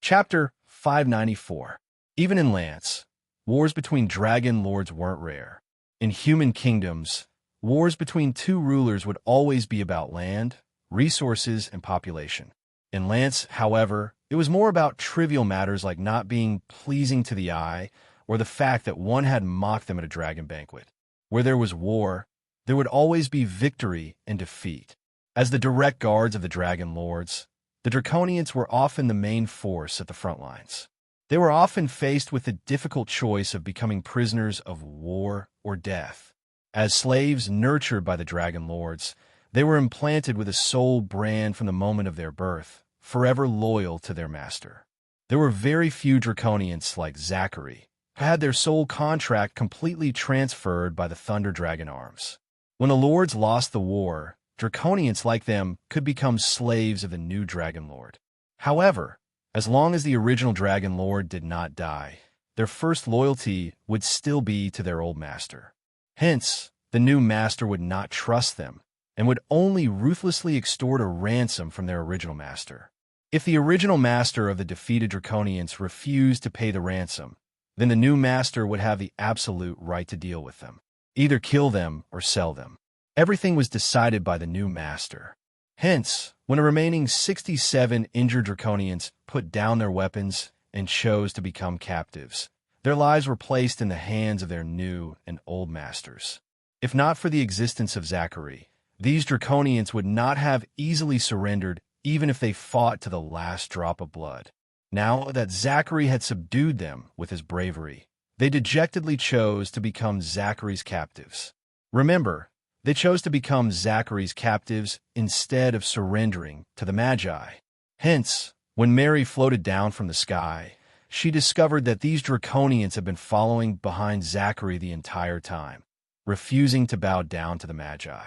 Chapter 594. Even in Lance, wars between dragon lords weren't rare. In human kingdoms, wars between two rulers would always be about land, resources, and population. In Lance, however, it was more about trivial matters like not being pleasing to the eye or the fact that one had mocked them at a dragon banquet. Where there was war, there would always be victory and defeat. As the direct guards of the dragon lords, the Draconians were often the main force at the front lines. They were often faced with the difficult choice of becoming prisoners of war or death. As slaves nurtured by the dragon lords, they were implanted with a soul brand from the moment of their birth, forever loyal to their master. There were very few Draconians like Zachary, who had their soul contract completely transferred by the Thunder Dragon arms. When the lords lost the war, Draconians like them could become slaves of the new Dragon Lord. However, as long as the original Dragon Lord did not die, their first loyalty would still be to their old master. Hence, the new master would not trust them and would only ruthlessly extort a ransom from their original master. If the original master of the defeated Draconians refused to pay the ransom, then the new master would have the absolute right to deal with them, either kill them or sell them. Everything was decided by the new master. Hence, when the remaining 67 injured Draconians put down their weapons and chose to become captives, their lives were placed in the hands of their new and old masters. If not for the existence of Zachary, these Draconians would not have easily surrendered even if they fought to the last drop of blood. Now that Zachary had subdued them with his bravery, they dejectedly chose to become Zachary's captives. Remember, they chose to become Zachary's captives instead of surrendering to the Magi. Hence, when Mary floated down from the sky, she discovered that these Draconians had been following behind Zachary the entire time, refusing to bow down to the Magi.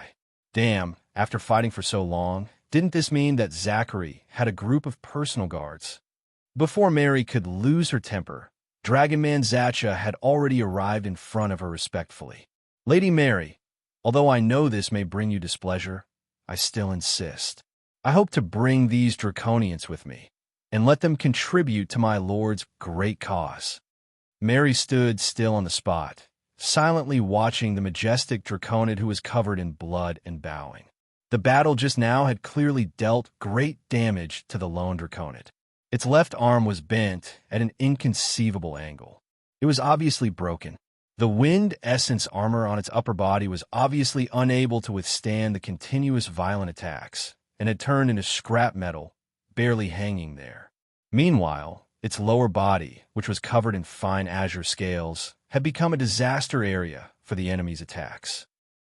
Damn, after fighting for so long, didn't this mean that Zachary had a group of personal guards? Before Mary could lose her temper, Dragon Man Zacha had already arrived in front of her respectfully. Lady Mary, although I know this may bring you displeasure, I still insist. I hope to bring these Draconians with me, and let them contribute to my lord's great cause. Mary stood still on the spot, silently watching the majestic Draconid who was covered in blood and bowing. The battle just now had clearly dealt great damage to the lone Draconid. Its left arm was bent at an inconceivable angle. It was obviously broken. The wind essence armor on its upper body was obviously unable to withstand the continuous violent attacks, and had turned into scrap metal, barely hanging there. Meanwhile, its lower body, which was covered in fine azure scales, had become a disaster area for the enemy's attacks.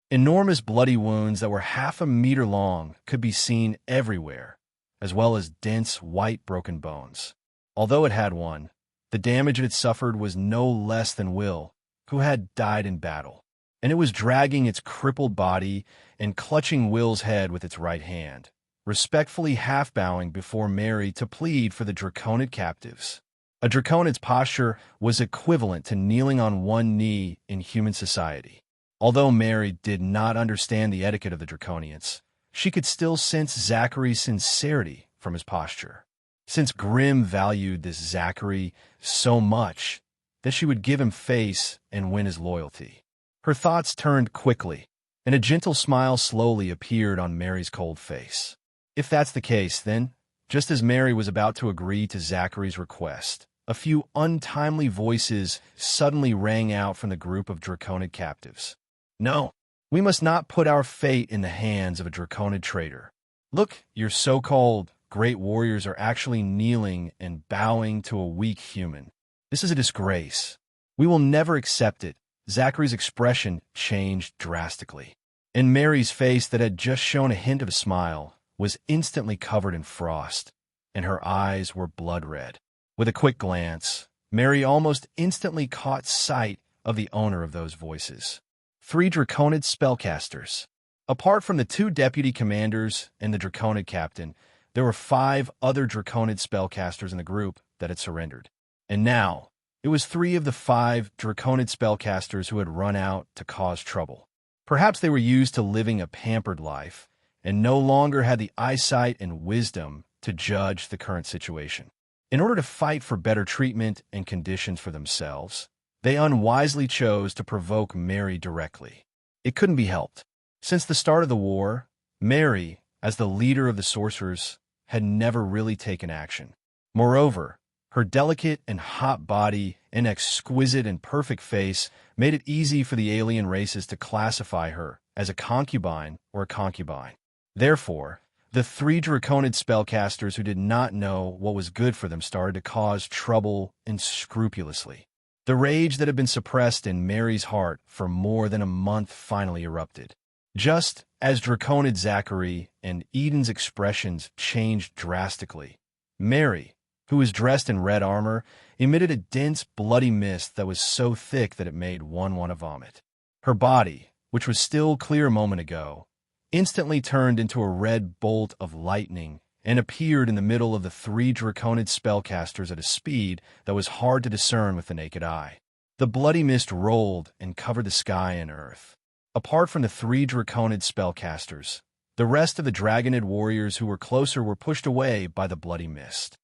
Enormous bloody wounds that were half a meter long could be seen everywhere, as well as dense white broken bones. Although it had one, the damage it had suffered was no less than Will, who had died in battle, and it was dragging its crippled body and clutching Will's head with its right hand, respectfully half-bowing before Mary to plead for the Draconid captives. A Draconid's posture was equivalent to kneeling on one knee in human society. Although Mary did not understand the etiquette of the Draconians, she could still sense Zachary's sincerity from his posture. Since Grimm valued this Zachary so much that she would give him face and win his loyalty. Her thoughts turned quickly, and a gentle smile slowly appeared on Mary's cold face. If that's the case, then, just as Mary was about to agree to Zachary's request, a few untimely voices suddenly rang out from the group of Draconid captives. No, we must not put our fate in the hands of a Draconid traitor. Look, your so-called great warriors are actually kneeling and bowing to a weak human. This is a disgrace. We will never accept it. Zachary's expression changed drastically, and Mary's face that had just shown a hint of a smile was instantly covered in frost, and her eyes were blood red. With a quick glance, Mary almost instantly caught sight of the owner of those voices. 3 Draconid spellcasters. Apart from the 2 deputy commanders and the Draconid captain, there were 5 other Draconid spellcasters in the group that had surrendered. And now, it was 3 of the 5 Draconid spellcasters who had run out to cause trouble. Perhaps they were used to living a pampered life, and no longer had the eyesight and wisdom to judge the current situation. In order to fight for better treatment and conditions for themselves, they unwisely chose to provoke Mary directly. It couldn't be helped. Since the start of the war, Mary, as the leader of the sorcerers, had never really taken action. Moreover, her delicate and hot body and exquisite and perfect face made it easy for the alien races to classify her as a concubine or a concubine. Therefore, the three draconid spellcasters who did not know what was good for them started to cause trouble unscrupulously. The rage that had been suppressed in Mary's heart for more than a month finally erupted. Just as Draconid Zachary and Eden's expressions changed drastically, Mary, who was dressed in red armor, emitted a dense, bloody mist that was so thick that it made one want to vomit. Her body, which was still clear a moment ago, instantly turned into a red bolt of lightning and appeared in the middle of the three Draconid spellcasters at a speed that was hard to discern with the naked eye. The bloody mist rolled and covered the sky and earth. Apart from the three Draconid spellcasters, the rest of the Dragonid warriors who were closer were pushed away by the bloody mist.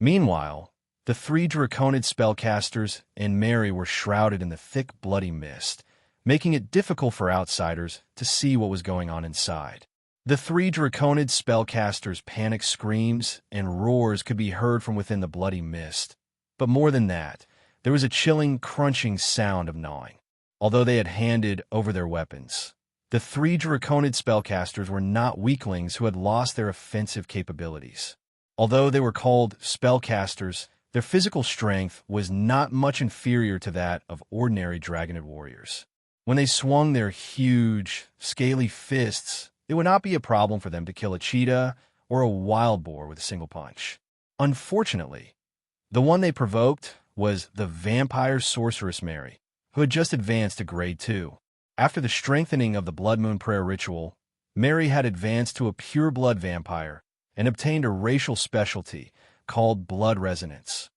Meanwhile, the three Draconid spellcasters and Mary were shrouded in the thick, bloody mist, making it difficult for outsiders to see what was going on inside. The three Draconid spellcasters' panicked screams and roars could be heard from within the bloody mist, but more than that, there was a chilling, crunching sound of gnawing. Although they had handed over their weapons, the three Draconid spellcasters were not weaklings who had lost their offensive capabilities. Although they were called spellcasters, their physical strength was not much inferior to that of ordinary Dragonid warriors. When they swung their huge, scaly fists, it would not be a problem for them to kill a cheetah or a wild boar with a single punch. Unfortunately, the one they provoked was the vampire sorceress Mary, who had just advanced to Grade 2. After the strengthening of the Blood Moon Prayer ritual, Mary had advanced to a pure blood vampire and obtained a racial specialty called blood resonance.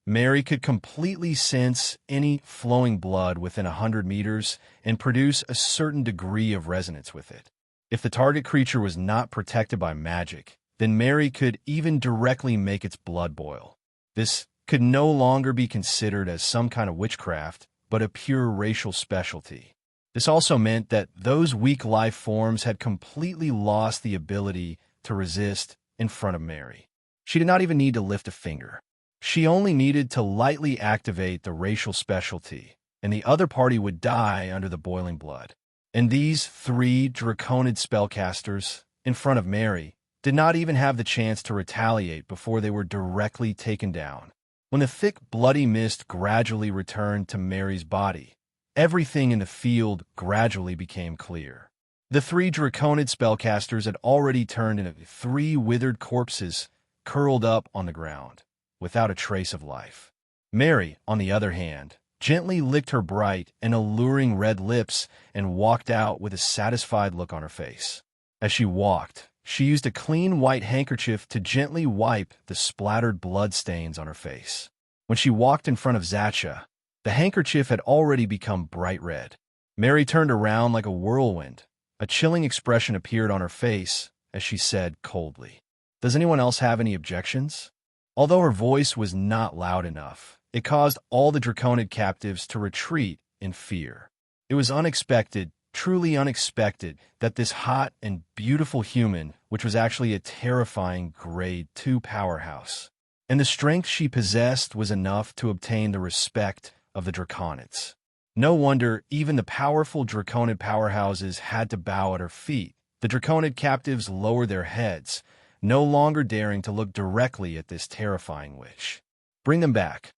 Mary could completely sense any flowing blood within 100 meters and produce a certain degree of resonance with it. If the target creature was not protected by magic, then Mary could even directly make its blood boil. This could no longer be considered as some kind of witchcraft, but a pure racial specialty. This also meant that those weak life forms had completely lost the ability to resist in front of Mary. She did not even need to lift a finger. She only needed to lightly activate the racial specialty, and the other party would die under the boiling blood. And these three Draconid spellcasters, in front of Mary, did not even have the chance to retaliate before they were directly taken down. When the thick, bloody mist gradually returned to Mary's body, everything in the field gradually became clear. The three Draconid spellcasters had already turned into three withered corpses curled up on the ground, without a trace of life. Mary, on the other hand, gently licked her bright and alluring red lips and walked out with a satisfied look on her face. As she walked, she used a clean white handkerchief to gently wipe the splattered blood stains on her face. When she walked in front of Zacha, the handkerchief had already become bright red. Mary turned around like a whirlwind. A chilling expression appeared on her face as she said coldly, "Does anyone else have any objections?" Although her voice was not loud enough, it caused all the Draconid captives to retreat in fear. It was unexpected, truly unexpected, that this hot and beautiful human, which was actually a terrifying Grade 2 powerhouse, and the strength she possessed was enough to obtain the respect of the Draconids. No wonder even the powerful Draconid powerhouses had to bow at her feet. The Draconid captives lowered their heads, no longer daring to look directly at this terrifying witch. "Bring them back.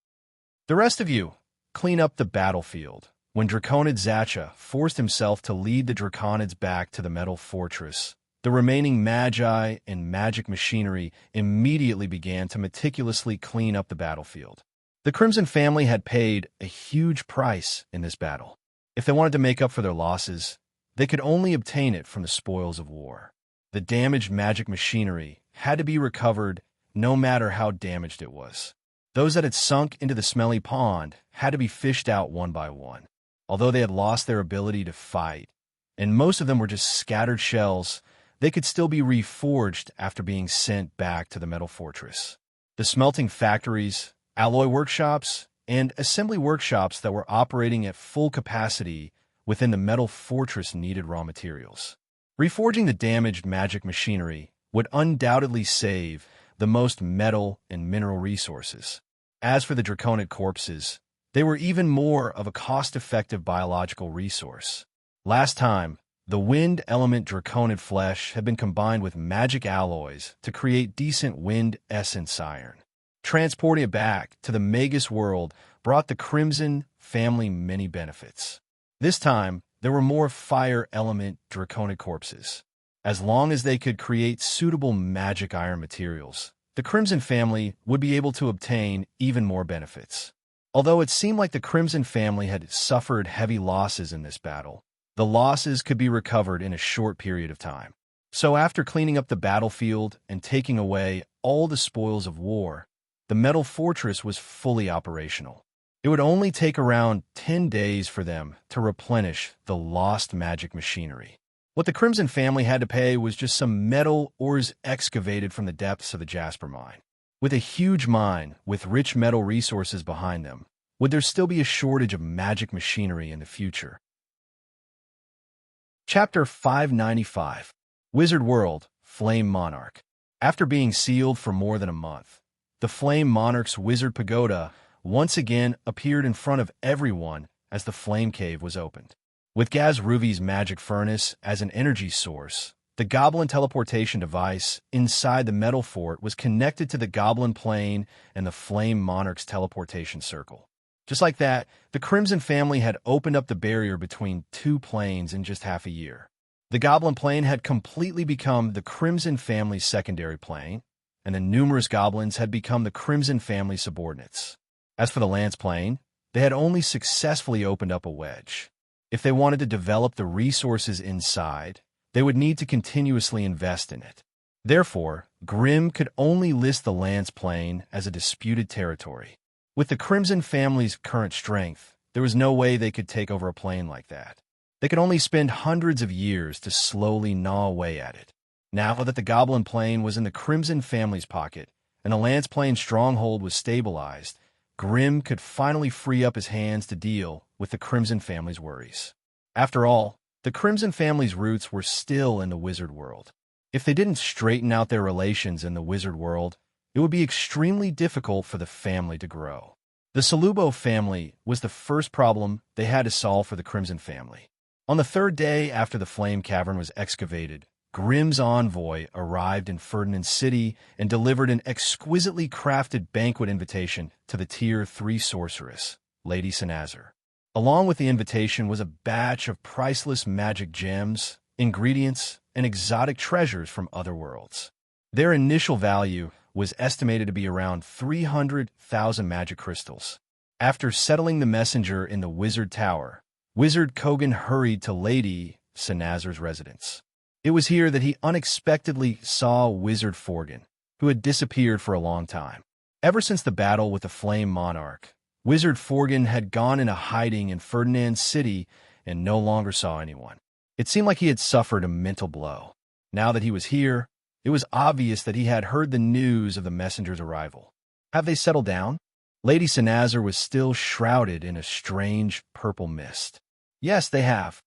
The rest of you, clean up the battlefield." When Draconid Zacha forced himself to lead the Draconids back to the metal fortress, the remaining magi and magic machinery immediately began to meticulously clean up the battlefield. The Crimson family had paid a huge price in this battle. If they wanted to make up for their losses, they could only obtain it from the spoils of war. The damaged magic machinery had to be recovered no matter how damaged it was. Those that had sunk into the smelly pond had to be fished out one by one. Although they had lost their ability to fight, and most of them were just scattered shells, they could still be reforged after being sent back to the metal fortress. The smelting factories, alloy workshops, and assembly workshops that were operating at full capacity within the metal fortress needed raw materials. Reforging the damaged magic machinery would undoubtedly save the most metal and mineral resources. As for the draconic corpses, they were even more of a cost-effective biological resource. Last time, the wind element draconid flesh had been combined with magic alloys to create decent wind essence iron. Transporting it back to the Magus world brought the Crimson family many benefits. This time, there were more fire element draconic corpses. As long as they could create suitable magic iron materials, the Crimson family would be able to obtain even more benefits. Although it seemed like the Crimson family had suffered heavy losses in this battle, the losses could be recovered in a short period of time. So after cleaning up the battlefield and taking away all the spoils of war, the metal fortress was fully operational. It would only take around 10 days for them to replenish the lost magic machinery. What the Crimson family had to pay was just some metal ores excavated from the depths of the Jasper mine. With a huge mine with rich metal resources behind them, would there still be a shortage of magic machinery in the future? Chapter 595. Wizard World, Flame Monarch. After being sealed for more than a month, the Flame Monarch's Wizard Pagoda once again appeared in front of everyone as the Flame Cave was opened. With Gaz Ruvy's magic furnace as an energy source, the Goblin teleportation device inside the metal fort was connected to the Goblin plane and the Flame Monarch's teleportation circle. Just like that, the Crimson family had opened up the barrier between two planes in just half a year. The Goblin plane had completely become the Crimson family's secondary plane, and the numerous goblins had become the Crimson family's subordinates. As for the Lance plane, they had only successfully opened up a wedge. If they wanted to develop the resources inside, they would need to continuously invest in it. Therefore, Grimm could only list the Lance plane as a disputed territory. With the Crimson family's current strength, there was no way they could take over a plane like that. They could only spend hundreds of years to slowly gnaw away at it. Now that the Goblin plane was in the Crimson family's pocket, and the Lance plane's stronghold was stabilized, Grimm could finally free up his hands to deal with the Crimson family's worries. After all, the Crimson family's roots were still in the wizard world. If they didn't straighten out their relations in the wizard world, it would be extremely difficult for the family to grow. The Salubo family was the first problem they had to solve for the Crimson family. On the third day after the Flame Cavern was excavated, Grimm's envoy arrived in Ferdinand City and delivered an exquisitely crafted banquet invitation to the Tier 3 sorceress, Lady Sinazar. Along with the invitation was a batch of priceless magic gems, ingredients, and exotic treasures from other worlds. Their initial value was estimated to be around 300,000 magic crystals. After settling the messenger in the Wizard Tower, Wizard Kogan hurried to Lady Sinazar's residence. It was here that he unexpectedly saw Wizard Forgan, who had disappeared for a long time. Ever since the battle with the Flame Monarch, Wizard Forgan had gone into hiding in Ferdinand City and no longer saw anyone. It seemed like he had suffered a mental blow. Now that he was here, it was obvious that he had heard the news of the messenger's arrival. Have they settled down? Lady Sinazar was still shrouded in a strange purple mist. Yes, they have.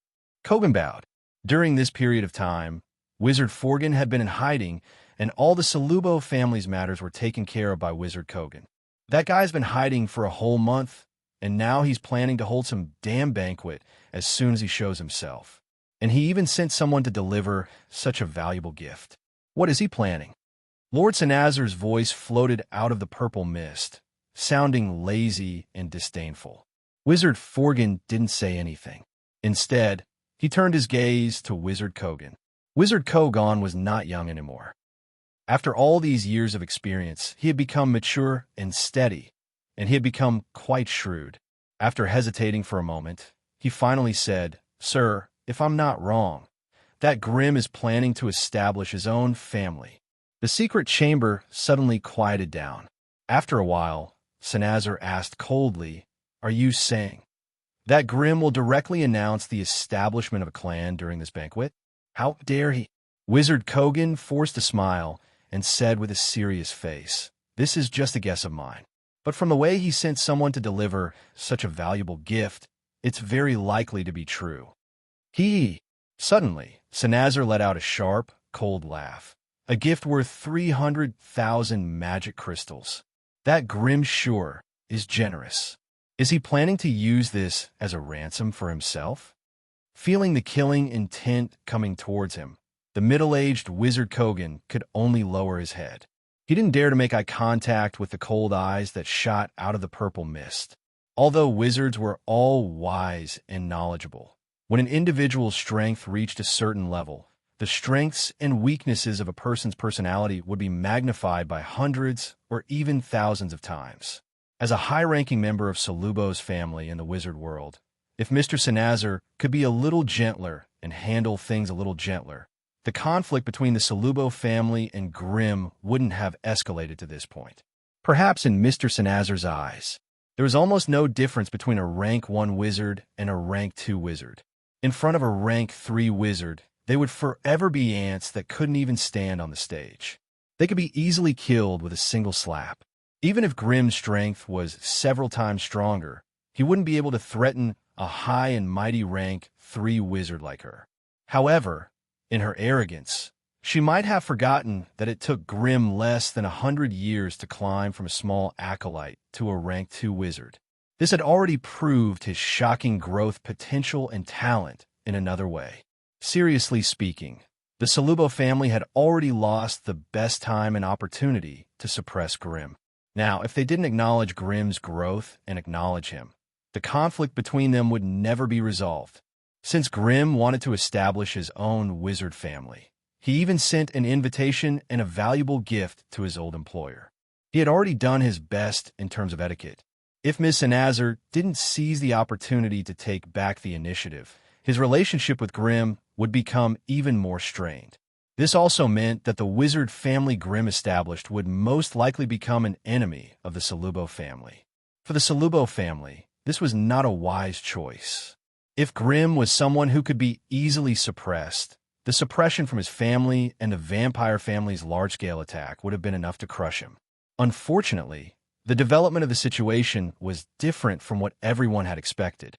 Kogan bowed. During this period of time, Wizard Forgan had been in hiding, and all the Salubo family's matters were taken care of by Wizard Kogan. That guy's been hiding for a whole month, and now he's planning to hold some damn banquet as soon as he shows himself. And he even sent someone to deliver such a valuable gift. What is he planning? Lord Sinazar's voice floated out of the purple mist, sounding lazy and disdainful. Wizard Forgan didn't say anything. Instead, he turned his gaze to Wizard Kogan. Wizard Kogan was not young anymore. After all these years of experience, he had become mature and steady, and he had become quite shrewd. After hesitating for a moment, he finally said, "Sir, if I'm not wrong, that Grimm is planning to establish his own family." The secret chamber suddenly quieted down. After a while, Sinazar asked coldly, "Are you saying that Grimm will directly announce the establishment of a clan during this banquet? How dare he?" Wizard Kogan forced a smile and said with a serious face, This is just a guess of mine. But from the way he sent someone to deliver such a valuable gift, it's very likely to be true. Suddenly, Senazar let out a sharp, cold laugh. A gift worth 300,000 magic crystals. That Grimm sure is generous. Is he planning to use this as a ransom for himself? Feeling the killing intent coming towards him, the middle-aged wizard Kogan could only lower his head. He didn't dare to make eye contact with the cold eyes that shot out of the purple mist. Although wizards were all wise and knowledgeable, when an individual's strength reached a certain level, the strengths and weaknesses of a person's personality would be magnified by hundreds or even thousands of times. As a high-ranking member of Solubo's family in the wizard world, if Mr. Senazar could be a little gentler and handle things a little gentler, the conflict between the Solubo family and Grimm wouldn't have escalated to this point. Perhaps in Mr. Senazar's eyes, there was almost no difference between a rank 1 wizard and a rank 2 wizard. In front of a rank 3 wizard, they would forever be ants that couldn't even stand on the stage. They could be easily killed with a single slap. Even if Grimm's strength was several times stronger, he wouldn't be able to threaten a high and mighty rank 3 wizard like her. However, in her arrogance, she might have forgotten that it took Grimm less than 100 years to climb from a small acolyte to a rank 2 wizard. This had already proved his shocking growth potential and talent in another way. Seriously speaking, the Solubo family had already lost the best time and opportunity to suppress Grimm. Now, if they didn't acknowledge Grimm's growth and acknowledge him, the conflict between them would never be resolved. Since Grimm wanted to establish his own wizard family, he even sent an invitation and a valuable gift to his old employer. He had already done his best in terms of etiquette. If Miss Senazar didn't seize the opportunity to take back the initiative, his relationship with Grimm would become even more strained. This also meant that the wizard family Grimm established would most likely become an enemy of the Solubo family. For the Solubo family, this was not a wise choice. If Grimm was someone who could be easily suppressed, the suppression from his family and the vampire family's large-scale attack would have been enough to crush him. Unfortunately, the development of the situation was different from what everyone had expected.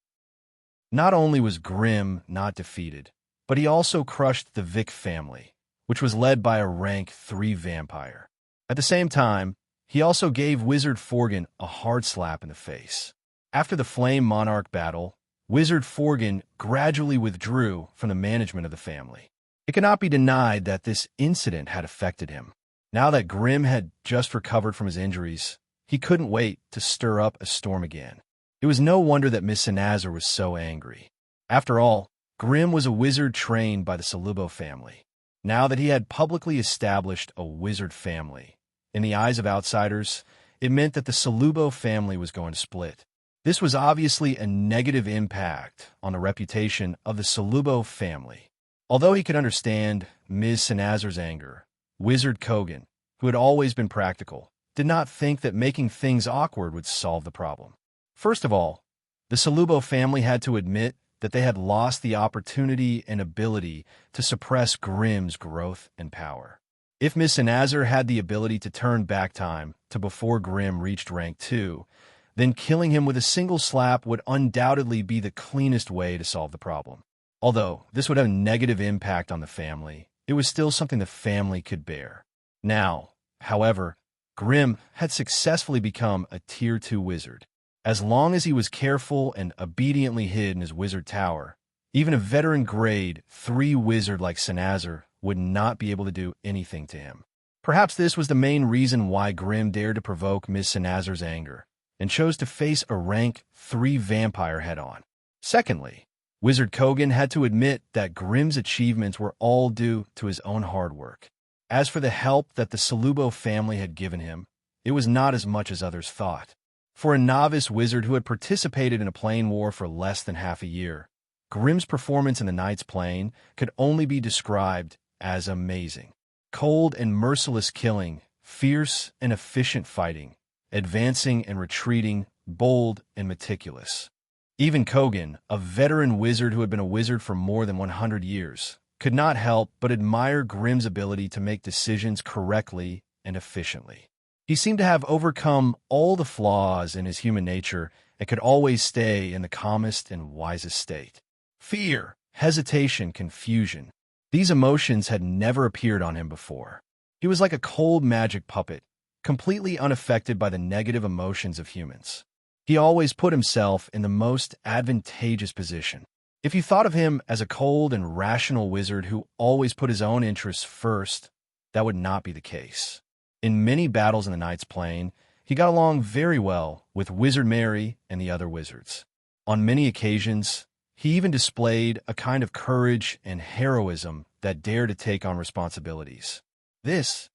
Not only was Grimm not defeated, but he also crushed the Vic family, which was led by a rank 3 vampire. At the same time, he also gave Wizard Forgan a hard slap in the face. After the Flame Monarch battle, Wizard Forgan gradually withdrew from the management of the family. It cannot be denied that this incident had affected him. Now that Grimm had just recovered from his injuries, he couldn't wait to stir up a storm again. It was no wonder that Miss Senazar was so angry. After all, Grimm was a wizard trained by the Solubo family. Now that he had publicly established a wizard family, in the eyes of outsiders, it meant that the Solubo family was going to split. This was obviously a negative impact on the reputation of the Solubo family. Although he could understand Ms. Senazar's anger, Wizard Kogan, who had always been practical, did not think that making things awkward would solve the problem. First of all, the Solubo family had to admit that they had lost the opportunity and ability to suppress Grimm's growth and power. If Miss Senazar had the ability to turn back time to before Grimm reached rank 2, then killing him with a single slap would undoubtedly be the cleanest way to solve the problem. Although this would have a negative impact on the family, it was still something the family could bear. Now, however, Grimm had successfully become a Tier 2 wizard. As long as he was careful and obediently hid in his wizard tower, even a veteran grade 3 wizard like Senazar would not be able to do anything to him. Perhaps this was the main reason why Grimm dared to provoke Miss Senazar's anger and chose to face a rank 3 vampire head-on. Secondly, Wizard Kogan had to admit that Grimm's achievements were all due to his own hard work. As for the help that the Solubo family had given him, it was not as much as others thought. For a novice wizard who had participated in a plane war for less than half a year, Grimm's performance in the Knight's Plane could only be described as amazing. Cold and merciless killing, fierce and efficient fighting, advancing and retreating, bold and meticulous. Even Kogan, a veteran wizard who had been a wizard for more than 100 years, could not help but admire Grimm's ability to make decisions correctly and efficiently. He seemed to have overcome all the flaws in his human nature and could always stay in the calmest and wisest state. Fear, hesitation, confusion. These emotions had never appeared on him before. He was like a cold magic puppet, completely unaffected by the negative emotions of humans. He always put himself in the most advantageous position. If you thought of him as a cold and rational wizard who always put his own interests first, that would not be the case. In many battles in the Knight's Plane, he got along very well with Wizard Mary and the other wizards. On many occasions, he even displayed a kind of courage and heroism that dared to take on responsibilities. This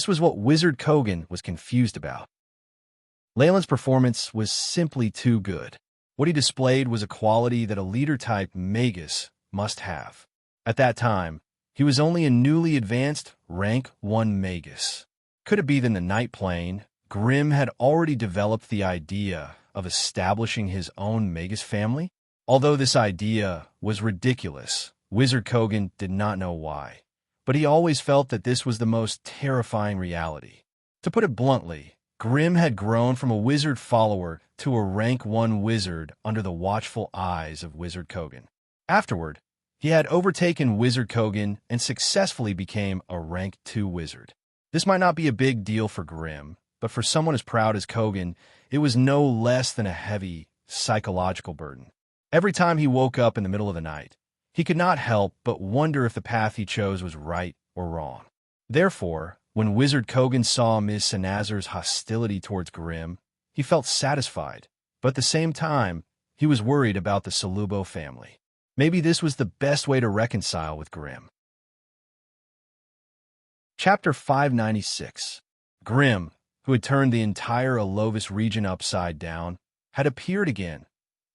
was what Wizard Kogan was confused about. Leyland's performance was simply too good. What he displayed was a quality that a leader-type magus must have. At that time, he was only a newly advanced rank 1 magus. Could it be that in the Night Plane, Grimm had already developed the idea of establishing his own magus family? Although this idea was ridiculous, Wizard Kogan did not know why, but he always felt that this was the most terrifying reality. To put it bluntly, Grimm had grown from a wizard follower to a rank 1 wizard under the watchful eyes of Wizard Kogan. Afterward, he had overtaken Wizard Kogan and successfully became a rank 2 wizard. This might not be a big deal for Grimm, but for someone as proud as Kogan, it was no less than a heavy psychological burden. Every time he woke up in the middle of the night, he could not help but wonder if the path he chose was right or wrong. Therefore, when Wizard Kogan saw Ms. Sanazar's hostility towards Grimm, he felt satisfied, but at the same time, he was worried about the Solubo family. Maybe this was the best way to reconcile with Grimm. Chapter 596. Grimm, who had turned the entire Alovis region upside down, had appeared again.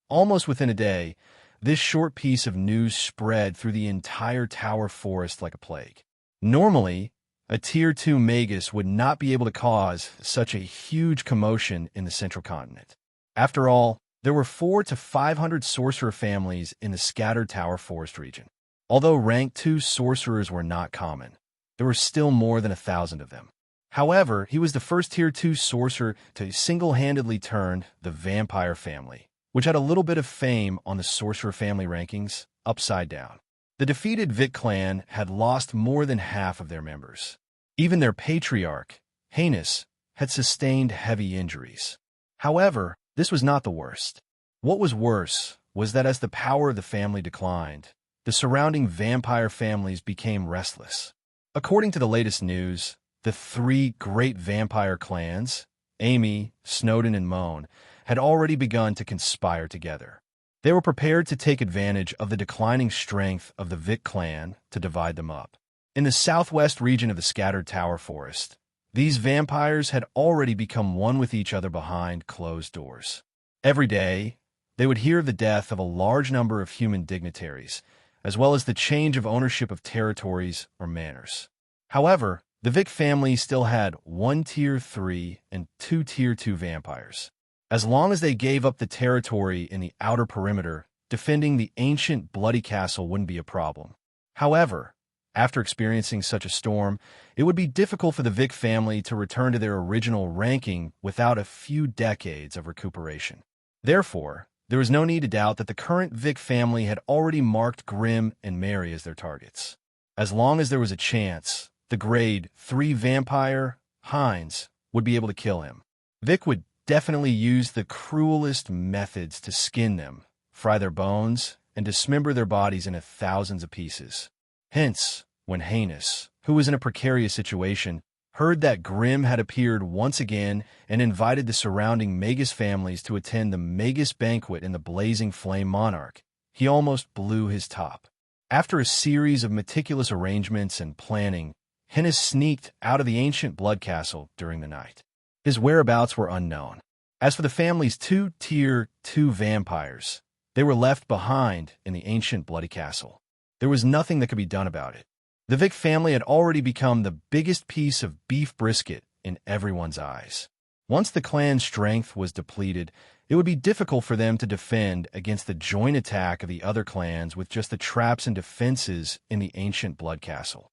Almost within a day, this short piece of news spread through the entire Tower Forest like a plague. Normally, a Tier 2 magus would not be able to cause such a huge commotion in the Central Continent. After all, there were 400 to 500 sorcerer families in the scattered Tower Forest region. Although rank 2 sorcerers were not common, there were still more than 1,000 of them. However, he was the first Tier 2 sorcerer to single-handedly turn the vampire family, which had a little bit of fame on the sorcerer family rankings, upside down. The defeated Vic clan had lost more than half of their members. Even their patriarch, Heinous, had sustained heavy injuries. However, this was not the worst. What was worse was that as the power of the family declined, the surrounding vampire families became restless. According to the latest news, the 3 great vampire clans, Amy, Snowden, and Moan, had already begun to conspire together. They were prepared to take advantage of the declining strength of the Vic clan to divide them up. In the southwest region of the scattered Tower Forest, these vampires had already become one with each other behind closed doors. Every day, they would hear of the death of a large number of human dignitaries, as well as the change of ownership of territories or manors. However, the Vic family still had 1 Tier 3 and 2 Tier 2 vampires. As long as they gave up the territory in the outer perimeter, defending the ancient bloody castle wouldn't be a problem. However, after experiencing such a storm, it would be difficult for the Vic family to return to their original ranking without a few decades of recuperation. Therefore, there was no need to doubt that the current Vic family had already marked Grimm and Mary as their targets. As long as there was a chance, the grade 3 vampire, Hines, would be able to kill him. Vic would definitely use the cruelest methods to skin them, fry their bones, and dismember their bodies into thousands of pieces. Hence, when Heinous, who was in a precarious situation, heard that Grimm had appeared once again and invited the surrounding Magus families to attend the Magus banquet in the Blazing Flame Monarch, he almost blew his top. After a series of meticulous arrangements and planning, Heinous sneaked out of the ancient blood castle during the night. His whereabouts were unknown. As for the family's 2 Tier 2 vampires, they were left behind in the ancient bloody castle. There was nothing that could be done about it. The Vic family had already become the biggest piece of beef brisket in everyone's eyes. Once the clan's strength was depleted, it would be difficult for them to defend against the joint attack of the other clans with just the traps and defenses in the ancient blood castle.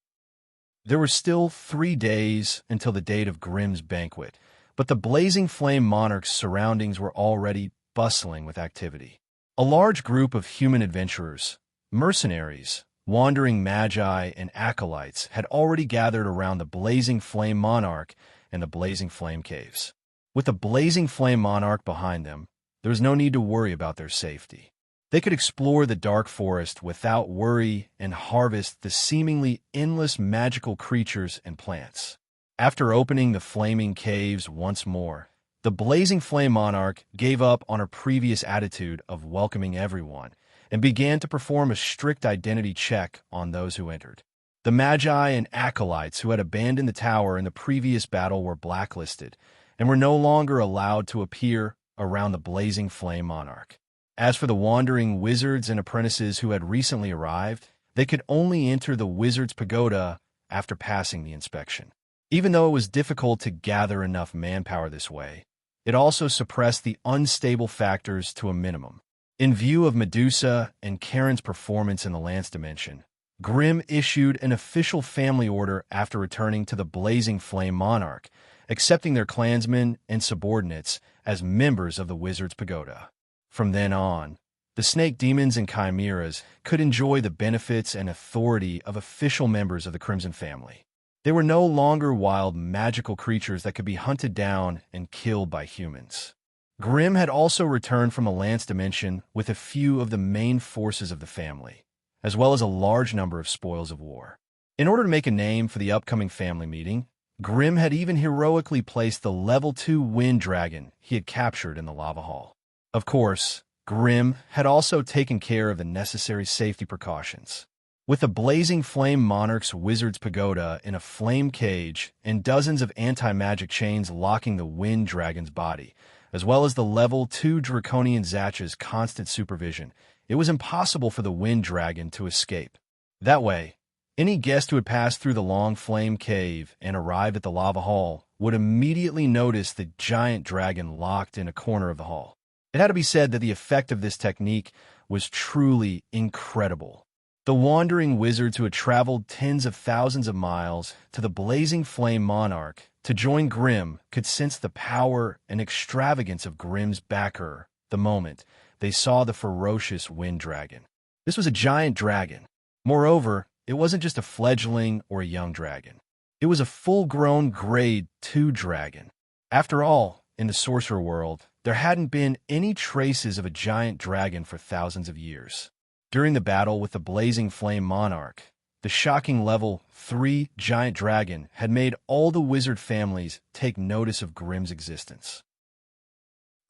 There were still 3 days until the date of Grimm's banquet, but the blazing flame monarch's surroundings were already bustling with activity. A large group of human adventurers, mercenaries, wandering magi, and acolytes had already gathered around the blazing flame monarch and the blazing flame caves. With the blazing flame monarch behind them, there was no need to worry about their safety. They could explore the dark forest without worry and harvest the seemingly endless magical creatures and plants. After opening the flaming caves once more, the blazing flame monarch gave up on her previous attitude of welcoming everyone and began to perform a strict identity check on those who entered. The magi and acolytes who had abandoned the tower in the previous battle were blacklisted and were no longer allowed to appear around the blazing flame monarch. As for the wandering wizards and apprentices who had recently arrived, they could only enter the wizard's pagoda after passing the inspection. Even though it was difficult to gather enough manpower this way, it also suppressed the unstable factors to a minimum. In view of Medusa and Karen's performance in the Lance dimension, Grimm issued an official family order after returning to the blazing flame monarch, accepting their clansmen and subordinates as members of the wizard's pagoda. From then on, the snake demons and chimeras could enjoy the benefits and authority of official members of the Crimson family. They were no longer wild magical creatures that could be hunted down and killed by humans. Grimm had also returned from a Lance dimension with a few of the main forces of the family, as well as a large number of spoils of war. In order to make a name for the upcoming family meeting, Grimm had even heroically placed the level 2 wind dragon he had captured in the lava hall. Of course, Grimm had also taken care of the necessary safety precautions. With the blazing flame monarch's wizard's pagoda in a flame cage and dozens of anti-magic chains locking the wind dragon's body, as well as the level 2 draconian Zatch's constant supervision, it was impossible for the wind dragon to escape. That way, any guest who had passed through the long flame cave and arrived at the lava hall would immediately notice the giant dragon locked in a corner of the hall. It had to be said that the effect of this technique was truly incredible. The wandering wizards who had traveled tens of thousands of miles to the blazing flame monarch to join Grimm could sense the power and extravagance of Grimm's backer the moment they saw the ferocious wind dragon. This was a giant dragon. Moreover, it wasn't just a fledgling or a young dragon. It was a full-grown grade 2 dragon. After all, in the sorcerer world, there hadn't been any traces of a giant dragon for thousands of years. During the battle with the blazing flame monarch, the shocking level 3 giant dragon had made all the wizard families take notice of Grimm's existence.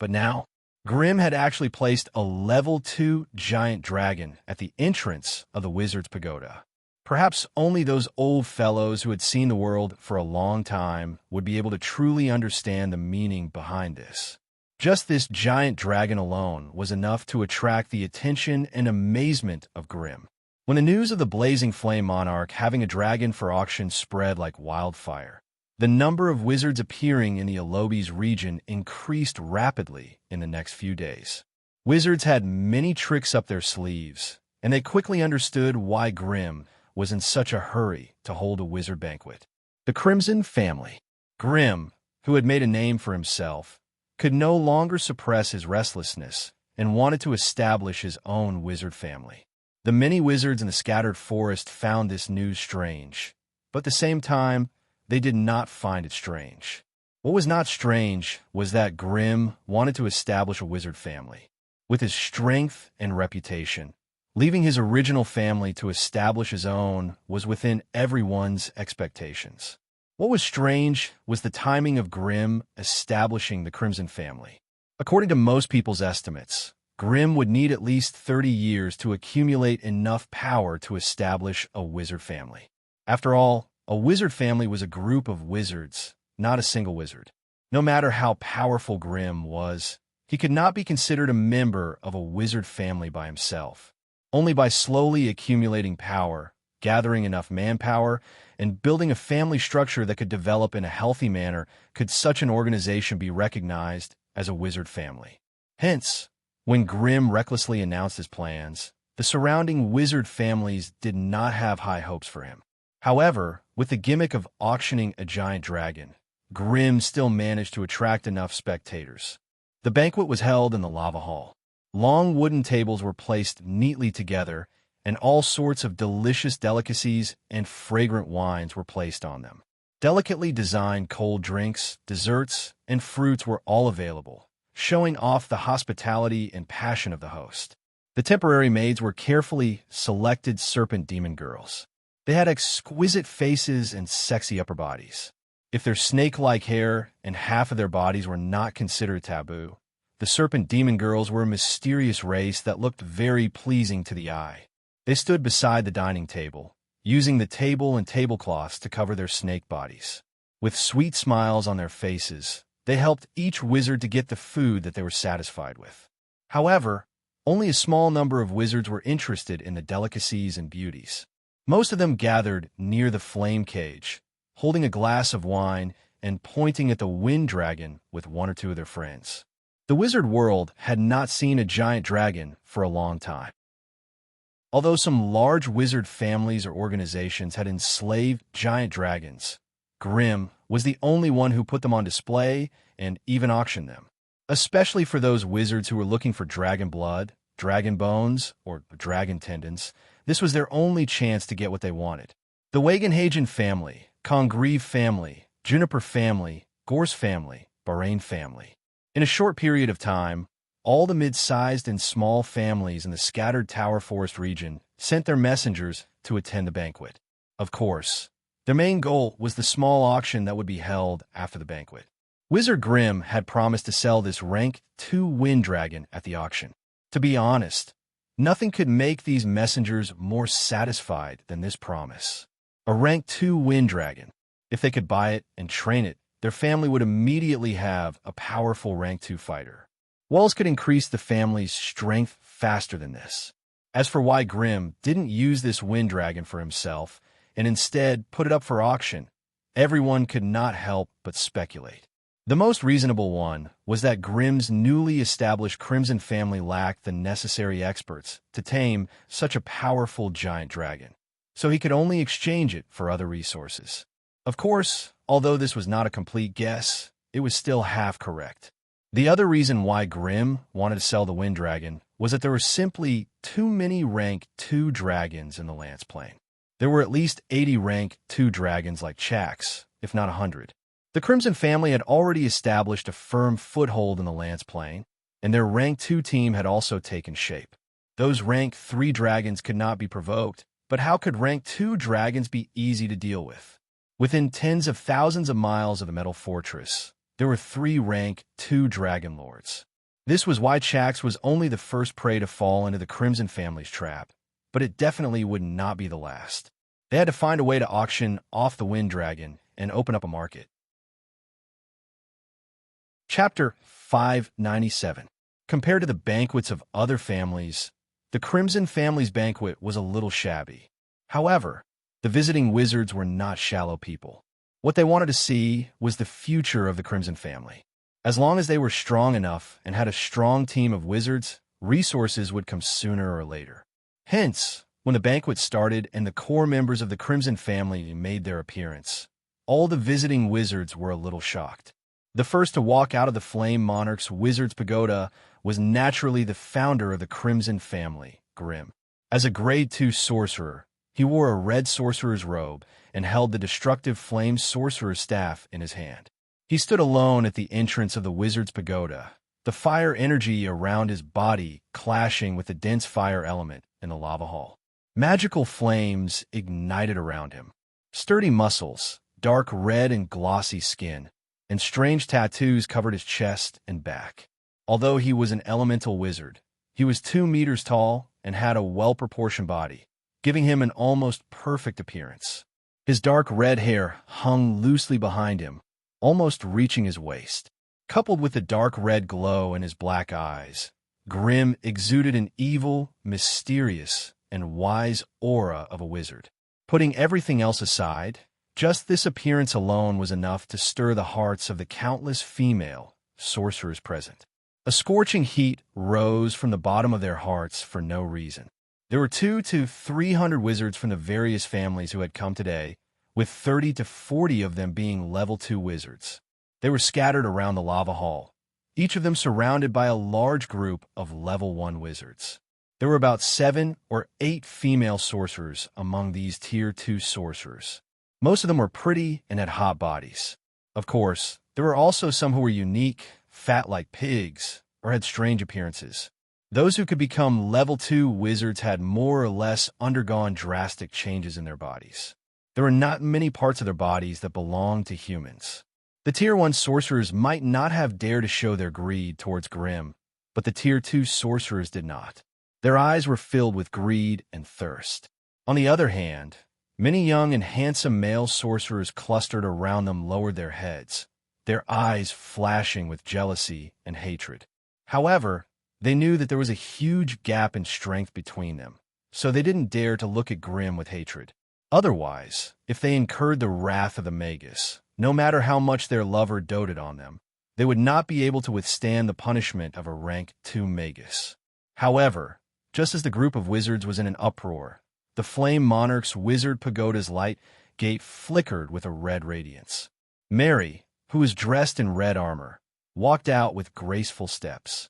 But now, Grimm had actually placed a level 2 giant dragon at the entrance of the wizard's pagoda. Perhaps only those old fellows who had seen the world for a long time would be able to truly understand the meaning behind this. Just this giant dragon alone was enough to attract the attention and amazement of Grimm. When the news of the blazing flame monarch having a dragon for auction spread like wildfire, the number of wizards appearing in the Alobis region increased rapidly in the next few days. Wizards had many tricks up their sleeves, and they quickly understood why Grimm was in such a hurry to hold a wizard banquet. The Crimson family. Grimm, who had made a name for himself, could no longer suppress his restlessness and wanted to establish his own wizard family. The many wizards in the scattered forest found this news strange, but at the same time, they did not find it strange. What was not strange was that Grimm wanted to establish a wizard family. With his strength and reputation, leaving his original family to establish his own was within everyone's expectations. What was strange was the timing of Grimm establishing the Crimson family. According to most people's estimates, Grimm would need at least 30 years to accumulate enough power to establish a wizard family. After all, a wizard family was a group of wizards, not a single wizard. No matter how powerful Grimm was, he could not be considered a member of a wizard family by himself. Only by slowly accumulating power, gathering enough manpower, and building a family structure that could develop in a healthy manner could such an organization be recognized as a wizard family. Hence, when Grimm recklessly announced his plans, the surrounding wizard families did not have high hopes for him. However, with the gimmick of auctioning a giant dragon, Grimm still managed to attract enough spectators. The banquet was held in the lava hall. Long wooden tables were placed neatly together, and all sorts of delicious delicacies and fragrant wines were placed on them. Delicately designed cold drinks, desserts, and fruits were all available, showing off the hospitality and passion of the host. The temporary maids were carefully selected serpent demon girls. They had exquisite faces and sexy upper bodies. If their snake-like hair and half of their bodies were not considered taboo, the serpent demon girls were a mysterious race that looked very pleasing to the eye. They stood beside the dining table, using the table and tablecloths to cover their snake bodies. With sweet smiles on their faces, they helped each wizard to get the food that they were satisfied with. However, only a small number of wizards were interested in the delicacies and beauties. Most of them gathered near the flame cage, holding a glass of wine and pointing at the wind dragon with one or two of their friends. The wizard world had not seen a giant dragon for a long time. Although some large wizard families or organizations had enslaved giant dragons, Grimm was the only one who put them on display and even auctioned them. Especially for those wizards who were looking for dragon blood, dragon bones, or dragon tendons, this was their only chance to get what they wanted. The Wagenhagen family, Congreve family, Juniper family, Gorse family, Bahrain family. In a short period of time, all the mid-sized and small families in the scattered Tower Forest region sent their messengers to attend the banquet. Of course, their main goal was the small auction that would be held after the banquet. Wizard Grimm had promised to sell this rank 2 wind dragon at the auction. To be honest, nothing could make these messengers more satisfied than this promise. A rank 2 wind dragon. If they could buy it and train it, their family would immediately have a powerful rank 2 fighter. What else could increase the family's strength faster than this? As for why Grimm didn't use this wind dragon for himself and instead put it up for auction, everyone could not help but speculate. The most reasonable one was that Grimm's newly established Crimson family lacked the necessary experts to tame such a powerful giant dragon, so he could only exchange it for other resources. Of course, although this was not a complete guess, it was still half correct. The other reason why Grimm wanted to sell the wind dragon was that there were simply too many rank 2 dragons in the Lance Plain. There were at least 80 rank 2 dragons like Chax, if not 100. The Crimson family had already established a firm foothold in the Lance Plain, and their rank 2 team had also taken shape. Those rank 3 dragons could not be provoked, but how could rank 2 dragons be easy to deal with? Within tens of thousands of miles of the Metal Fortress, there were 3 rank 2 dragon lords. This was why Chax was only the first prey to fall into the Crimson family's trap, but it definitely would not be the last. They had to find a way to auction off the wind dragon and open up a market. Chapter 597. Compared to the banquets of other families, the Crimson family's banquet was a little shabby. However, the visiting wizards were not shallow people. What they wanted to see was the future of the Crimson family. As long as they were strong enough and had a strong team of wizards, resources would come sooner or later. Hence, when the banquet started and the core members of the Crimson family made their appearance, all the visiting wizards were a little shocked. The first to walk out of the Flame Monarch's Wizard's Pagoda was naturally the founder of the Crimson family, Grimm. As a Grade 2 sorcerer, he wore a red sorcerer's robe and held the destructive Flame Sorcerer's staff in his hand. He stood alone at the entrance of the Wizard's Pagoda, the fire energy around his body clashing with the dense fire element in the lava hall. Magical flames ignited around him. Sturdy muscles, dark red and glossy skin, and strange tattoos covered his chest and back. Although he was an elemental wizard, he was 2 meters tall and had a well-proportioned body, giving him an almost perfect appearance. His dark red hair hung loosely behind him, almost reaching his waist. Coupled with the dark red glow in his black eyes, Grimm exuded an evil, mysterious, and wise aura of a wizard. Putting everything else aside, just this appearance alone was enough to stir the hearts of the countless female sorcerers present. A scorching heat rose from the bottom of their hearts for no reason. There were 200 to 300 wizards from the various families who had come today, with 30 to 40 of them being level 2 wizards. They were scattered around the lava hall, each of them surrounded by a large group of level 1 wizards. There were about 7 or 8 female sorcerers among these tier 2 sorcerers. Most of them were pretty and had hot bodies. Of course, there were also some who were unique, fat like pigs, or had strange appearances. Those who could become level 2 wizards had more or less undergone drastic changes in their bodies. There were not many parts of their bodies that belonged to humans. The tier 1 sorcerers might not have dared to show their greed towards Grimm, but the tier 2 sorcerers did not. Their eyes were filled with greed and thirst. On the other hand, many young and handsome male sorcerers clustered around them lowered their heads, their eyes flashing with jealousy and hatred. However, they knew that there was a huge gap in strength between them, so they didn't dare to look at Grimm with hatred. Otherwise, if they incurred the wrath of the Magus, no matter how much their lover doted on them, they would not be able to withstand the punishment of a rank 2 Magus. However, just as the group of wizards was in an uproar, the Flame Monarch's wizard pagoda's light gate flickered with a red radiance. Mary, who was dressed in red armor, walked out with graceful steps.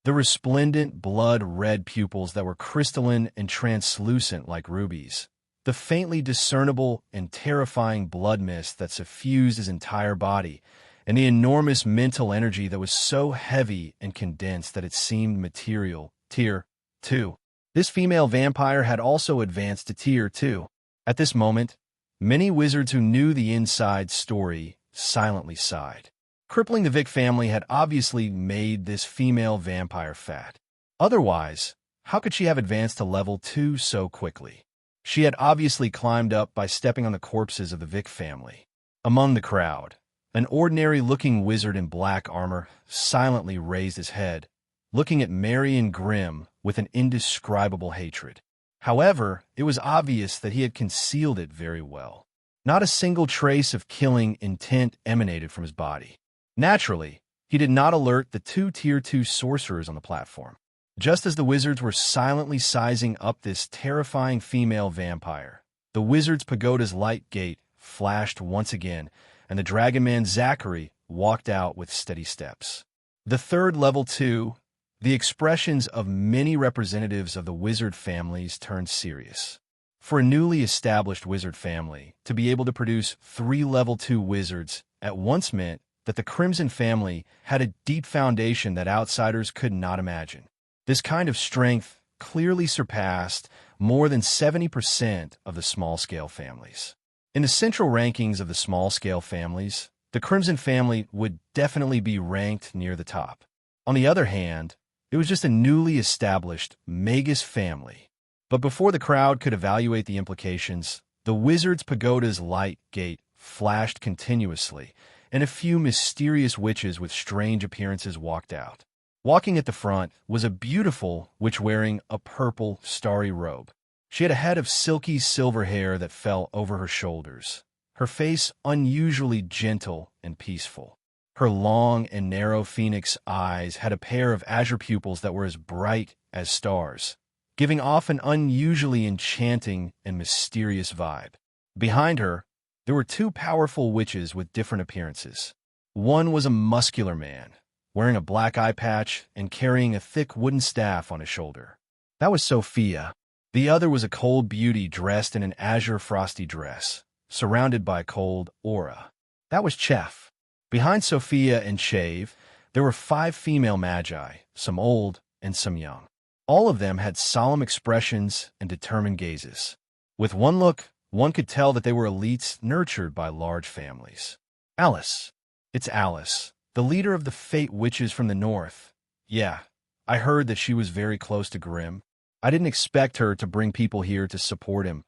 The resplendent blood-red pupils that were crystalline and translucent like rubies, the faintly discernible and terrifying blood mist that suffused his entire body, and the enormous mental energy that was so heavy and condensed that it seemed material. Tier 2. This female vampire had also advanced to Tier 2. At this moment, many wizards who knew the inside story silently sighed. Crippling the Vic family had obviously made this female vampire fat. Otherwise, how could she have advanced to level 2 so quickly? She had obviously climbed up by stepping on the corpses of the Vic family. Among the crowd, an ordinary-looking wizard in black armor silently raised his head, looking at Mary and Grimm with an indescribable hatred. However, it was obvious that he had concealed it very well. Not a single trace of killing intent emanated from his body. Naturally, he did not alert the 2 Tier 2 sorcerers on the platform. Just as the wizards were silently sizing up this terrifying female vampire, the wizard's pagoda's light gate flashed once again, and the Dragon Man Zachary walked out with steady steps. The third level 2, the expressions of many representatives of the wizard families turned serious. For a newly established wizard family, to be able to produce 3 level 2 wizards at once meant that the Crimson family had a deep foundation that outsiders could not imagine. This kind of strength clearly surpassed more than 70% of the small-scale families. In the central rankings of the small-scale families, the Crimson family would definitely be ranked near the top. On the other hand, it was just a newly established Magus family. But before the crowd could evaluate the implications, the Wizard's Pagoda's light gate flashed continuously, and a few mysterious witches with strange appearances walked out. Walking at the front was a beautiful witch wearing a purple, starry robe. She had a head of silky silver hair that fell over her shoulders, her face unusually gentle and peaceful. Her long and narrow phoenix eyes had a pair of azure pupils that were as bright as stars, giving off an unusually enchanting and mysterious vibe. Behind her, there were 2 powerful witches with different appearances. One was a muscular man, wearing a black eye patch and carrying a thick wooden staff on his shoulder. That was Sophia. The other was a cold beauty dressed in an azure frosty dress, surrounded by a cold aura. That was Chef. Behind Sophia and Shave, there were 5 female magi, some old and some young. All of them had solemn expressions and determined gazes. With one look, one could tell that they were elites nurtured by large families. Alice. It's Alice, the leader of the Fate Witches from the north. Yeah, I heard that she was very close to Grimm. I didn't expect her to bring people here to support him.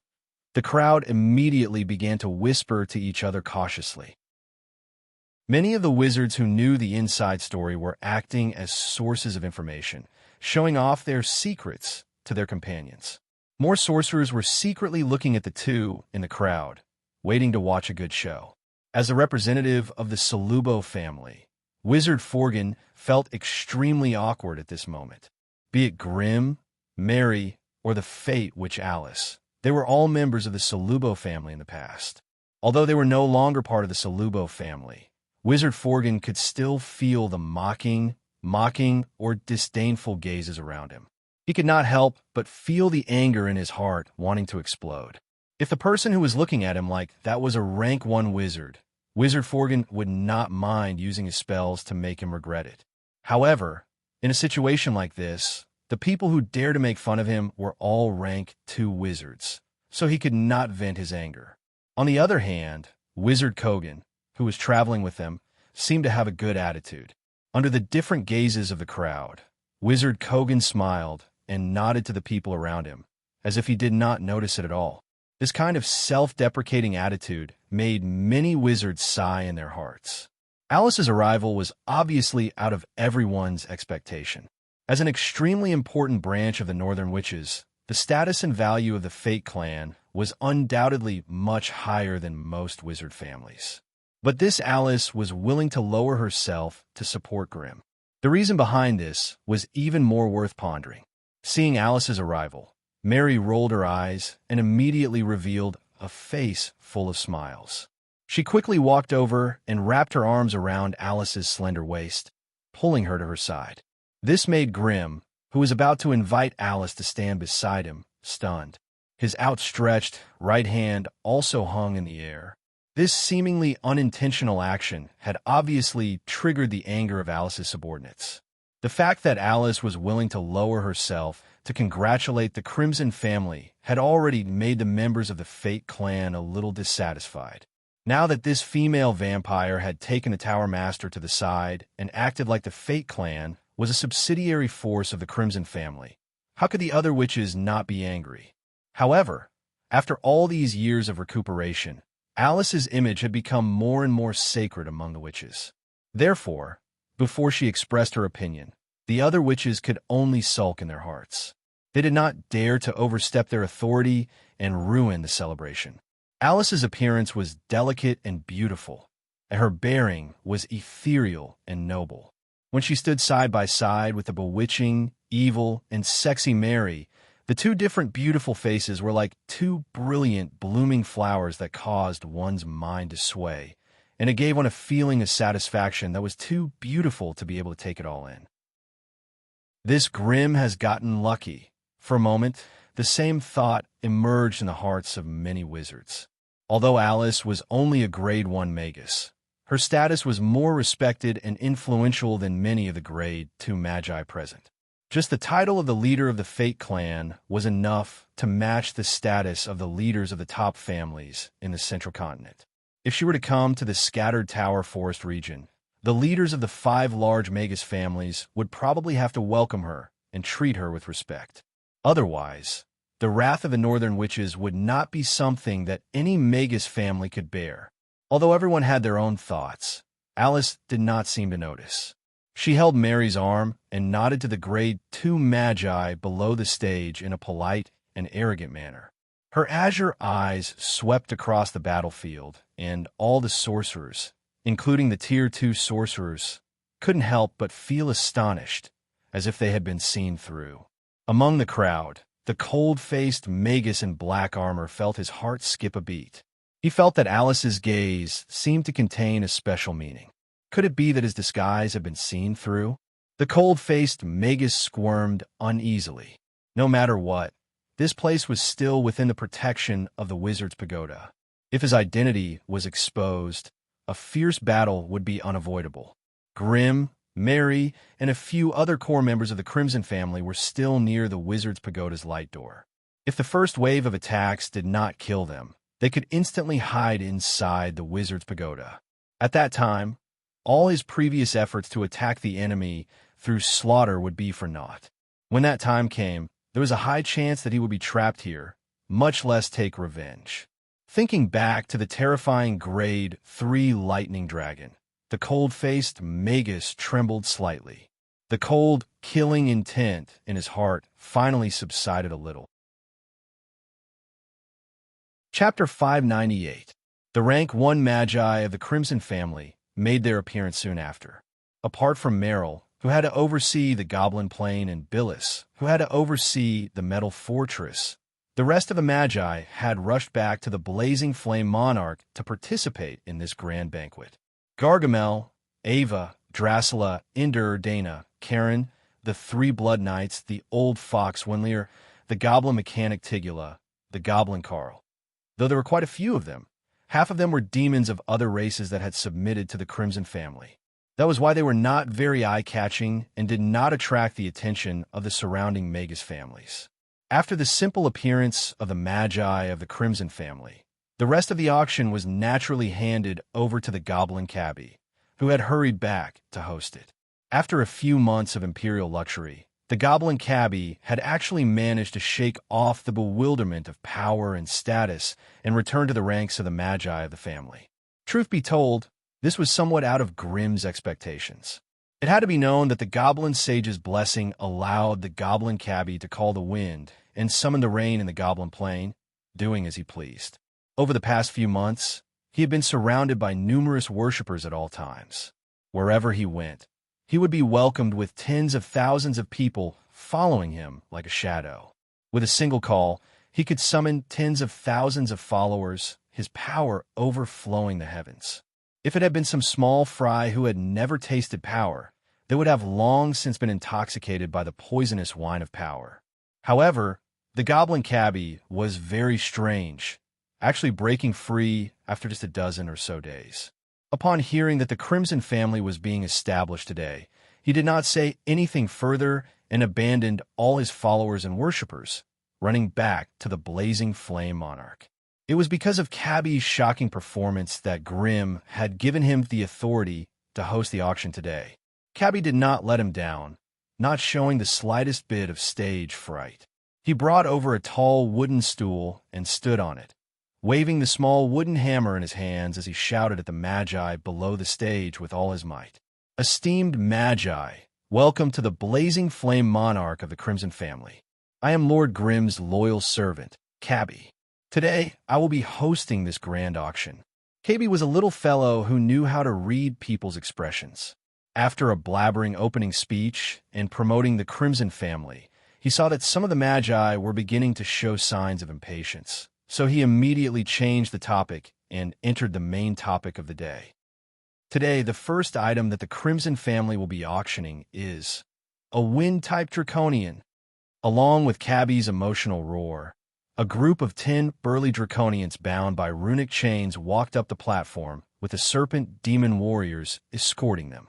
The crowd immediately began to whisper to each other cautiously. Many of the wizards who knew the inside story were acting as sources of information, showing off their secrets to their companions. More sorcerers were secretly looking at the 2 in the crowd, waiting to watch a good show. As a representative of the Salubo family, Wizard Forgan felt extremely awkward at this moment. Be it Grimm, Mary, or the Fate Witch Alice, they were all members of the Salubo family in the past. Although they were no longer part of the Salubo family, Wizard Forgan could still feel the mocking, or disdainful gazes around him. He could not help but feel the anger in his heart wanting to explode. If the person who was looking at him like that was a rank 1 wizard, Wizard Forgan would not mind using his spells to make him regret it. However, in a situation like this, the people who dared to make fun of him were all rank 2 wizards, so he could not vent his anger. On the other hand, Wizard Kogan, who was traveling with them, seemed to have a good attitude. Under the different gazes of the crowd, Wizard Kogan smiled and nodded to the people around him, as if he did not notice it at all. This kind of self-deprecating attitude made many wizards sigh in their hearts. Alice's arrival was obviously out of everyone's expectation. As an extremely important branch of the Northern Witches, the status and value of the Fate clan was undoubtedly much higher than most wizard families. But this Alice was willing to lower herself to support Grimm. The reason behind this was even more worth pondering. Seeing Alice's arrival, Mary rolled her eyes and immediately revealed a face full of smiles. She quickly walked over and wrapped her arms around Alice's slender waist, pulling her to her side. This made Grimm, who was about to invite Alice to stand beside him, stunned. His outstretched right hand also hung in the air. This seemingly unintentional action had obviously triggered the anger of Alice's subordinates. The fact that Alice was willing to lower herself to congratulate the Crimson family had already made the members of the Fate clan a little dissatisfied. Now that this female vampire had taken the Tower Master to the side and acted like the Fate clan was a subsidiary force of the Crimson family, how could the other witches not be angry? However, after all these years of recuperation, Alice's image had become more and more sacred among the witches. Therefore, before she expressed her opinion, the other witches could only sulk in their hearts. They did not dare to overstep their authority and ruin the celebration. Alice's appearance was delicate and beautiful, and her bearing was ethereal and noble. When she stood side by side with the bewitching, evil, and sexy Mary, the two different beautiful faces were like two brilliant, blooming flowers that caused one's mind to sway, and it gave one a feeling of satisfaction that was too beautiful to be able to take it all in. This Grimm has gotten lucky. For a moment, the same thought emerged in the hearts of many wizards. Although Alice was only a Grade 1 magus, her status was more respected and influential than many of the Grade 2 magi present. Just the title of the leader of the Fate clan was enough to match the status of the leaders of the top families in the Central Continent. If she were to come to the scattered Tower Forest region, the leaders of the 5 large magus families would probably have to welcome her and treat her with respect. Otherwise, the wrath of the Northern Witches would not be something that any magus family could bear. Although everyone had their own thoughts, Alice did not seem to notice. She held Mary's arm and nodded to the Grade 2 magi below the stage in a polite and arrogant manner. Her azure eyes swept across the battlefield, and all the sorcerers, including the Tier 2 sorcerers, couldn't help but feel astonished, as if they had been seen through. Among the crowd, the cold-faced magus in black armor felt his heart skip a beat. He felt that Alice's gaze seemed to contain a special meaning. Could it be that his disguise had been seen through? The cold-faced magus squirmed uneasily. No matter what, this place was still within the protection of the wizard's pagoda. If his identity was exposed, a fierce battle would be unavoidable. Grimm, Mary, and a few other core members of the Crimson family were still near the wizard's pagoda's light door. If the first wave of attacks did not kill them, they could instantly hide inside the wizard's pagoda. At that time, all his previous efforts to attack the enemy through slaughter would be for naught. When that time came, there was a high chance that he would be trapped here, much less take revenge. Thinking back to the terrifying Grade 3 lightning dragon, the cold-faced magus trembled slightly. The cold, killing intent in his heart finally subsided a little. Chapter 598. The rank 1 magi of the Crimson family made their appearance soon after. Apart from Merrill, who had to oversee the Goblin Plain, and Billis, who had to oversee the Metal Fortress, the rest of the Magi had rushed back to the Blazing Flame Monarch to participate in this grand banquet. Gargamel, Ava, Dracula, Ender, Dana, Karen, the three Blood Knights, the old fox Winlear, the goblin mechanic Tigula, the goblin Carl. Though there were quite a few of them, half of them were demons of other races that had submitted to the Crimson family. That was why they were not very eye-catching and did not attract the attention of the surrounding Magus families. After the simple appearance of the Magi of the Crimson family, the rest of the auction was naturally handed over to the Goblin Cabbie, who had hurried back to host it. After a few months of imperial luxury, the Goblin Cabbie had actually managed to shake off the bewilderment of power and status and return to the ranks of the Magi of the family. Truth be told, this was somewhat out of Grimm's expectations. It had to be known that the Goblin Sage's blessing allowed the Goblin Cabbie to call the wind and summon the rain in the Goblin Plain, doing as he pleased. Over the past few months, he had been surrounded by numerous worshippers at all times. Wherever he went, he would be welcomed with tens of thousands of people following him like a shadow. With a single call, he could summon tens of thousands of followers, his power overflowing the heavens. If it had been some small fry who had never tasted power, they would have long since been intoxicated by the poisonous wine of power. However, the Goblin Cabbie was very strange, actually breaking free after just a dozen or so days. Upon hearing that the Crimson family was being established today, he did not say anything further and abandoned all his followers and worshippers, running back to the blazing flame monarch. It was because of Cabbie's shocking performance that Grimm had given him the authority to host the auction today. Cabbie did not let him down, not showing the slightest bit of stage fright. He brought over a tall wooden stool and stood on it, waving the small wooden hammer in his hands as he shouted at the Magi below the stage with all his might. Esteemed Magi, welcome to the blazing flame monarch of the Crimson family. I am Lord Grimm's loyal servant, Cabbie. Today, I will be hosting this grand auction. Cabbie was a little fellow who knew how to read people's expressions. After a blabbering opening speech and promoting the Crimson family, he saw that some of the Magi were beginning to show signs of impatience. So he immediately changed the topic and entered the main topic of the day. Today, the first item that the Crimson family will be auctioning is a wind-type draconian. Along with Cabbie's emotional roar, a group of 10 burly draconians bound by runic chains walked up the platform with the serpent demon warriors escorting them.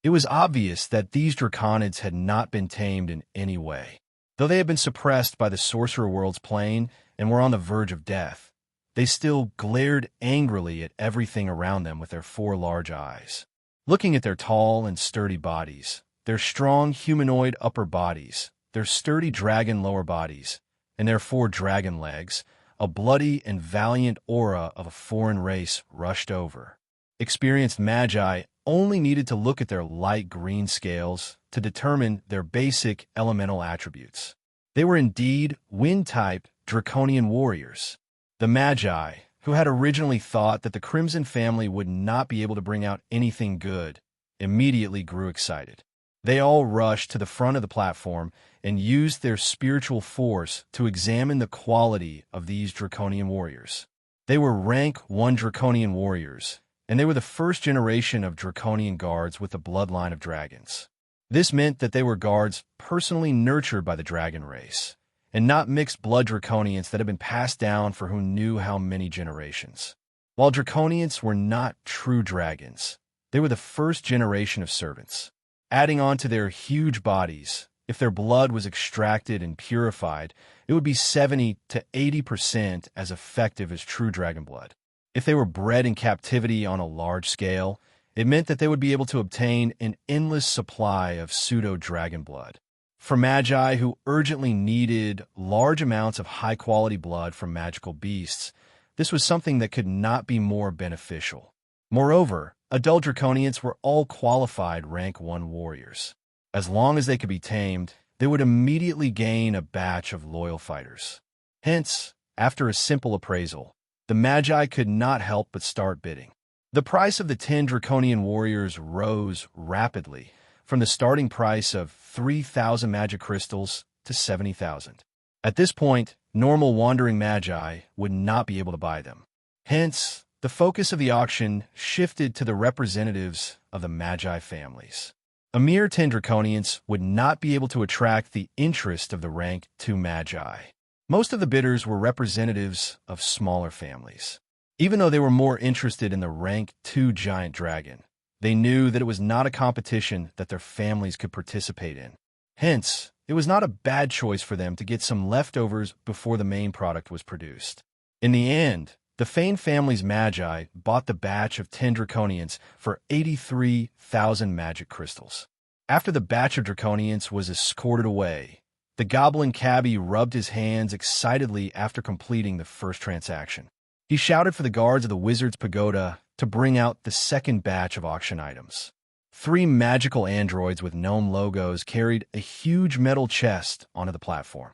It was obvious that these draconids had not been tamed in any way. Though they had been suppressed by the Sorcerer World's plane and were on the verge of death, they still glared angrily at everything around them with their 4 large eyes. Looking at their tall and sturdy bodies, their strong humanoid upper bodies, their sturdy dragon lower bodies, and their 4 dragon legs, a bloody and valiant aura of a foreign race rushed over. Experienced Magi only needed to look at their light green scales to determine their basic elemental attributes. They were indeed wind-type draconian warriors. The Magi, who had originally thought that the Crimson family would not be able to bring out anything good, immediately grew excited. They all rushed to the front of the platform and used their spiritual force to examine the quality of these draconian warriors. They were rank 1 draconian warriors, and they were the first generation of draconian guards with the bloodline of dragons. This meant that they were guards personally nurtured by the dragon race, and not mixed blood draconians that had been passed down for who knew how many generations. While draconians were not true dragons, they were the first generation of servants. Adding on to their huge bodies, if their blood was extracted and purified, it would be 70 to 80% as effective as true dragon blood. If they were bred in captivity on a large scale, it meant that they would be able to obtain an endless supply of pseudo-dragon blood. For Magi who urgently needed large amounts of high-quality blood from magical beasts, this was something that could not be more beneficial. Moreover, adult draconians were all qualified rank 1 warriors. As long as they could be tamed, they would immediately gain a batch of loyal fighters. Hence, after a simple appraisal, the Magi could not help but start bidding. The price of the 10 draconian warriors rose rapidly, from the starting price of 3,000 magic crystals to 70,000. At this point, normal wandering Magi would not be able to buy them. Hence, the focus of the auction shifted to the representatives of the Magi families. A mere 10 draconians would not be able to attract the interest of the rank 2 Magi. Most of the bidders were representatives of smaller families. Even though they were more interested in the rank 2 giant dragon, they knew that it was not a competition that their families could participate in. Hence, it was not a bad choice for them to get some leftovers before the main product was produced. In the end, the Fane family's Magi bought the batch of 10 draconians for 83,000 magic crystals. After the batch of draconians was escorted away, the goblin cabbie rubbed his hands excitedly after completing the first transaction. He shouted for the guards of the wizard's pagoda to bring out the second batch of auction items. 3 magical androids with gnome logos carried a huge metal chest onto the platform.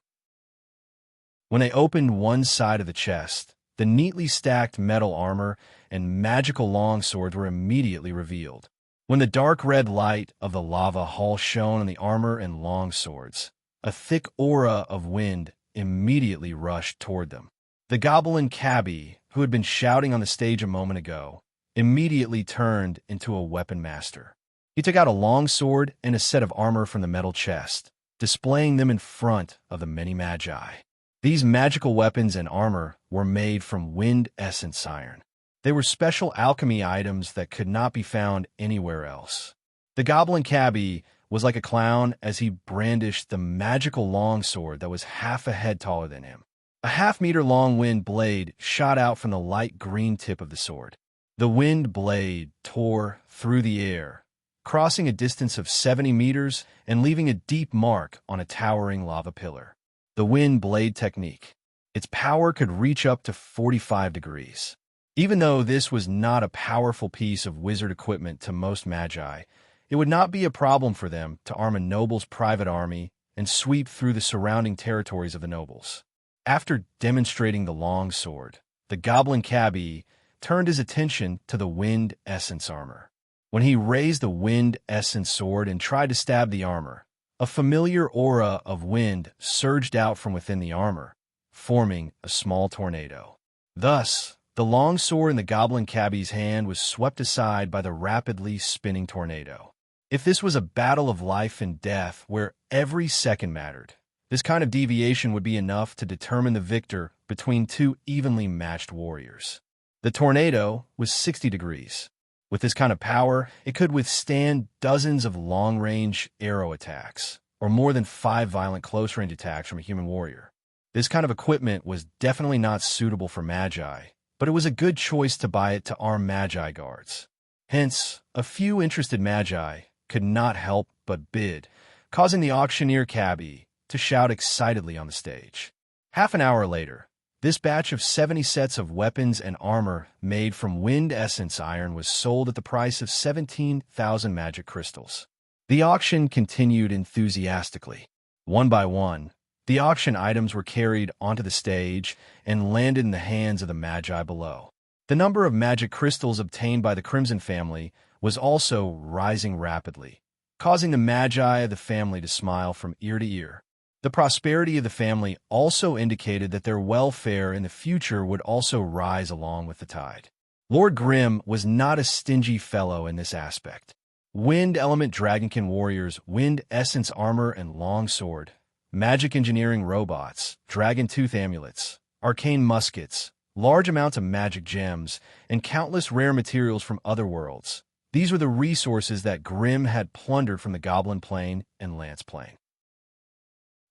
When they opened one side of the chest, the neatly stacked metal armor and magical longswords were immediately revealed. When the dark red light of the lava hall shone on the armor and longswords, a thick aura of wind immediately rushed toward them. The goblin cabbie, who had been shouting on the stage a moment ago, immediately turned into a weapon master. He took out a longsword and a set of armor from the metal chest, displaying them in front of the many Magi. These magical weapons and armor were made from wind essence iron. They were special alchemy items that could not be found anywhere else. The goblin cabbie was like a clown as he brandished the magical longsword that was half a head taller than him. A half-meter-long wind blade shot out from the light green tip of the sword. The wind blade tore through the air, crossing a distance of 70 meters and leaving a deep mark on a towering lava pillar. The wind blade technique. Its power could reach up to 45 degrees. Even though this was not a powerful piece of wizard equipment to most Magi, it would not be a problem for them to arm a noble's private army and sweep through the surrounding territories of the nobles. After demonstrating the long sword, the goblin cabbie turned his attention to the wind essence armor. When he raised the wind essence sword and tried to stab the armor, a familiar aura of wind surged out from within the armor, forming a small tornado. Thus, the long sword in the goblin cabbie's hand was swept aside by the rapidly spinning tornado. If this was a battle of life and death where every second mattered, this kind of deviation would be enough to determine the victor between 2 evenly matched warriors. The tornado was 60 degrees. With this kind of power, it could withstand dozens of long-range arrow attacks, or more than 5 violent close-range attacks from a human warrior. This kind of equipment was definitely not suitable for Magi, but it was a good choice to buy it to arm Magi guards. Hence, a few interested Magi could not help but bid, causing the auctioneer cabbie to shout excitedly on the stage. Half an hour later, this batch of 70 sets of weapons and armor made from wind essence iron was sold at the price of 17,000 magic crystals. The auction continued enthusiastically. One by one, the auction items were carried onto the stage and landed in the hands of the Magi below. The number of magic crystals obtained by the Crimson family was also rising rapidly, causing the Magi of the family to smile from ear to ear. The prosperity of the family also indicated that their welfare in the future would also rise along with the tide. Lord Grimm was not a stingy fellow in this aspect. Wind element dragonkin warriors, wind essence armor and longsword, magic engineering robots, dragon tooth amulets, arcane muskets, large amounts of magic gems, and countless rare materials from other worlds. These were the resources that Grimm had plundered from the Goblin Plain and Lance Plain.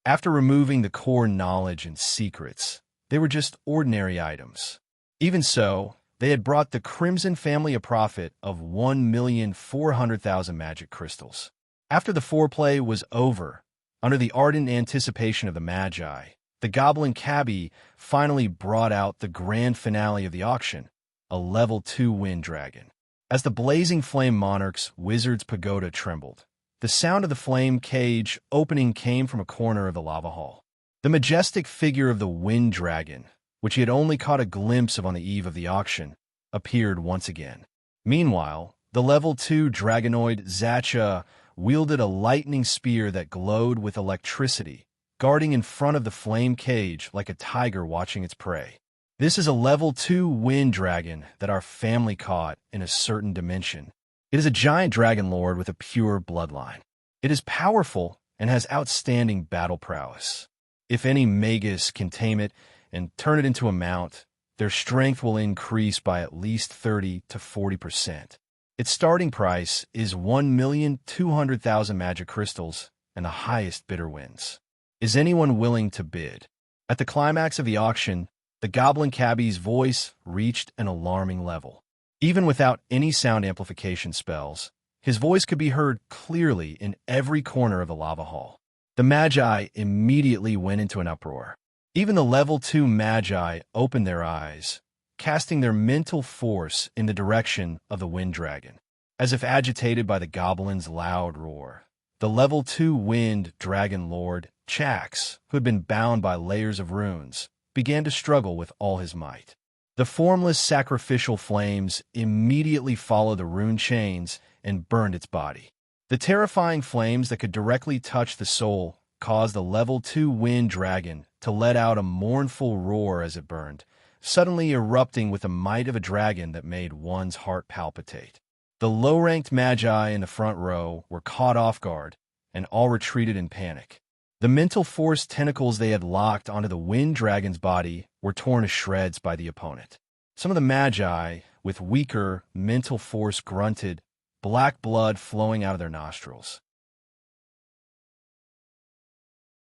After removing the core knowledge and secrets, they were just ordinary items. Even so, they had brought the Crimson family a profit of 1,400,000 magic crystals. After the foreplay was over, under the ardent anticipation of the Magi, the Goblin Cabbie finally brought out the grand finale of the auction, a level 2 wind dragon. As the blazing flame monarch's wizard's pagoda trembled, the sound of the flame cage opening came from a corner of the lava hall. The majestic figure of the wind dragon, which he had only caught a glimpse of on the eve of the auction, appeared once again. Meanwhile, the level 2 dragonoid Zacha wielded a lightning spear that glowed with electricity, guarding in front of the flame cage like a tiger watching its prey. This is a level 2 wind dragon that our family caught in a certain dimension. It is a giant dragon lord with a pure bloodline. It is powerful and has outstanding battle prowess. If any magus can tame it and turn it into a mount, their strength will increase by at least 30 to 40%. Its starting price is 1,200,000 magic crystals, and the highest bidder wins. Is anyone willing to bid? At the climax of the auction, the goblin cabbie's voice reached an alarming level. Even without any sound amplification spells, his voice could be heard clearly in every corner of the lava hall. The magi immediately went into an uproar. Even the level 2 magi opened their eyes, casting their mental force in the direction of the wind dragon. As if agitated by the goblin's loud roar, the level 2 wind dragon lord, Chax, who had been bound by layers of runes, began to struggle with all his might. The formless sacrificial flames immediately followed the rune chains and burned its body. The terrifying flames that could directly touch the soul caused the level 2 wind dragon to let out a mournful roar as it burned, suddenly erupting with the might of a dragon that made one's heart palpitate. The low-ranked magi in the front row were caught off guard and all retreated in panic. The mental force tentacles they had locked onto the wind dragon's body were torn to shreds by the opponent. Some of the magi, with weaker mental force, grunted, black blood flowing out of their nostrils.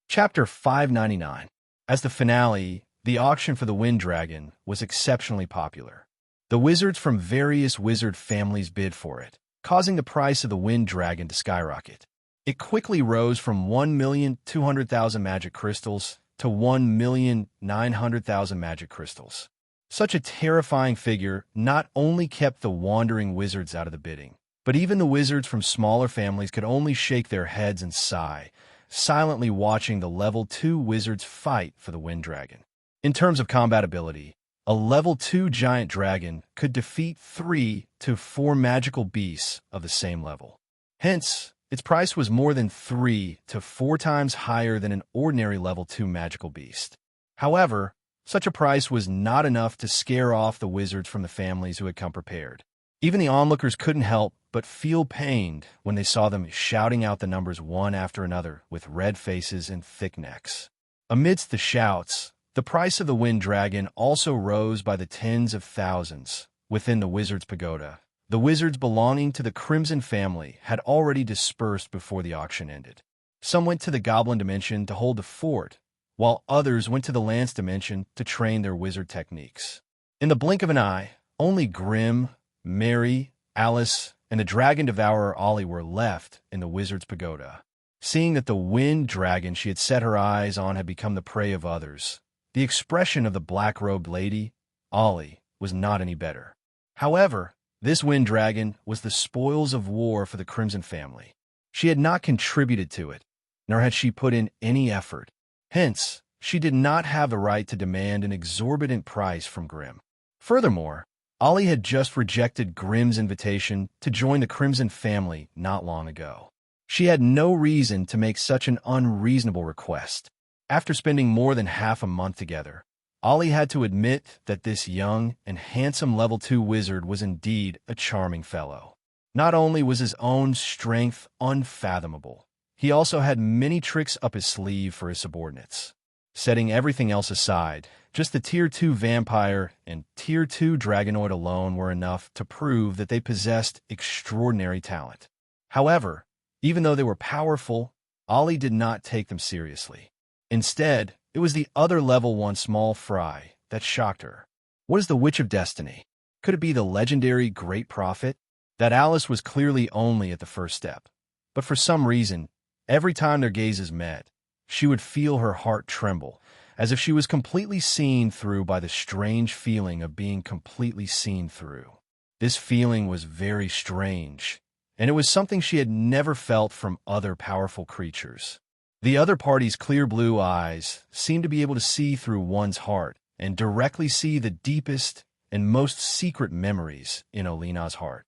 Chapter 599. As the finale, the auction for the wind dragon was exceptionally popular. The wizards from various wizard families bid for it, causing the price of the wind dragon to skyrocket. It quickly rose from 1,200,000 magic crystals to 1,900,000 magic crystals. Such a terrifying figure not only kept the wandering wizards out of the bidding, but even the wizards from smaller families could only shake their heads and sigh, silently watching the level 2 wizards fight for the wind dragon. In terms of combat ability, a level 2 giant dragon could defeat 3 to 4 magical beasts of the same level. Hence, its price was more than 3 to 4 times higher than an ordinary level 2 magical beast. However, such a price was not enough to scare off the wizards from the families who had come prepared. Even the onlookers couldn't help but feel pained when they saw them shouting out the numbers one after another with red faces and thick necks. Amidst the shouts, the price of the wind dragon also rose by the tens of thousands within the wizard's pagoda. The wizards belonging to the Crimson family had already dispersed before the auction ended. Some went to the Goblin dimension to hold the fort, while others went to the Lance dimension to train their wizard techniques. In the blink of an eye, only Grim, Mary, Alice, and the Dragon Devourer Ollie were left in the wizard's pagoda. Seeing that the wind dragon she had set her eyes on had become the prey of others, the expression of the black-robed lady, Ollie, was not any better. However, this wind dragon was the spoils of war for the Crimson family. She had not contributed to it, nor had she put in any effort. Hence, she did not have the right to demand an exorbitant price from Grim. Furthermore, Ollie had just rejected Grim's invitation to join the Crimson family not long ago. She had no reason to make such an unreasonable request. After spending more than half a month together, Ollie had to admit that this young and handsome level 2 wizard was indeed a charming fellow. Not only was his own strength unfathomable, he also had many tricks up his sleeve for his subordinates. Setting everything else aside, just the Tier 2 vampire and Tier 2 dragonoid alone were enough to prove that they possessed extraordinary talent. However, even though they were powerful, Ollie did not take them seriously. Instead, it was the other level 1 small fry that shocked her. What is the Witch of Destiny? Could it be the legendary Great Prophet? That Alice was clearly only at the first step. But for some reason, every time their gazes met, she would feel her heart tremble, as if she was completely seen through by the strange feeling of being completely seen through. This feeling was very strange, and it was something she had never felt from other powerful creatures. The other party's clear blue eyes seemed to be able to see through one's heart and directly see the deepest and most secret memories in Olena's heart.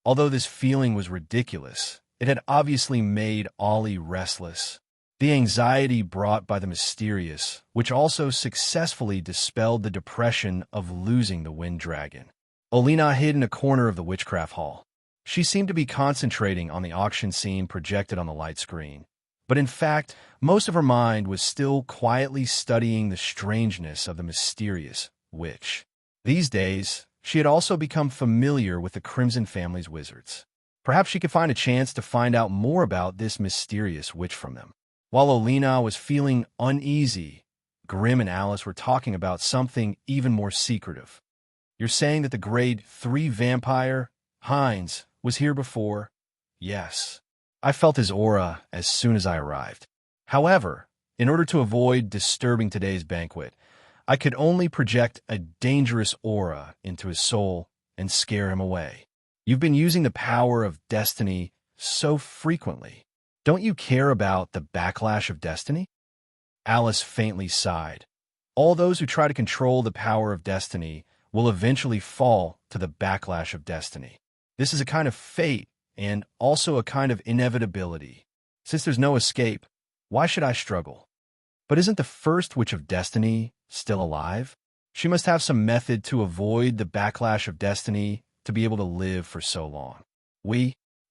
Although this feeling was ridiculous, it had obviously made Ollie restless. the anxiety brought by the mysterious, which also successfully dispelled the depression of losing the wind dragon. Olina hid in a corner of the witchcraft hall. She seemed to be concentrating on the auction scene projected on the light screen, but in fact, most of her mind was still quietly studying the strangeness of the mysterious witch. These days, she had also become familiar with the Crimson family's wizards. Perhaps she could find a chance to find out more about this mysterious witch from them. While Olina was feeling uneasy, Grim and Alice were talking about something even more secretive. "You're saying that the grade 3 vampire, Hines, was here before?" "Yes. I felt his aura as soon as I arrived. However, in order to avoid disturbing today's banquet, I could only project a dangerous aura into his soul and scare him away. You've been using the power of destiny so frequently. Don't you care about the backlash of destiny?" Alice faintly sighed. All those who try to control the power of destiny will eventually fall to the backlash of destiny. This is a kind of fate and also a kind of inevitability. Since there's no escape, why should I struggle? But isn't the first witch of destiny still alive? She must have some method to avoid the backlash of destiny to be able to live for so long.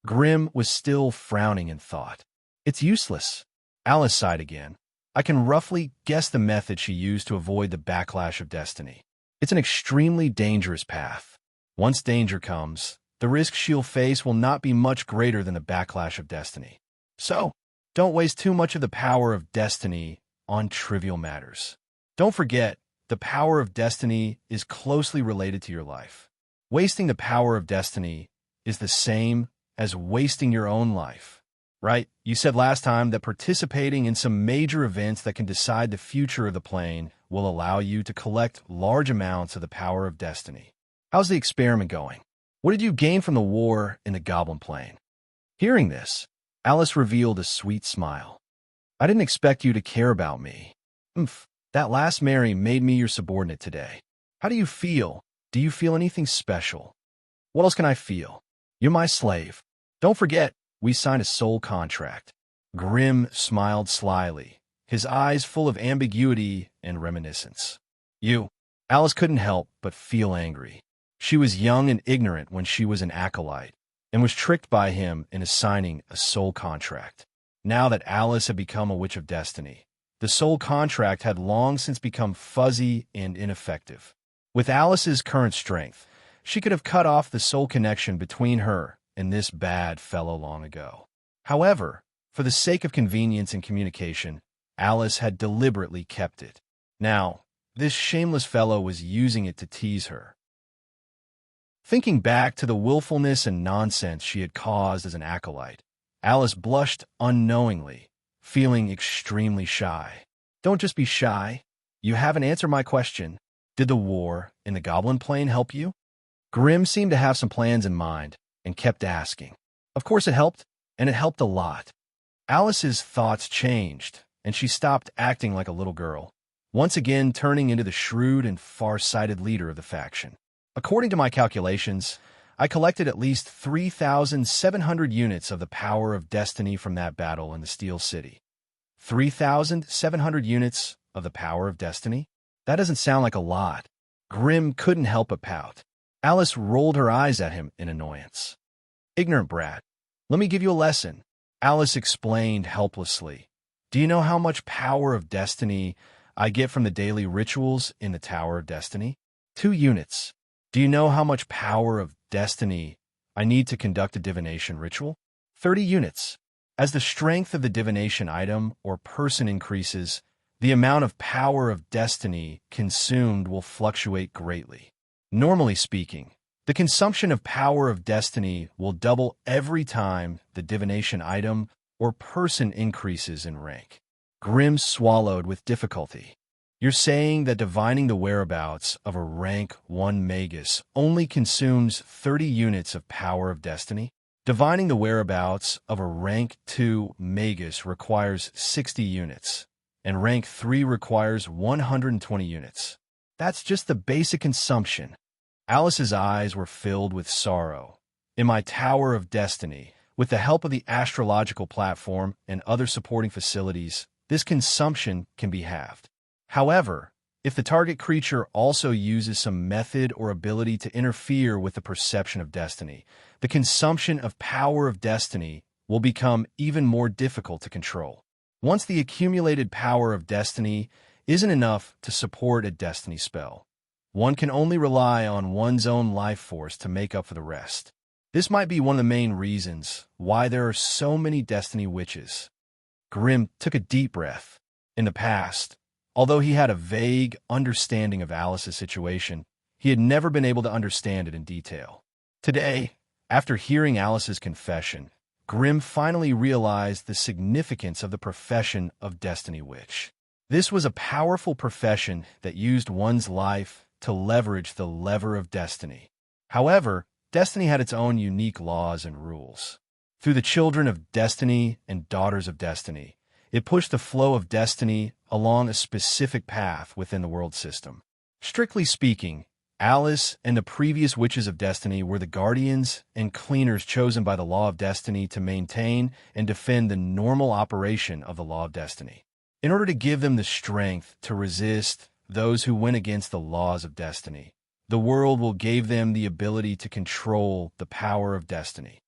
Grim was still frowning in thought. "It's useless." Alice sighed again. "I can roughly guess the method she used to avoid the backlash of destiny. It's an extremely dangerous path. Once danger comes, the risk she'll face will not be much greater than the backlash of destiny. So, don't waste too much of the power of destiny on trivial matters. Don't forget, the power of destiny is closely related to your life. Wasting the power of destiny is the same as wasting your own life. Right? You said last time that participating in some major events that can decide the future of the plane will allow you to collect large amounts of the power of destiny. How's the experiment going? What did you gain from the war in the Goblin Plane?" Hearing this, Alice revealed a sweet smile. "I didn't expect you to care about me. That last Mary made me your subordinate today. How do you feel? Do you feel anything special?" "What else can I feel? You're my slave. Don't forget, we signed a soul contract." Grim smiled slyly, his eyes full of ambiguity and reminiscence. Alice couldn't help but feel angry. She was young and ignorant when she was an acolyte, and was tricked by him into signing a soul contract. Now that Alice had become a witch of destiny, the soul contract had long since become fuzzy and ineffective. With Alice's current strength, she could have cut off the soul connection between her and this bad fellow long ago. However, for the sake of convenience and communication, Alice had deliberately kept it. Now, this shameless fellow was using it to tease her. Thinking back to the willfulness and nonsense she had caused as an acolyte, Alice blushed unknowingly, feeling extremely shy. "Don't just be shy. You haven't answered my question. Did the war in the Goblin Plane help you?" Grim seemed to have some plans in mind and kept asking. Of course it helped, and it helped a lot. Alice's thoughts changed, and she stopped acting like a little girl, once again turning into the shrewd and far-sighted leader of the faction. "According to my calculations, I collected at least 3,700 units of the power of destiny from that battle in the Steel City." 3,700 units of the power of destiny? That doesn't sound like a lot. Grim couldn't help but pout. Alice rolled her eyes at him in annoyance. "Ignorant brat. Let me give you a lesson." Alice explained helplessly. "Do you know how much power of destiny I get from the daily rituals in the Tower of Destiny? 2 units. Do you know how much power of destiny I need to conduct a divination ritual? 30 units. As the strength of the divination item or person increases, the amount of power of destiny consumed will fluctuate greatly. Normally speaking, the consumption of power of destiny will double every time the divination item or person increases in rank." Grim swallowed with difficulty. "You're saying that divining the whereabouts of a rank 1 magus only consumes 30 units of power of destiny? Divining the whereabouts of a rank 2 magus requires 60 units, and rank 3 requires 120 units. That's just the basic consumption." Alice's eyes were filled with sorrow. "In my Tower of Destiny, With the help of the astrological platform and other supporting facilities, this consumption can be halved. However, if the target creature also uses some method or ability to interfere with the perception of destiny, the consumption of power of destiny will become even more difficult to control. Once the accumulated power of destiny isn't enough to support a destiny spell, one can only rely on one's own life force to make up for the rest. This might be one of the main reasons why there are so many destiny witches. Grimm took a deep breath. In the past, although he had a vague understanding of Alice's situation, he had never been able to understand it in detail. Today, after hearing Alice's confession, Grimm finally realized the significance of the profession of Destiny Witch. This was a powerful profession that used one's life to leverage the lever of destiny. However, destiny had its own unique laws and rules. Through the children of destiny and daughters of destiny, it pushed the flow of destiny along a specific path within the world system. Strictly speaking, Alice and the previous Witches of Destiny were the guardians and cleaners chosen by the law of destiny to maintain and defend the normal operation of the law of destiny. In order to give them the strength to resist those who went against the laws of destiny, the world will give them the ability to control the power of destiny.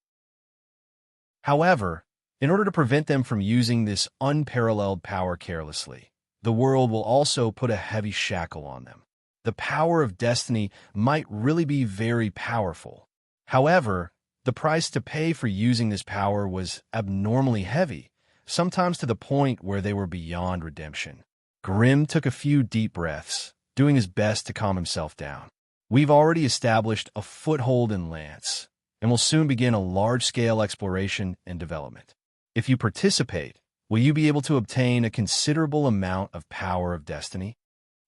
However, in order to prevent them from using this unparalleled power carelessly, the world will also put a heavy shackle on them. The power of destiny might really be very powerful. However, the price to pay for using this power was abnormally heavy, sometimes to the point where they were beyond redemption. Grimm took a few deep breaths, doing his best to calm himself down. We've already established a foothold in Lance, and will soon begin a large-scale exploration and development. If you participate, will you be able to obtain a considerable amount of power of destiny?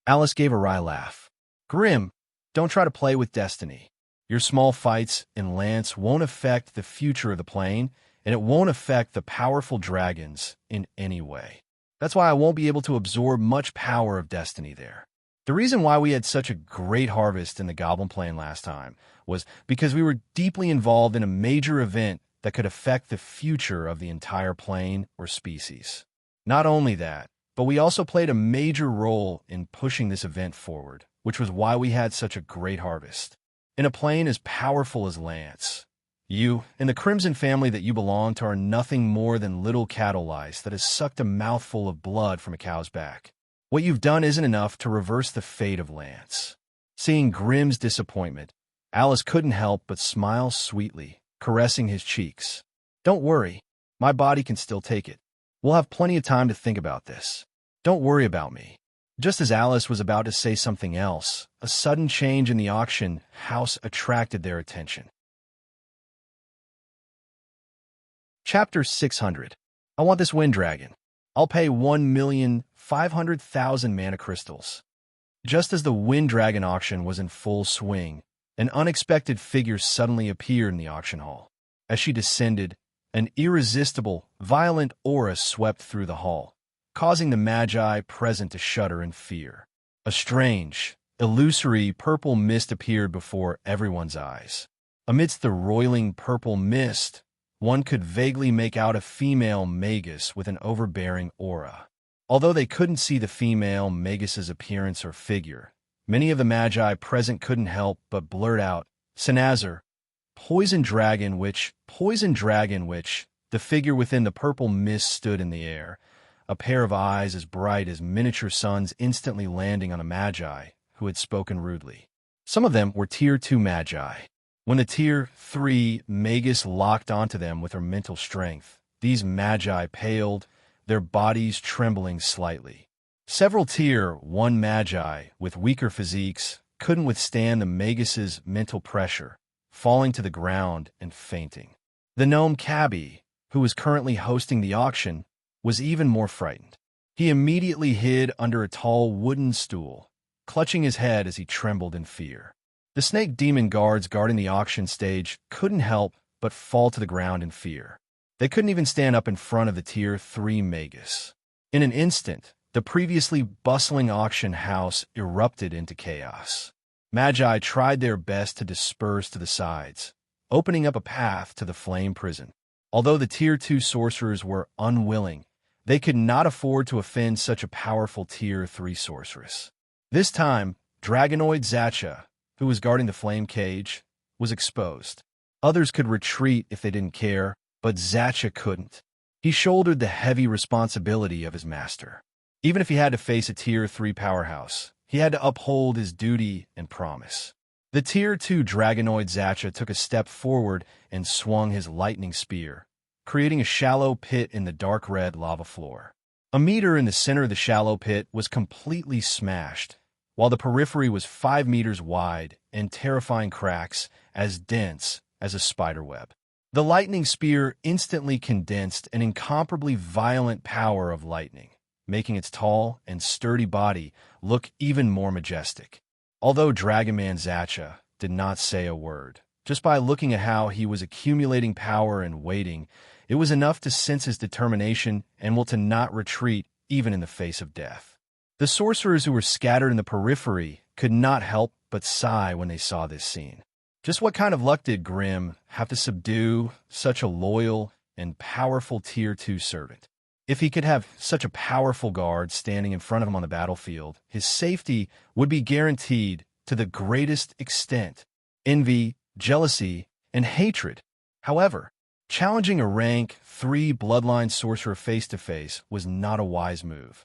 Alice gave a wry laugh. Grimm, don't try to play with destiny. Your small fights in Lance won't affect the future of the plane, and it won't affect the powerful dragons in any way. That's why I won't be able to absorb much power of destiny there. The reason why we had such a great harvest in the Goblin Plane last time was because we were deeply involved in a major event that could affect the future of the entire plane or species. Not only that, but we also played a major role in pushing this event forward, which was why we had such a great harvest. In a plane as powerful as Lance, you and the Crimson family that you belong to are nothing more than little cattle lice that has sucked a mouthful of blood from a cow's back. What you've done isn't enough to reverse the fate of Lance. Seeing Grimm's disappointment, Alice couldn't help but smile sweetly, caressing his cheeks. Don't worry, my body can still take it. We'll have plenty of time to think about this. Don't worry about me. Just as Alice was about to say something else, a sudden change in the auction house attracted their attention. Chapter 600. I want this wind dragon. I'll pay 1,500,000 mana crystals. Just as the wind dragon auction was in full swing, an unexpected figure suddenly appeared in the auction hall. As she descended, an irresistible, violent aura swept through the hall, causing the magi present to shudder in fear. A strange, illusory purple mist appeared before everyone's eyes. Amidst the roiling purple mist, one could vaguely make out a female magus with an overbearing aura. Although they couldn't see the female magus's appearance or figure, many of the magi present couldn't help but blurt out, "Senazar, poison dragon witch, poison dragon witch." The figure within the purple mist stood in the air, a pair of eyes as bright as miniature suns instantly landing on a magi who had spoken rudely. Some of them were Tier 2 magi. When the Tier 3 magus locked onto them with her mental strength, these magi paled, their bodies trembling slightly. Several Tier 1 magi with weaker physiques couldn't withstand the magus's mental pressure, falling to the ground and fainting. The gnome Cabby, who was currently hosting the auction, was even more frightened. He immediately hid under a tall wooden stool, clutching his head as he trembled in fear. The snake demon guards guarding the auction stage couldn't help but fall to the ground in fear. They couldn't even stand up in front of the Tier 3 magus. In an instant, the previously bustling auction house erupted into chaos. Magi tried their best to disperse to the sides, opening up a path to the flame prison. Although the Tier 2 sorcerers were unwilling, they could not afford to offend such a powerful Tier 3 sorceress. This time, Dragonoid Zacha, who was guarding the flame cage, was exposed. Others could retreat if they didn't care, but Zacha couldn't. He shouldered the heavy responsibility of his master. Even if he had to face a Tier 3 powerhouse, he had to uphold his duty and promise. The Tier 2 Dragonoid Zacha took a step forward and swung his lightning spear, creating a shallow pit in the dark red lava floor. A meter in the center of the shallow pit was completely smashed, while the periphery was 5 meters wide and terrifying cracks as dense as a spider web. The lightning spear instantly condensed an incomparably violent power of lightning, making its tall and sturdy body look even more majestic. Although Dragonman Zacha did not say a word, just by looking at how he was accumulating power and waiting, it was enough to sense his determination and will to not retreat even in the face of death. The sorcerers who were scattered in the periphery could not help but sigh when they saw this scene. Just what kind of luck did Grimm have to subdue such a loyal and powerful Tier 2 servant? If he could have such a powerful guard standing in front of him on the battlefield, his safety would be guaranteed to the greatest extent. Envy, jealousy, and hatred. However, challenging a rank 3 bloodline sorcerer face-to-face was not a wise move.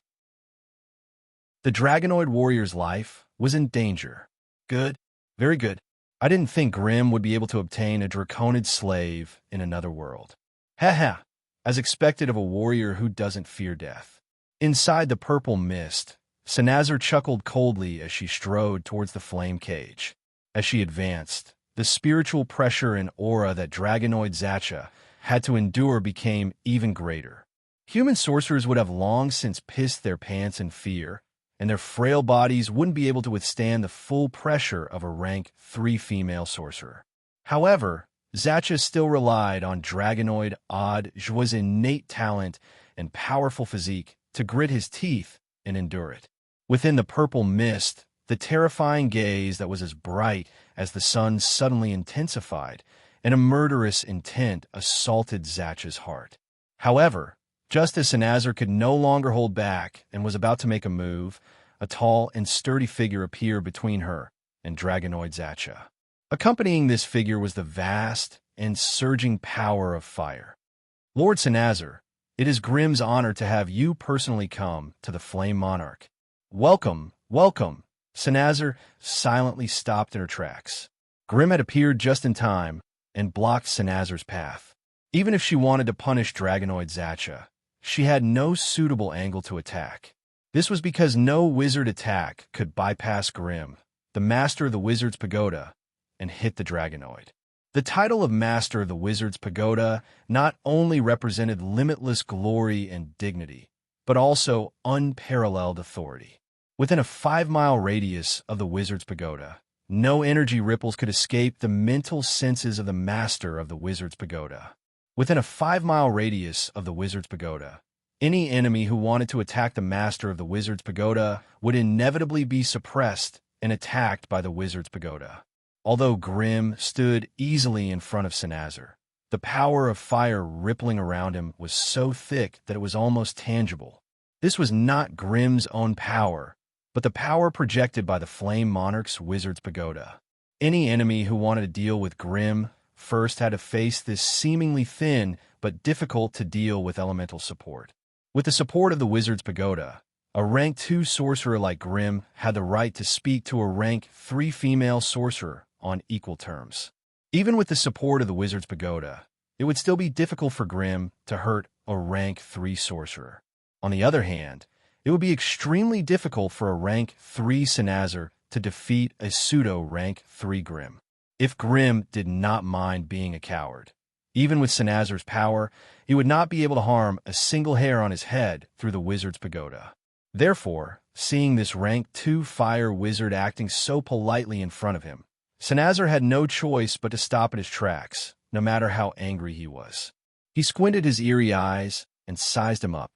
The Dragonoid warrior's life was in danger. Good, very good. I didn't think Grimm would be able to obtain a Draconid slave in another world. Ha, as expected of a warrior who doesn't fear death. Inside the purple mist, Senazar chuckled coldly as she strode towards the flame cage. As she advanced, the spiritual pressure and aura that Dragonoid Zacha had to endure became even greater. Human sorcerers would have long since pissed their pants in fear, and their frail bodies wouldn't be able to withstand the full pressure of a rank 3 female sorcerer. However, Zacha still relied on Dragonoid Odd's innate talent and powerful physique to grit his teeth and endure it. Within the purple mist, the terrifying gaze that was as bright as the sun suddenly intensified, and a murderous intent assaulted Zacha's heart. However, just as Senazar could no longer hold back and was about to make a move, a tall and sturdy figure appeared between her and Dragonoid Zacha. Accompanying this figure was the vast and surging power of fire. Lord Senazar, it is Grimm's honor to have you personally come to the Flame Monarch. Welcome, welcome. Senazar silently stopped in her tracks. Grimm had appeared just in time and blocked Senazar's path. Even if she wanted to punish Dragonoid Zacha, she had no suitable angle to attack. This was because no wizard attack could bypass Grimm, the master of the Wizard's Pagoda, and hit the Dragonoid. The title of Master of the Wizard's Pagoda not only represented limitless glory and dignity, but also unparalleled authority. Within a 5-mile radius of the Wizard's Pagoda, no energy ripples could escape the mental senses of the Master of the Wizard's Pagoda. Within a 5-mile radius of the Wizard's Pagoda, any enemy who wanted to attack the Master of the Wizard's Pagoda would inevitably be suppressed and attacked by the Wizard's Pagoda. Although Grimm stood easily in front of Senazar, the power of fire rippling around him was so thick that it was almost tangible. This was not Grimm's own power, but the power projected by the Flame Monarch's Wizard's Pagoda. Any enemy who wanted to deal with Grimm first had to face this seemingly thin but difficult to deal with elemental support. With the support of the Wizard's Pagoda, a rank 2 sorcerer like Grimm had the right to speak to a rank 3 female sorcerer on equal terms. Even with the support of the Wizard's Pagoda, it would still be difficult for Grimm to hurt a rank 3 sorcerer. On the other hand, it would be extremely difficult for a rank 3 Senazar to defeat a pseudo-rank 3 Grimm. If Grimm did not mind being a coward, even with Senazar's power, he would not be able to harm a single hair on his head through the Wizard's Pagoda. Therefore, seeing this rank 2 fire wizard acting so politely in front of him, Senazar had no choice but to stop in his tracks, no matter how angry he was. He squinted his eerie eyes and sized him up.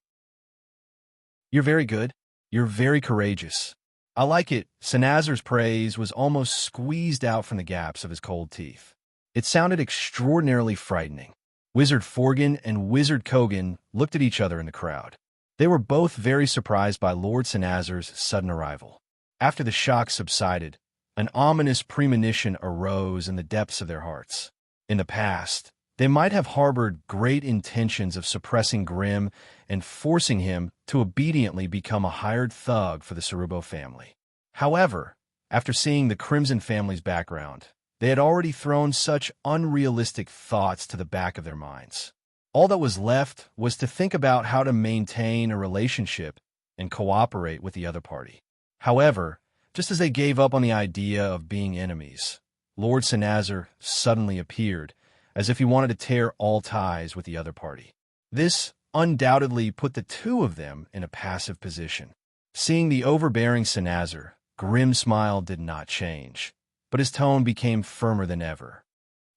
"You're very good. You're very courageous. I like it." Senazar's praise was almost squeezed out from the gaps of his cold teeth. It sounded extraordinarily frightening. Wizard Forgan and Wizard Kogan looked at each other in the crowd. They were both very surprised by Lord Sanazar's sudden arrival. After the shock subsided, an ominous premonition arose in the depths of their hearts. In the past, they might have harbored great intentions of suppressing Grimm and forcing him to obediently become a hired thug for the Cerubo family. However, after seeing the Crimson family's background, they had already thrown such unrealistic thoughts to the back of their minds. All that was left was to think about how to maintain a relationship and cooperate with the other party. However, just as they gave up on the idea of being enemies, Lord Sanazar suddenly appeared, as if he wanted to tear all ties with the other party. This undoubtedly put the two of them in a passive position. Seeing the overbearing Sanazar, Grimm's smile did not change, but his tone became firmer than ever.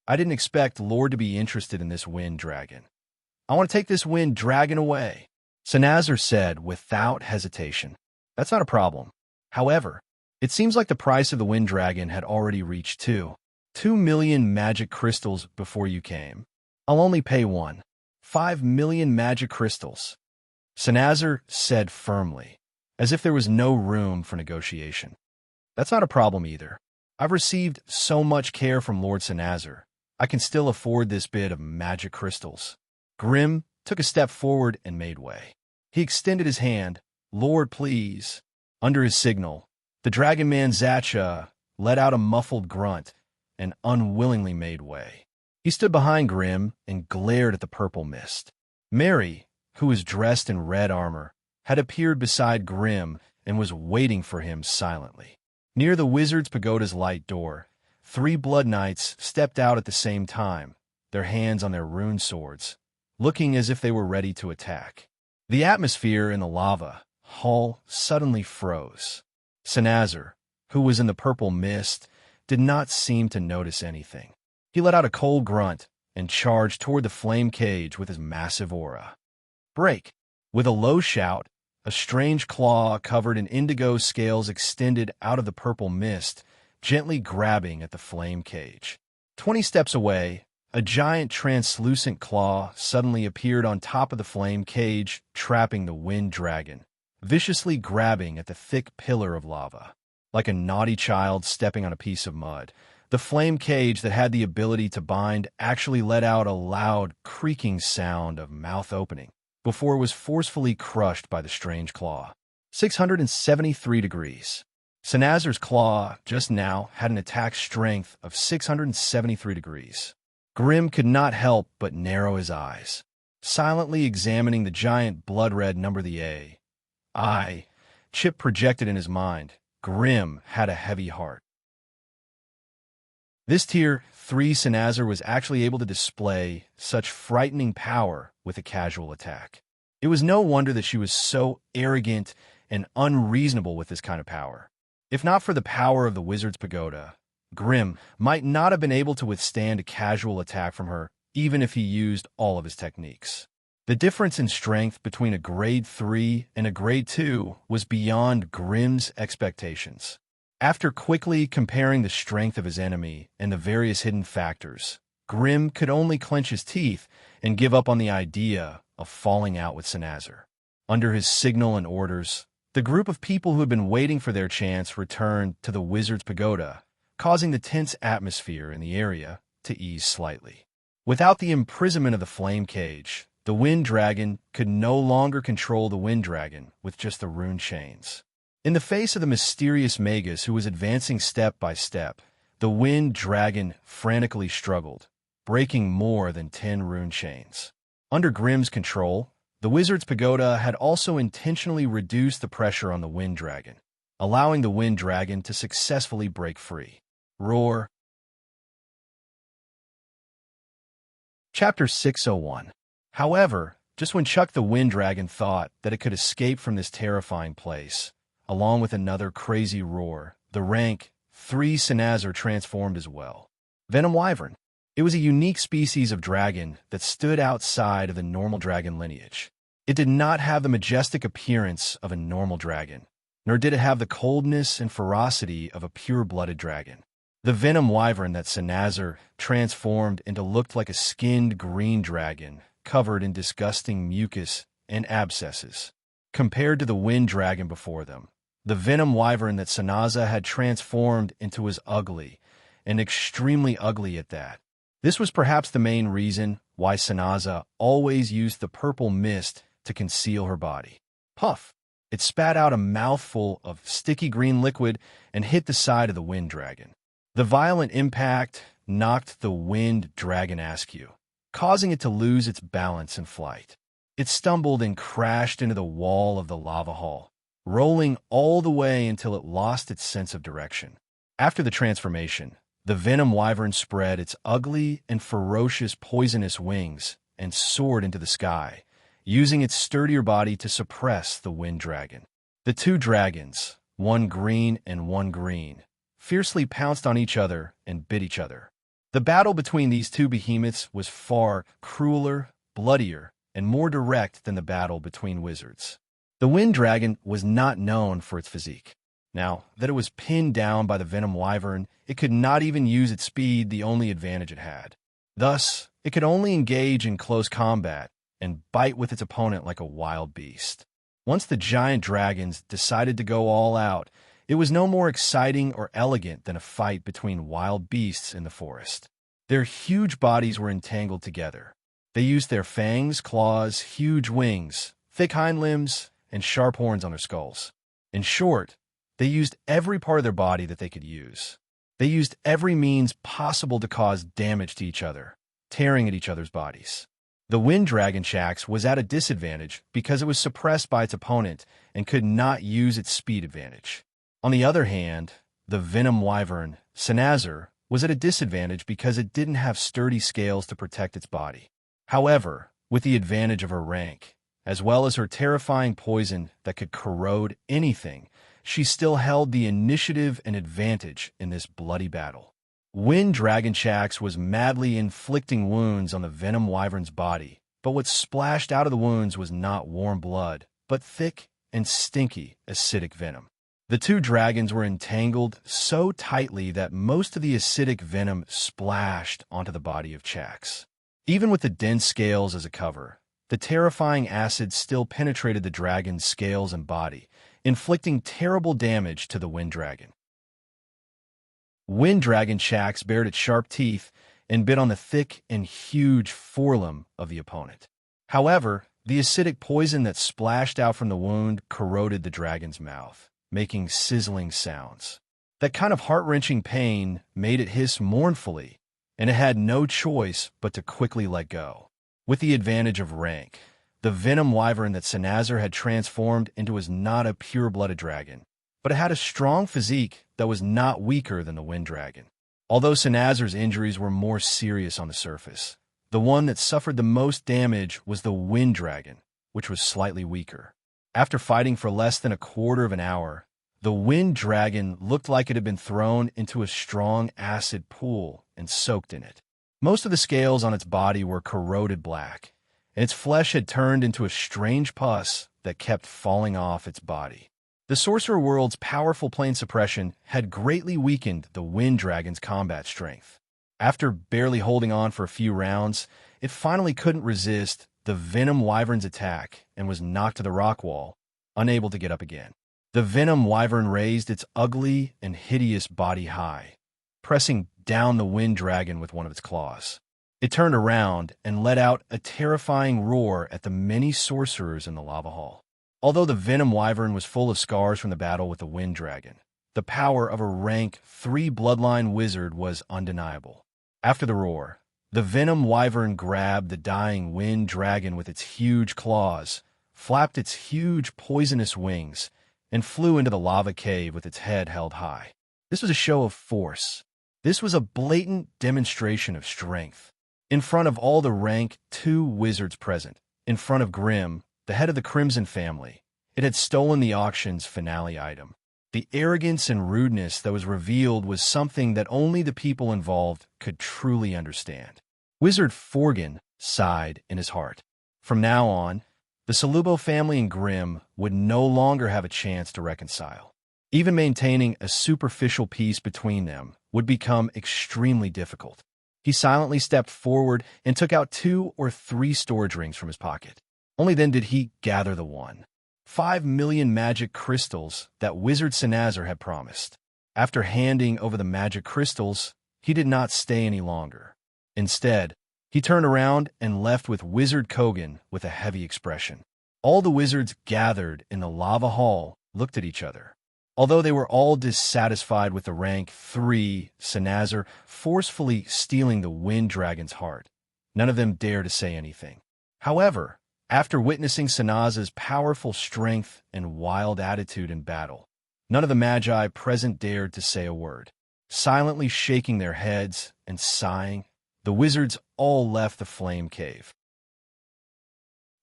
I didn't expect Lord to be interested in this wind dragon. I want to take this wind dragon away, Sanazar said without hesitation. That's not a problem. However, it seems like the price of the wind dragon had already reached 2,000,000 magic crystals before you came. I'll only pay 5,000,000 magic crystals, Sanazar said firmly, as if there was no room for negotiation. That's not a problem either. I've received so much care from Lord Sanazar. I can still afford this bit of magic crystals. Grimm took a step forward and made way. He extended his hand. Lord, please. Under his signal, the dragon man Zacha let out a muffled grunt and unwillingly made way. He stood behind Grimm and glared at the purple mist. Mary, who was dressed in red armor, had appeared beside Grimm and was waiting for him silently. Near the Wizard's Pagoda's light door, 3 blood knights stepped out at the same time, their hands on their rune swords, looking as if they were ready to attack. The atmosphere in the lava hall suddenly froze. Sanazar, who was in the purple mist, did not seem to notice anything. He let out a cold grunt and charged toward the flame cage with his massive aura. Break! With a low shout, a strange claw covered in indigo scales extended out of the purple mist, gently grabbing at the flame cage. 20 steps away, a giant translucent claw suddenly appeared on top of the flame cage, trapping the wind dragon, viciously grabbing at the thick pillar of lava. Like a naughty child stepping on a piece of mud, the flame cage that had the ability to bind actually let out a loud, creaking sound of mouth opening before it was forcefully crushed by the strange claw. 673 degrees. Sanazar's claw just now had an attack strength of 673 degrees. Grimm could not help but narrow his eyes, silently examining the giant blood-red number the A. Chip projected in his mind. Grimm had a heavy heart. This Tier 3 Sanazar was actually able to display such frightening power with a casual attack. It was no wonder that she was so arrogant and unreasonable with this kind of power. If not for the power of the Wizard's Pagoda, Grimm might not have been able to withstand a casual attack from her, even if he used all of his techniques. The difference in strength between a Grade 3 and a Grade 2 was beyond Grimm's expectations. After quickly comparing the strength of his enemy and the various hidden factors, Grimm could only clench his teeth and give up on the idea of falling out with Sanazar. Under his signal and orders, the group of people who had been waiting for their chance returned to the Wizard's Pagoda, causing the tense atmosphere in the area to ease slightly. Without the imprisonment of the flame cage, the Wind Dragon could no longer control the Wind Dragon with just the rune chains. In the face of the mysterious Magus who was advancing step by step, the Wind Dragon frantically struggled, breaking more than 10 rune chains. Under Grimm's control, the Wizard's Pagoda had also intentionally reduced the pressure on the Wind Dragon, allowing the Wind Dragon to successfully break free. Roar. Chapter 601. However, just when Chuck the Wind Dragon thought that it could escape from this terrifying place, along with another crazy roar, the rank 3 Sanazar transformed as well. Venom Wyvern. It was a unique species of dragon that stood outside of the normal dragon lineage. It did not have the majestic appearance of a normal dragon, nor did it have the coldness and ferocity of a pure-blooded dragon. The venom wyvern that Sanazar transformed into looked like a skinned green dragon covered in disgusting mucus and abscesses. Compared to the wind dragon before them, the venom wyvern that Sanazar had transformed into was ugly, and extremely ugly at that. This was perhaps the main reason why Sanazar always used the purple mist to conceal her body. Puff! It spat out a mouthful of sticky green liquid and hit the side of the wind dragon. The violent impact knocked the wind dragon askew, causing it to lose its balance in flight. It stumbled and crashed into the wall of the lava hall, rolling all the way until it lost its sense of direction. After the transformation, the venom wyvern spread its ugly and ferocious poisonous wings and soared into the sky, using its sturdier body to suppress the wind dragon. The two dragons, one green and one green, fiercely pounced on each other and bit each other. The battle between these two behemoths was far crueler, bloodier, and more direct than the battle between wizards. The wind dragon was not known for its physique. Now that it was pinned down by the venom wyvern, it could not even use its speed, the only advantage it had. Thus, it could only engage in close combat and bite with its opponent like a wild beast. Once the giant dragons decided to go all out, it was no more exciting or elegant than a fight between wild beasts in the forest. Their huge bodies were entangled together. They used their fangs, claws, huge wings, thick hind limbs, and sharp horns on their skulls. In short, they used every part of their body that they could use. They used every means possible to cause damage to each other, tearing at each other's bodies. The wind dragon Shax was at a disadvantage because it was suppressed by its opponent and could not use its speed advantage. On the other hand, the venom wyvern, Sanazar, was at a disadvantage because it didn't have sturdy scales to protect its body. However, with the advantage of her rank, as well as her terrifying poison that could corrode anything, she still held the initiative and advantage in this bloody battle. Wind Dragon Shax was madly inflicting wounds on the venom wyvern's body, but what splashed out of the wounds was not warm blood, but thick and stinky acidic venom. The two dragons were entangled so tightly that most of the acidic venom splashed onto the body of Shax. Even with the dense scales as a cover, the terrifying acid still penetrated the dragon's scales and body, inflicting terrible damage to the wind dragon. Wind Dragon Shax bared its sharp teeth and bit on the thick and huge forelimb of the opponent. However, the acidic poison that splashed out from the wound corroded the dragon's mouth, making sizzling sounds. That kind of heart-wrenching pain made it hiss mournfully, and it had no choice but to quickly let go. With the advantage of rank, the venom wyvern that Sanazar had transformed into was not a pure-blooded dragon, but it had a strong physique that was not weaker than the wind dragon. Although Sanazar's injuries were more serious on the surface, the one that suffered the most damage was the wind dragon, which was slightly weaker. After fighting for less than a quarter of an hour, the wind dragon looked like it had been thrown into a strong acid pool and soaked in it. Most of the scales on its body were corroded black, and its flesh had turned into a strange pus that kept falling off its body. The Sorcerer World's powerful plane suppression had greatly weakened the wind dragon's combat strength. After barely holding on for a few rounds, it finally couldn't resist the venom wyvern's attack and was knocked to the rock wall, unable to get up again. The venom wyvern raised its ugly and hideous body high, pressing down the wind dragon with one of its claws. It turned around and let out a terrifying roar at the many sorcerers in the lava hall. Although the venom wyvern was full of scars from the battle with the wind dragon, the power of a rank 3 bloodline wizard was undeniable. After the roar, the venom wyvern grabbed the dying wind dragon with its huge claws, flapped its huge poisonous wings, and flew into the lava cave with its head held high. This was a show of force. This was a blatant demonstration of strength. In front of all the rank 2 wizards present, in front of Grimm, the head of the Crimson family, it had stolen the auction's finale item. The arrogance and rudeness that was revealed was something that only the people involved could truly understand. Wizard Forgan sighed in his heart. From now on, the Salubo family and Grimm would no longer have a chance to reconcile. Even maintaining a superficial peace between them would become extremely difficult. He silently stepped forward and took out 2 or 3 storage rings from his pocket. Only then did he gather the 5 million magic crystals that Wizard Senazar had promised. After handing over the magic crystals, he did not stay any longer. Instead, he turned around and left with Wizard Kogan with a heavy expression. All the wizards gathered in the lava hall looked at each other. Although they were all dissatisfied with the rank 3 Senazar forcefully stealing the Wind Dragon's heart, none of them dared to say anything. However, after witnessing Senazar's powerful strength and wild attitude in battle, none of the magi present dared to say a word. Silently shaking their heads and sighing, the wizards all left the flame cave.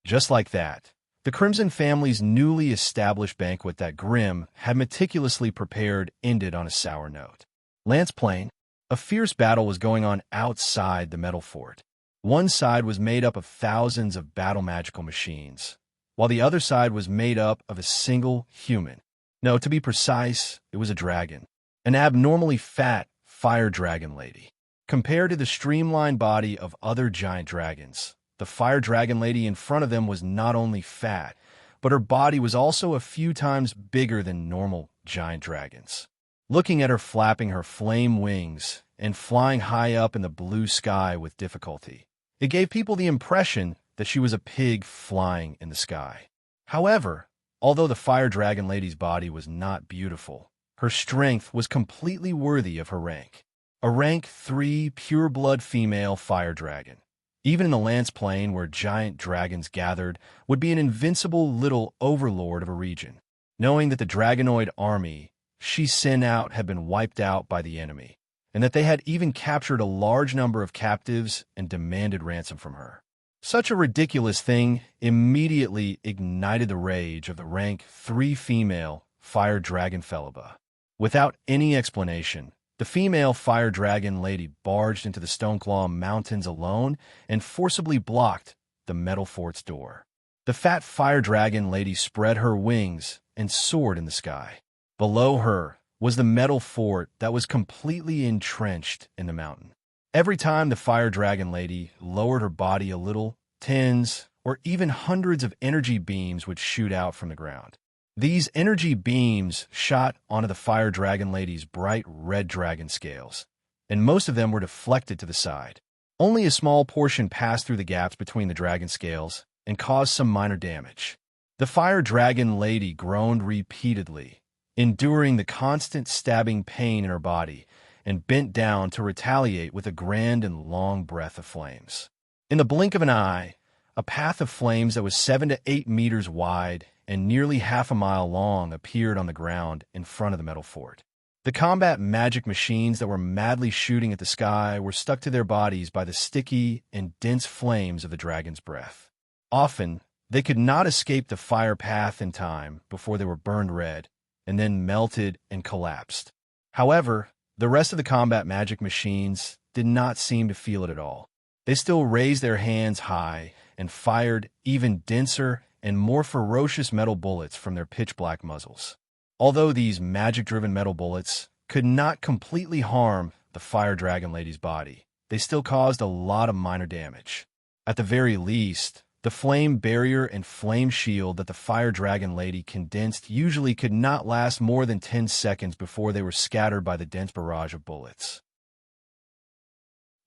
Just like that, the Crimson family's newly established banquet that Grimm had meticulously prepared ended on a sour note. Lance Plain, a fierce battle was going on outside the metal fort. One side was made up of thousands of battle magical machines, while the other side was made up of a single human. No, to be precise, it was a dragon, an abnormally fat fire dragon lady. Compared to the streamlined body of other giant dragons, the fire dragon lady in front of them was not only fat, but her body was also a few times bigger than normal giant dragons. Looking at her flapping her flame wings and flying high up in the blue sky with difficulty, it gave people the impression that she was a pig flying in the sky. However, although the fire dragon lady's body was not beautiful, her strength was completely worthy of her rank. A rank 3 pure-blood female fire dragon, even in the Lance Plain where giant dragons gathered, would be an invincible little overlord of a region. Knowing that the dragonoid army she sent out had been wiped out by the enemy, and that they had even captured a large number of captives and demanded ransom from her. Such a ridiculous thing immediately ignited the rage of the rank 3 female fire dragon Philibba. Without any explanation, the female fire dragon lady barged into the Stoneclaw Mountains alone and forcibly blocked the metal fort's door. The fat fire dragon lady spread her wings and soared in the sky. Below her was the metal fort that was completely entrenched in the mountain. Every time the fire dragon lady lowered her body a little, tens or even hundreds of energy beams would shoot out from the ground. These energy beams shot onto the fire dragon lady's bright red dragon scales, and most of them were deflected to the side. Only a small portion passed through the gaps between the dragon scales and caused some minor damage. The fire dragon lady groaned repeatedly, enduring the constant stabbing pain in her body, and bent down to retaliate with a grand and long breath of flames. In the blink of an eye, a path of flames that was 7 to 8 meters wide and nearly half a mile long appeared on the ground in front of the metal fort. The combat magic machines that were madly shooting at the sky were stuck to their bodies by the sticky and dense flames of the dragon's breath. Often, they could not escape the fire path in time before they were burned red and then melted and collapsed. However, the rest of the combat magic machines did not seem to feel it at all. They still raised their hands high and fired even denser and more ferocious metal bullets from their pitch-black muzzles. Although these magic-driven metal bullets could not completely harm the fire dragon lady's body, they still caused a lot of minor damage. At the very least, the flame barrier and flame shield that the fire dragon lady condensed usually could not last more than 10 seconds before they were scattered by the dense barrage of bullets.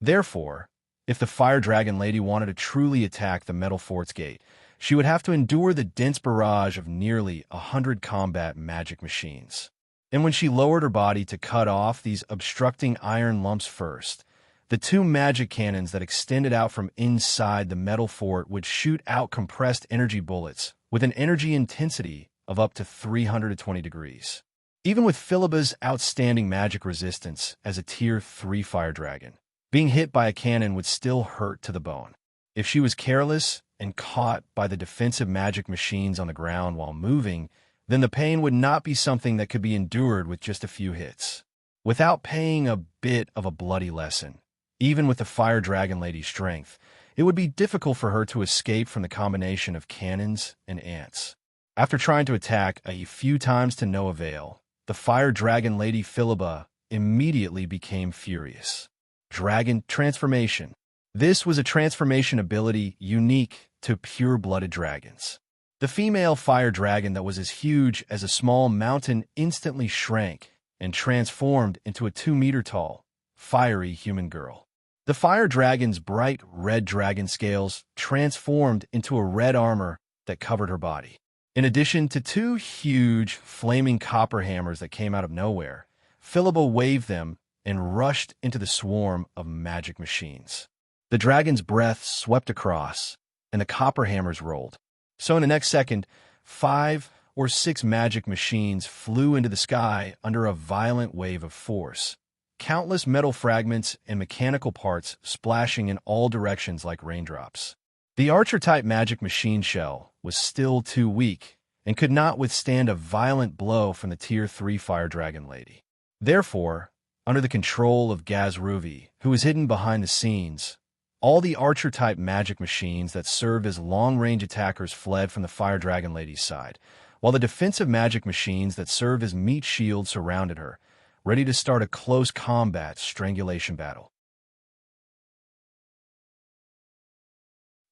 Therefore, if the fire dragon lady wanted to truly attack the metal fort's gate, she would have to endure the dense barrage of nearly 100 combat magic machines. And when she lowered her body to cut off these obstructing iron lumps first, the 2 magic cannons that extended out from inside the metal fort would shoot out compressed energy bullets with an energy intensity of up to 320 degrees. Even with Philibba's outstanding magic resistance as a Tier 3 fire dragon, being hit by a cannon would still hurt to the bone. If she was careless and caught by the defensive magic machines on the ground while moving, then the pain would not be something that could be endured with just a few hits. Without paying a bit of a bloody lesson, even with the fire dragon lady's strength, it would be difficult for her to escape from the combination of cannons and ants. After trying to attack a few times to no avail, the fire dragon lady Philibba immediately became furious. Dragon Transformation. This was a transformation ability unique to pure-blooded dragons. The female fire dragon that was as huge as a small mountain instantly shrank and transformed into a 2-meter-tall, fiery human girl. The fire dragon's bright red dragon scales transformed into a red armor that covered her body. In addition to 2 huge, flaming copper hammers that came out of nowhere, Philippa waved them and rushed into the swarm of magic machines. The dragon's breath swept across, and the copper hammers rolled. So in the next second, 5 or 6 magic machines flew into the sky under a violent wave of force. Countless metal fragments and mechanical parts splashing in all directions like raindrops. The Archer-type magic machine shell was still too weak and could not withstand a violent blow from the Tier 3 Fire Dragon Lady. Therefore, under the control of Gazruvi, who was hidden behind the scenes, all the Archer-type magic machines that served as long-range attackers fled from the Fire Dragon Lady's side, while the defensive magic machines that served as meat shields surrounded her, ready to start a close combat strangulation battle.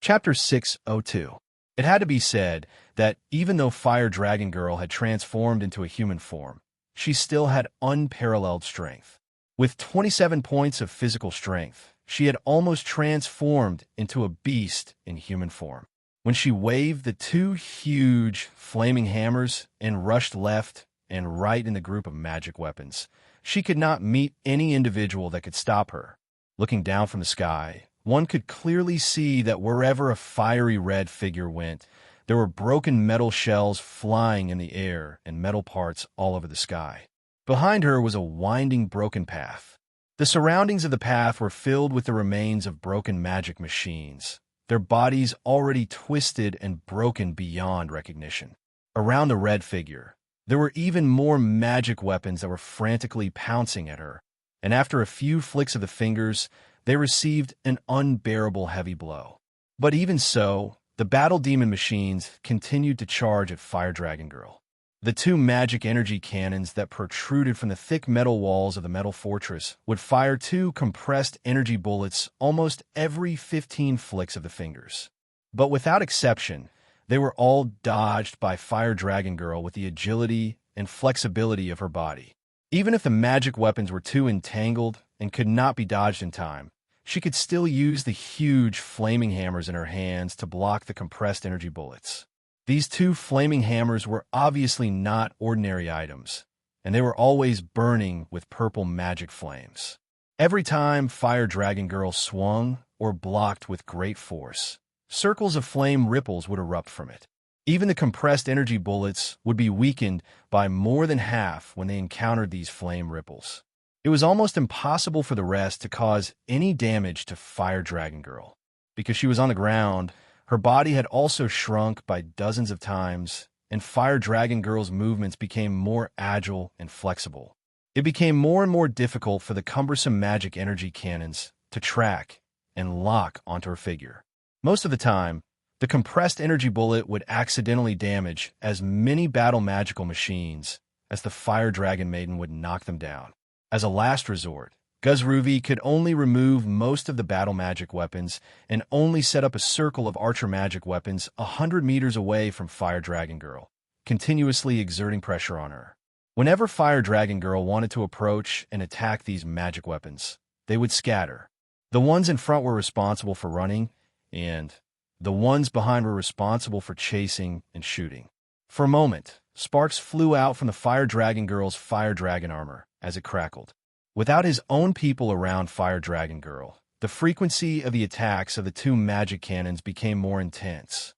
Chapter 602. It had to be said that even though Fire Dragon Girl had transformed into a human form, she still had unparalleled strength. With 27 points of physical strength, she had almost transformed into a beast in human form. When she waved the 2 huge, flaming hammers and rushed left and right in the group of magic weapons, she could not meet any individual that could stop her. Looking down from the sky, one could clearly see that wherever a fiery red figure went, there were broken metal shells flying in the air and metal parts all over the sky. Behind her was a winding broken path. The surroundings of the path were filled with the remains of broken magic machines, their bodies already twisted and broken beyond recognition. Around the red figure, there were even more magic weapons that were frantically pouncing at her, and after a few flicks of the fingers, they received an unbearable heavy blow. But even so, the battle demon machines continued to charge at Fire Dragon Girl. The 2 magic energy cannons that protruded from the thick metal walls of the metal fortress would fire 2 compressed energy bullets almost every 15 flicks of the fingers. But without exception, they were all dodged by Fire Dragon Girl with the agility and flexibility of her body. Even if the magic weapons were too entangled and could not be dodged in time, she could still use the huge flaming hammers in her hands to block the compressed energy bullets. These 2 flaming hammers were obviously not ordinary items, and they were always burning with purple magic flames. Every time Fire Dragon Girl swung or blocked with great force, circles of flame ripples would erupt from it. Even the compressed energy bullets would be weakened by more than half when they encountered these flame ripples. It was almost impossible for the rest to cause any damage to Fire Dragon Girl. Because she was on the ground, her body had also shrunk by dozens of times, and Fire Dragon Girl's movements became more agile and flexible. It became more and more difficult for the cumbersome magic energy cannons to track and lock onto her figure. Most of the time, the compressed energy bullet would accidentally damage as many battle magical machines as the Fire Dragon Maiden would knock them down. As a last resort, Gazruvi could only remove most of the battle magic weapons and only set up a circle of archer magic weapons 100 meters away from Fire Dragon Girl, continuously exerting pressure on her. Whenever Fire Dragon Girl wanted to approach and attack these magic weapons, they would scatter. The ones in front were responsible for running, and the ones behind were responsible for chasing and shooting. For a moment, sparks flew out from the Fire Dragon Girl's Fire Dragon armor as it crackled. Without his own people around Fire Dragon Girl, the frequency of the attacks of the 2 magic cannons became more intense.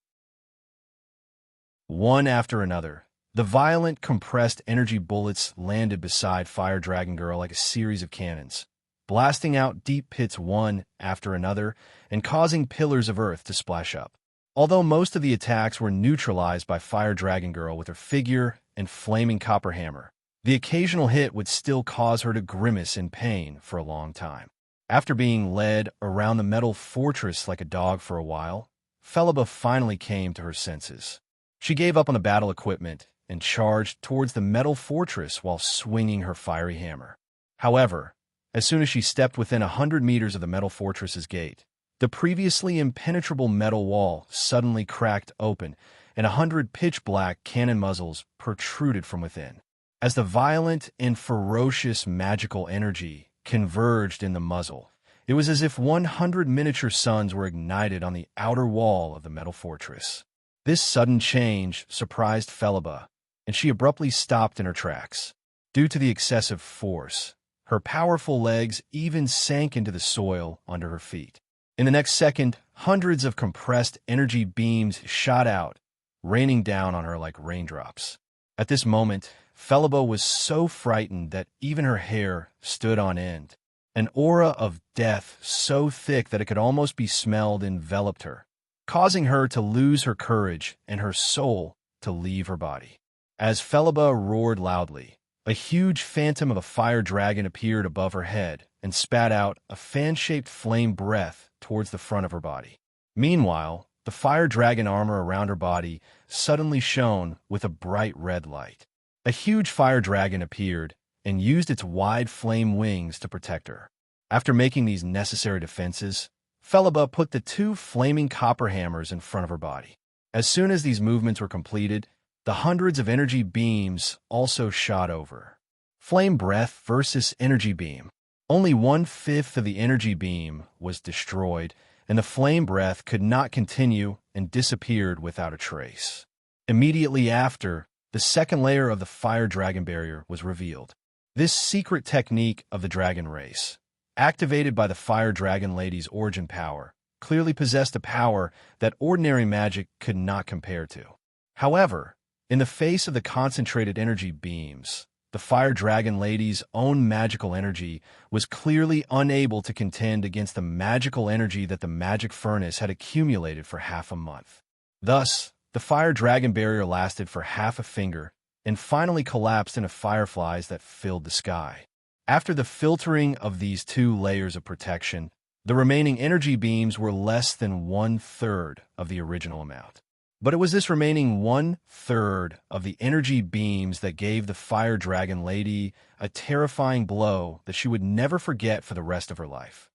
One after another, the violent, compressed energy bullets landed beside Fire Dragon Girl like a series of cannons, blasting out deep pits one after another and causing pillars of earth to splash up. Although most of the attacks were neutralized by Fire Dragon Girl with her figure and flaming copper hammer, the occasional hit would still cause her to grimace in pain for a long time. After being led around the metal fortress like a dog for a while, Philippa finally came to her senses. She gave up on the battle equipment and charged towards the metal fortress while swinging her fiery hammer. However, as soon as she stepped within 100 meters of the metal fortress's gate, the previously impenetrable metal wall suddenly cracked open, and 100 pitch-black cannon muzzles protruded from within. As the violent and ferocious magical energy converged in the muzzle, it was as if 100 miniature suns were ignited on the outer wall of the metal fortress. This sudden change surprised Philippa, and she abruptly stopped in her tracks. Due to the excessive force, her powerful legs even sank into the soil under her feet. In the next second, hundreds of compressed energy beams shot out, raining down on her like raindrops. At this moment, Philippa was so frightened that even her hair stood on end. An aura of death so thick that it could almost be smelled enveloped her, causing her to lose her courage and her soul to leave her body. As Philippa roared loudly, a huge phantom of a fire dragon appeared above her head and spat out a fan-shaped flame breath towards the front of her body. Meanwhile, the fire dragon armor around her body suddenly shone with a bright red light. A huge fire dragon appeared and used its wide flame wings to protect her. After making these necessary defenses, Philippa put the two flaming copper hammers in front of her body. As soon as these movements were completed, the hundreds of energy beams also shot over. Flame breath versus energy beam. Only 1/5 of the energy beam was destroyed, and the flame breath could not continue and disappeared without a trace. Immediately after, the second layer of the fire dragon barrier was revealed. This secret technique of the dragon race, activated by the fire dragon lady's origin power, clearly possessed a power that ordinary magic could not compare to. However, in the face of the concentrated energy beams, the fire dragon lady's own magical energy was clearly unable to contend against the magical energy that the magic furnace had accumulated for half a month. Thus, the fire dragon barrier lasted for half a finger and finally collapsed into fireflies that filled the sky. After the filtering of these two layers of protection, the remaining energy beams were less than 1/3 of the original amount. But it was this remaining 1/3 of the energy beams that gave the fire dragon lady a terrifying blow that she would never forget for the rest of her life.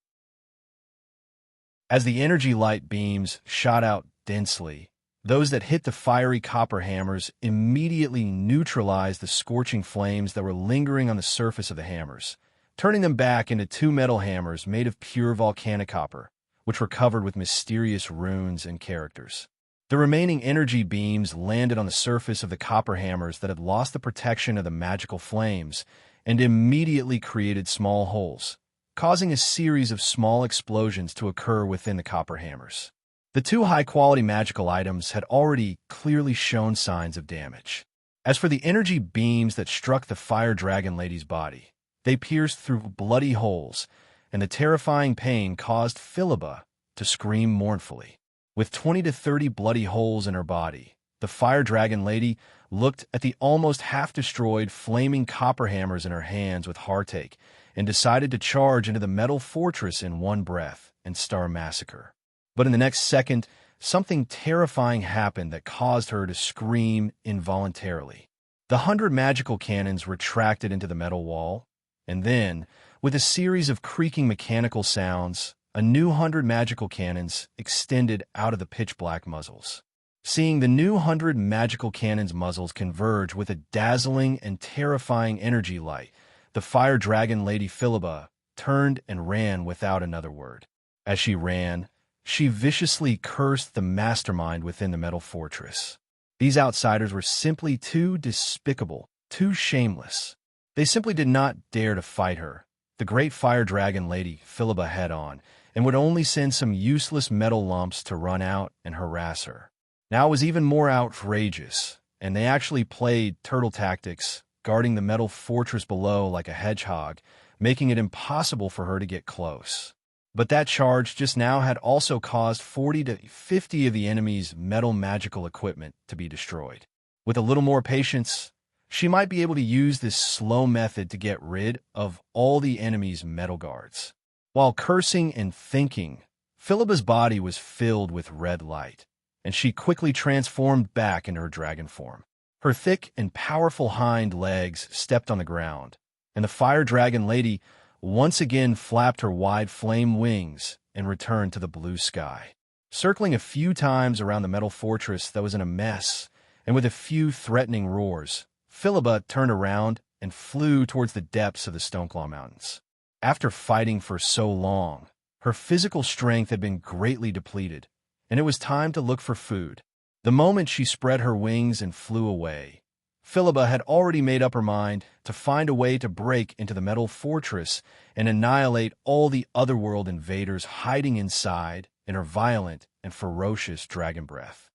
As the energy light beams shot out densely, those that hit the fiery copper hammers immediately neutralized the scorching flames that were lingering on the surface of the hammers, turning them back into two metal hammers made of pure volcanic copper, which were covered with mysterious runes and characters. The remaining energy beams landed on the surface of the copper hammers that had lost the protection of the magical flames and immediately created small holes, causing a series of small explosions to occur within the copper hammers. The two high-quality magical items had already clearly shown signs of damage. As for the energy beams that struck the fire dragon lady's body, they pierced through bloody holes, and the terrifying pain caused Philippa to scream mournfully. With 20 to 30 bloody holes in her body, the fire dragon lady looked at the almost half-destroyed flaming copper hammers in her hands with heartache and decided to charge into the metal fortress in one breath and start a massacre. But in the next second, something terrifying happened that caused her to scream involuntarily. The 100 magical cannons retracted into the metal wall, and then, with a series of creaking mechanical sounds, a new 100 magical cannons extended out of the pitch-black muzzles. Seeing the new 100 magical cannons' muzzles converge with a dazzling and terrifying energy light, the fire dragon lady Philippa turned and ran without another word. As she ran, she viciously cursed the mastermind within the metal fortress. These outsiders were simply too despicable, too shameless. They simply did not dare to fight her, the great fire dragon lady Philippa head-on, and would only send some useless metal lumps to run out and harass her. Now it was even more outrageous, and they actually played turtle tactics, guarding the metal fortress below like a hedgehog, making it impossible for her to get close. But that charge just now had also caused 40 to 50 of the enemy's metal magical equipment to be destroyed. With a little more patience, she might be able to use this slow method to get rid of all the enemy's metal guards. While cursing and thinking, Philippa's body was filled with red light, and she quickly transformed back into her dragon form. Her thick and powerful hind legs stepped on the ground, and the fire dragon lady once again flapped her wide flame wings and returned to the blue sky. Circling a few times around the metal fortress that was in a mess, and with a few threatening roars, Philippa turned around and flew towards the depths of the Stoneclaw Mountains. After fighting for so long, her physical strength had been greatly depleted, and it was time to look for food. The moment she spread her wings and flew away, Philippa had already made up her mind to find a way to break into the metal fortress and annihilate all the otherworld invaders hiding inside in her violent and ferocious dragon breath.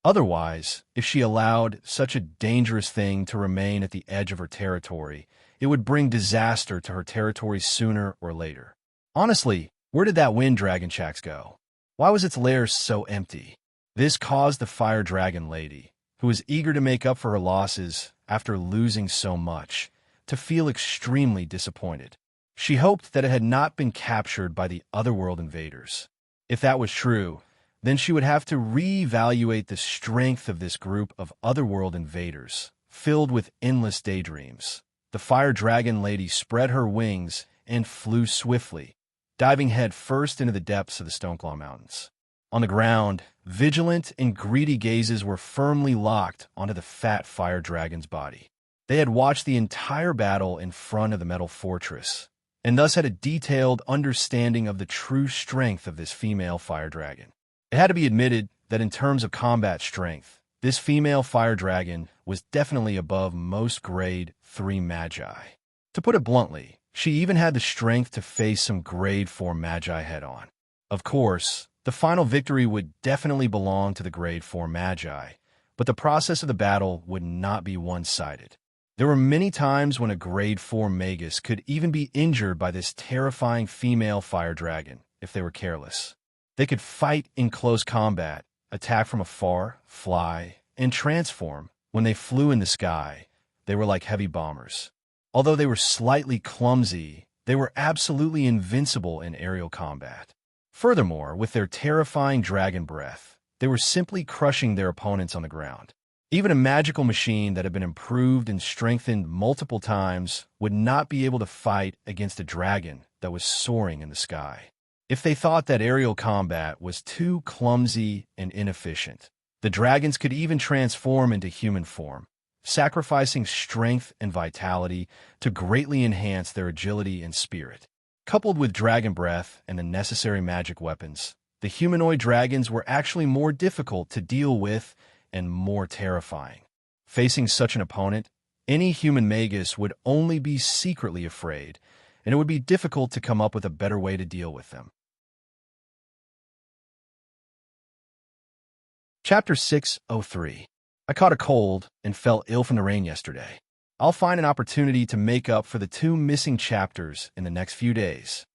Otherwise, if she allowed such a dangerous thing to remain at the edge of her territory, it would bring disaster to her territory sooner or later. Honestly, where did that wind dragon Shax go? Why was its lair so empty? This caused the fire dragon lady, who was eager to make up for her losses after losing so much, to feel extremely disappointed. She hoped that it had not been captured by the otherworld invaders. If that was true, then she would have to reevaluate the strength of this group of otherworld invaders, filled with endless daydreams. The fire dragon lady spread her wings and flew swiftly, diving head first into the depths of the Stoneclaw Mountains. On the ground, vigilant and greedy gazes were firmly locked onto the fat fire dragon's body. They had watched the entire battle in front of the metal fortress, and thus had a detailed understanding of the true strength of this female fire dragon. It had to be admitted that in terms of combat strength, this female fire dragon was definitely above most grade 3 magi. To put it bluntly, she even had the strength to face some grade 4 magi head-on. Of course, the final victory would definitely belong to the grade 4 magi, but the process of the battle would not be one-sided. There were many times when a grade 4 magus could even be injured by this terrifying female fire dragon if they were careless. They could fight in close combat, attack from afar, fly, and transform. When they flew in the sky, they were like heavy bombers. Although they were slightly clumsy, they were absolutely invincible in aerial combat. Furthermore, with their terrifying dragon breath, they were simply crushing their opponents on the ground. Even a magical machine that had been improved and strengthened multiple times would not be able to fight against a dragon that was soaring in the sky. If they thought that aerial combat was too clumsy and inefficient, the dragons could even transform into human form, sacrificing strength and vitality to greatly enhance their agility and spirit. Coupled with dragon breath and the necessary magic weapons, the humanoid dragons were actually more difficult to deal with and more terrifying. Facing such an opponent, any human magus would only be secretly afraid, and it would be difficult to come up with a better way to deal with them. Chapter 603. I caught a cold and fell ill from the rain yesterday. I'll find an opportunity to make up for the 2 missing chapters in the next few days.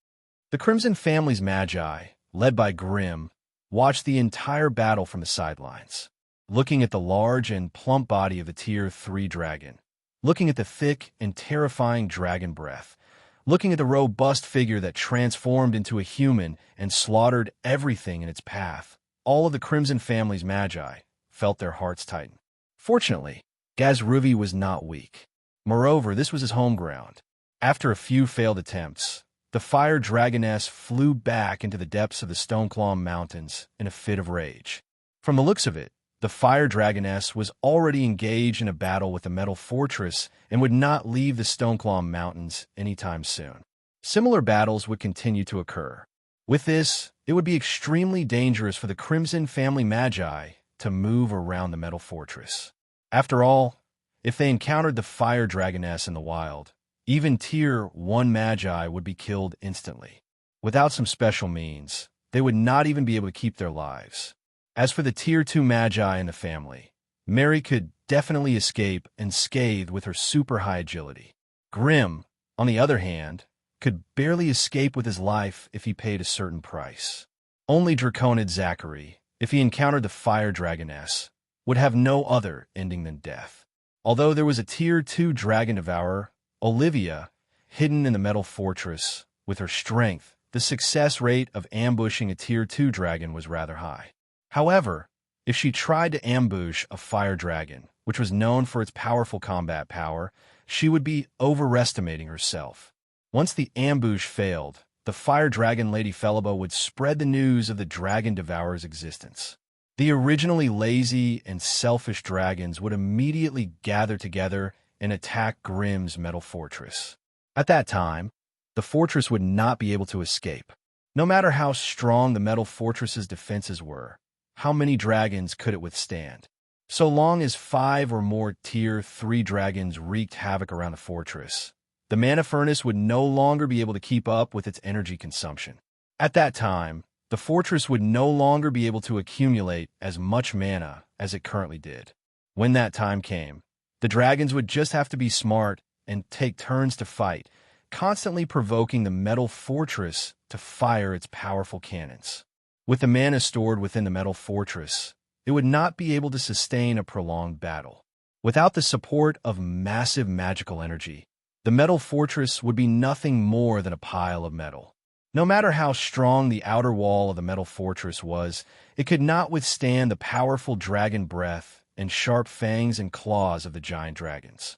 The Crimson family's magi, led by Grimm, watched the entire battle from the sidelines, looking at the large and plump body of the Tier 3 dragon, looking at the thick and terrifying dragon breath, looking at the robust figure that transformed into a human and slaughtered everything in its path. All of the Crimson family's magi felt their hearts tighten. Fortunately, Gazruvi was not weak. Moreover, this was his home ground. After a few failed attempts, the fire dragoness flew back into the depths of the Stoneclaw Mountains in a fit of rage. From the looks of it, the fire dragoness was already engaged in a battle with the metal fortress and would not leave the Stoneclaw Mountains anytime soon. Similar battles would continue to occur. With this, it would be extremely dangerous for the Crimson family magi to move around the metal fortress. After all, if they encountered the fire dragoness in the wild, even Tier 1 magi would be killed instantly. Without some special means, they would not even be able to keep their lives. As for the Tier 2 magi in the family, Mary could definitely escape unscathed with her super high agility. Grimm, on the other hand, could barely escape with his life if he paid a certain price. Only Draconid Zachary, if he encountered the fire dragoness, would have no other ending than death. Although there was a Tier 2 dragon devourer, Olivia, hidden in the metal fortress, with her strength, the success rate of ambushing a Tier 2 dragon was rather high. However, if she tried to ambush a fire dragon, which was known for its powerful combat power, she would be overestimating herself. Once the ambush failed, the fire dragon Lady Felaba would spread the news of the dragon devourer's existence. The originally lazy and selfish dragons would immediately gather together and attack Grimm's metal fortress. At that time, the fortress would not be able to escape. No matter how strong the metal fortress's defenses were, how many dragons could it withstand? So long as 5 or more Tier 3 dragons wreaked havoc around the fortress, the mana furnace would no longer be able to keep up with its energy consumption. At that time, the fortress would no longer be able to accumulate as much mana as it currently did. When that time came, the dragons would just have to be smart and take turns to fight, constantly provoking the metal fortress to fire its powerful cannons. With the mana stored within the metal fortress, it would not be able to sustain a prolonged battle. Without the support of massive magical energy, the metal fortress would be nothing more than a pile of metal. No matter how strong the outer wall of the metal fortress was, it could not withstand the powerful dragon breath and sharp fangs and claws of the giant dragons.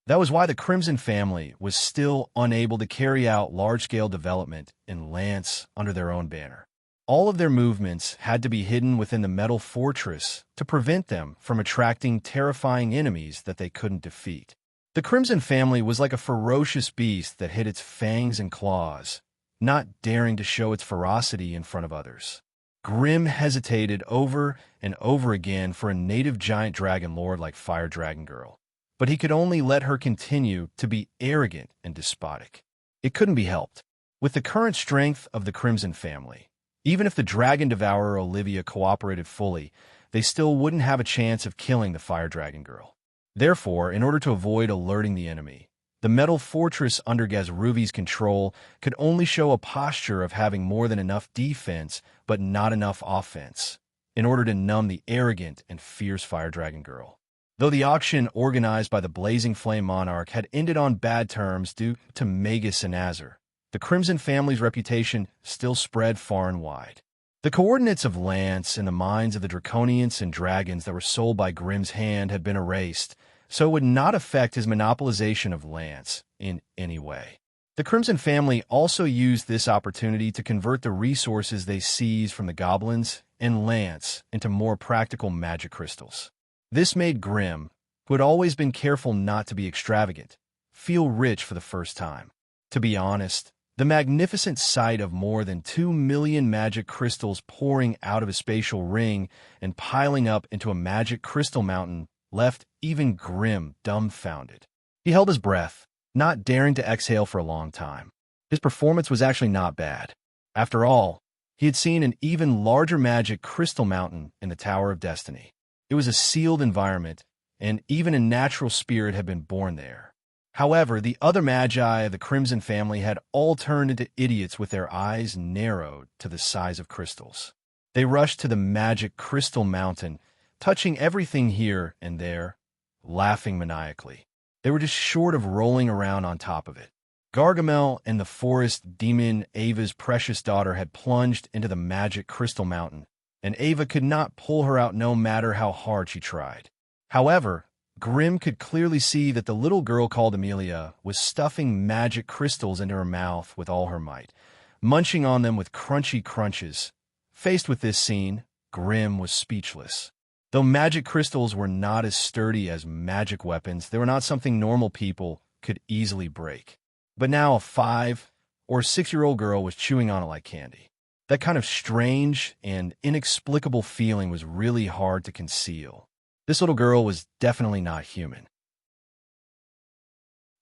That was why the Crimson family was still unable to carry out large-scale development in Lance under their own banner. All of their movements had to be hidden within the metal fortress to prevent them from attracting terrifying enemies that they couldn't defeat. The Crimson family was like a ferocious beast that hid its fangs and claws, not daring to show its ferocity in front of others. Grimm hesitated over and over again for a native giant dragon lord like Fire Dragon Girl, but he could only let her continue to be arrogant and despotic. It couldn't be helped. With the current strength of the Crimson family, even if the Dragon Devourer Olivia cooperated fully, they still wouldn't have a chance of killing the Fire Dragon Girl. Therefore, in order to avoid alerting the enemy, the metal fortress under Gazruvi's control could only show a posture of having more than enough defense but not enough offense, in order to numb the arrogant and fierce Fire Dragon Girl. Though the auction organized by the Blazing Flame Monarch had ended on bad terms due to Magus and Azur, the Crimson family's reputation still spread far and wide. The coordinates of Lance in the minds of the Draconians and dragons that were sold by Grimm's hand had been erased, so it would not affect his monopolization of Lance in any way. The Crimson family also used this opportunity to convert the resources they seized from the goblins and Lance into more practical magic crystals. This made Grimm, who had always been careful not to be extravagant, feel rich for the first time. To be honest, the magnificent sight of more than 2 million magic crystals pouring out of a spatial ring and piling up into a magic crystal mountain left even Grimm dumbfounded. He held his breath, not daring to exhale for a long time. His performance was actually not bad. After all, he had seen an even larger magic crystal mountain in the Tower of Destiny. It was a sealed environment, and even a natural spirit had been born there. However, the other magi of the Crimson family had all turned into idiots with their eyes narrowed to the size of crystals. They rushed to the magic crystal mountain, touching everything here and there, laughing maniacally. They were just short of rolling around on top of it. Gargamel and the forest demon Ava's precious daughter had plunged into the magic crystal mountain, and Ava could not pull her out no matter how hard she tried. However, Grimm could clearly see that the little girl called Amelia was stuffing magic crystals into her mouth with all her might, munching on them with crunchy crunches. Faced with this scene, Grimm was speechless. Though magic crystals were not as sturdy as magic weapons, they were not something normal people could easily break. But now a 5 or 6-year-old girl was chewing on it like candy. That kind of strange and inexplicable feeling was really hard to conceal. This little girl was definitely not human.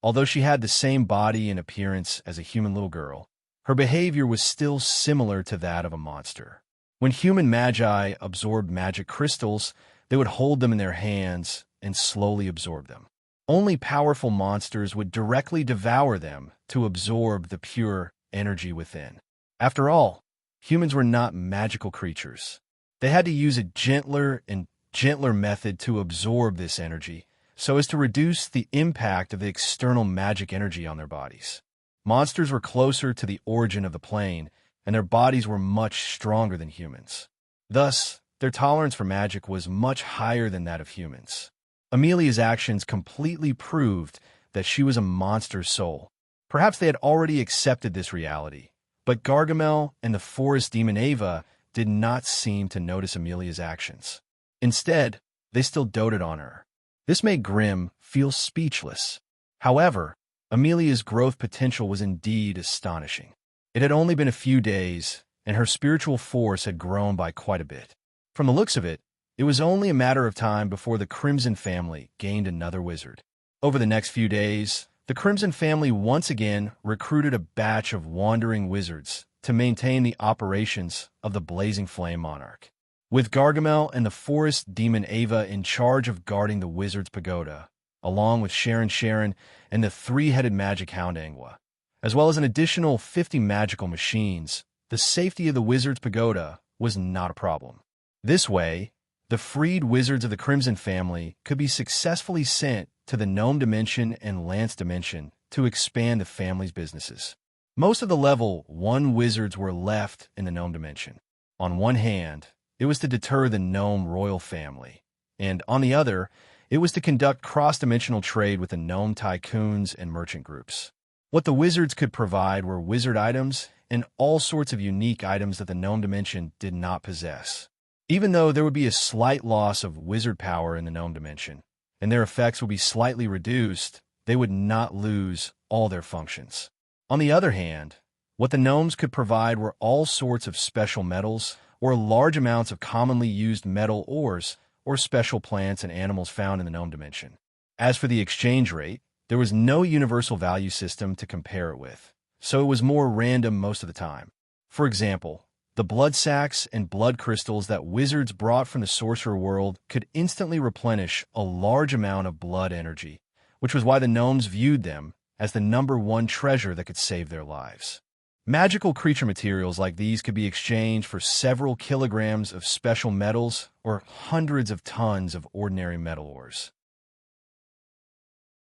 Although she had the same body and appearance as a human little girl, her behavior was still similar to that of a monster. When human magi absorbed magic crystals, they would hold them in their hands and slowly absorb them. Only powerful monsters would directly devour them to absorb the pure energy within. After all, humans were not magical creatures. They had to use a gentler and gentler method to absorb this energy so as to reduce the impact of the external magic energy on their bodies. Monsters were closer to the origin of the plane, and their bodies were much stronger than humans. Thus, their tolerance for magic was much higher than that of humans. Amelia's actions completely proved that she was a monster soul. Perhaps they had already accepted this reality, but Gargamel and the forest demon Ava did not seem to notice Amelia's actions. Instead, they still doted on her. This made Grimm feel speechless. However, Amelia's growth potential was indeed astonishing. It had only been a few days, and her spiritual force had grown by quite a bit. From the looks of it, it was only a matter of time before the Crimson family gained another wizard. Over the next few days, the Crimson family once again recruited a batch of wandering wizards to maintain the operations of the Blazing Flame Monarch. With Gargamel and the forest demon Ava in charge of guarding the wizard's pagoda, along with Sharon and the three-headed magic hound Angua, as well as an additional 50 magical machines, the safety of the wizard's pagoda was not a problem. This way, the freed wizards of the Crimson family could be successfully sent to the Gnome Dimension and Lance Dimension to expand the family's businesses. Most of the Level 1 wizards were left in the Gnome Dimension. On one hand, it was to deter the Gnome royal family, and on the other, it was to conduct cross-dimensional trade with the Gnome tycoons and merchant groups. What the wizards could provide were wizard items and all sorts of unique items that the Gnome Dimension did not possess. Even though there would be a slight loss of wizard power in the Gnome Dimension, and their effects would be slightly reduced, they would not lose all their functions. On the other hand, what the gnomes could provide were all sorts of special metals or large amounts of commonly used metal ores or special plants and animals found in the Gnome Dimension. As for the exchange rate, there was no universal value system to compare it with, so it was more random most of the time. For example, the blood sacks and blood crystals that wizards brought from the sorcerer world could instantly replenish a large amount of blood energy, which was why the gnomes viewed them as the #1 treasure that could save their lives. Magical creature materials like these could be exchanged for several kilograms of special metals or hundreds of tons of ordinary metal ores.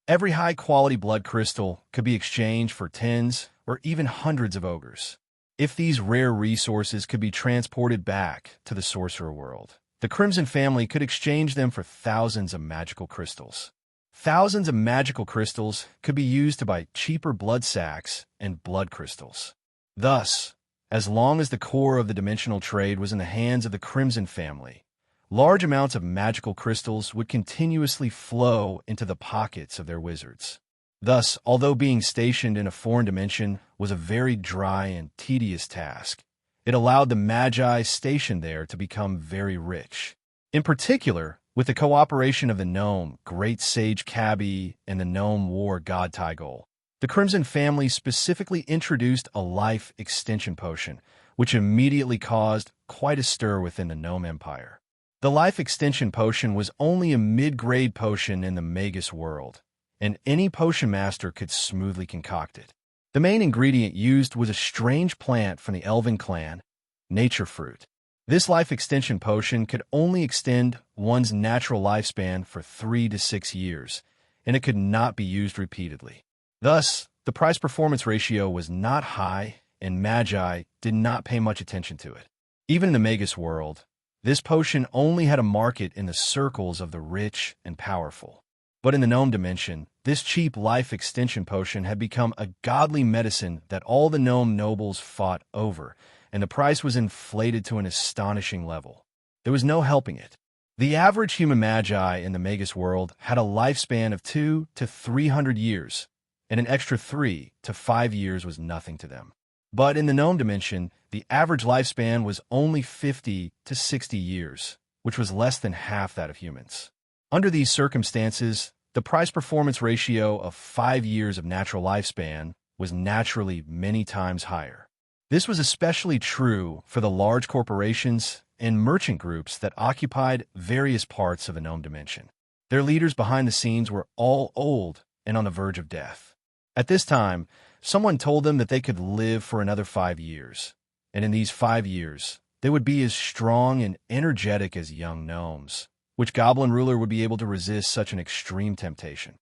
Every high-quality blood crystal could be exchanged for tens or even hundreds of ogres. If these rare resources could be transported back to the sorcerer world, the Crimson family could exchange them for thousands of magical crystals. Thousands of magical crystals could be used to buy cheaper blood sacks and blood crystals. Thus, as long as the core of the dimensional trade was in the hands of the Crimson family, large amounts of magical crystals would continuously flow into the pockets of their wizards. Thus, although being stationed in a foreign dimension was a very dry and tedious task, it allowed the magi stationed there to become very rich. In particular, with the cooperation of the gnome Great Sage Cabby and the gnome war god Tygol, the Crimson family specifically introduced a life extension potion, which immediately caused quite a stir within the gnome empire. The life extension potion was only a mid-grade potion in the Magus world, and any potion master could smoothly concoct it. The main ingredient used was a strange plant from the Elven clan, Nature Fruit. This life extension potion could only extend one's natural lifespan for 3 to 6 years, and it could not be used repeatedly. Thus, the price-performance ratio was not high, and Magi did not pay much attention to it. Even in the Magus world, this potion only had a market in the circles of the rich and powerful. But in the Gnome Dimension, this cheap life extension potion had become a godly medicine that all the gnome nobles fought over, and the price was inflated to an astonishing level. There was no helping it. The average human magi in the Magus world had a lifespan of 200 to 300 years, and an extra 3 to 5 years was nothing to them. But in the Gnome Dimension, the average lifespan was only 50 to 60 years, which was less than half that of humans. Under these circumstances, the price-performance ratio of 5 years of natural lifespan was naturally many times higher. This was especially true for the large corporations and merchant groups that occupied various parts of the Gnome Dimension. Their leaders behind the scenes were all old and on the verge of death. At this time, someone told them that they could live for another 5 years, and in these 5 years, they would be as strong and energetic as young gnomes. Which goblin ruler would be able to resist such an extreme temptation?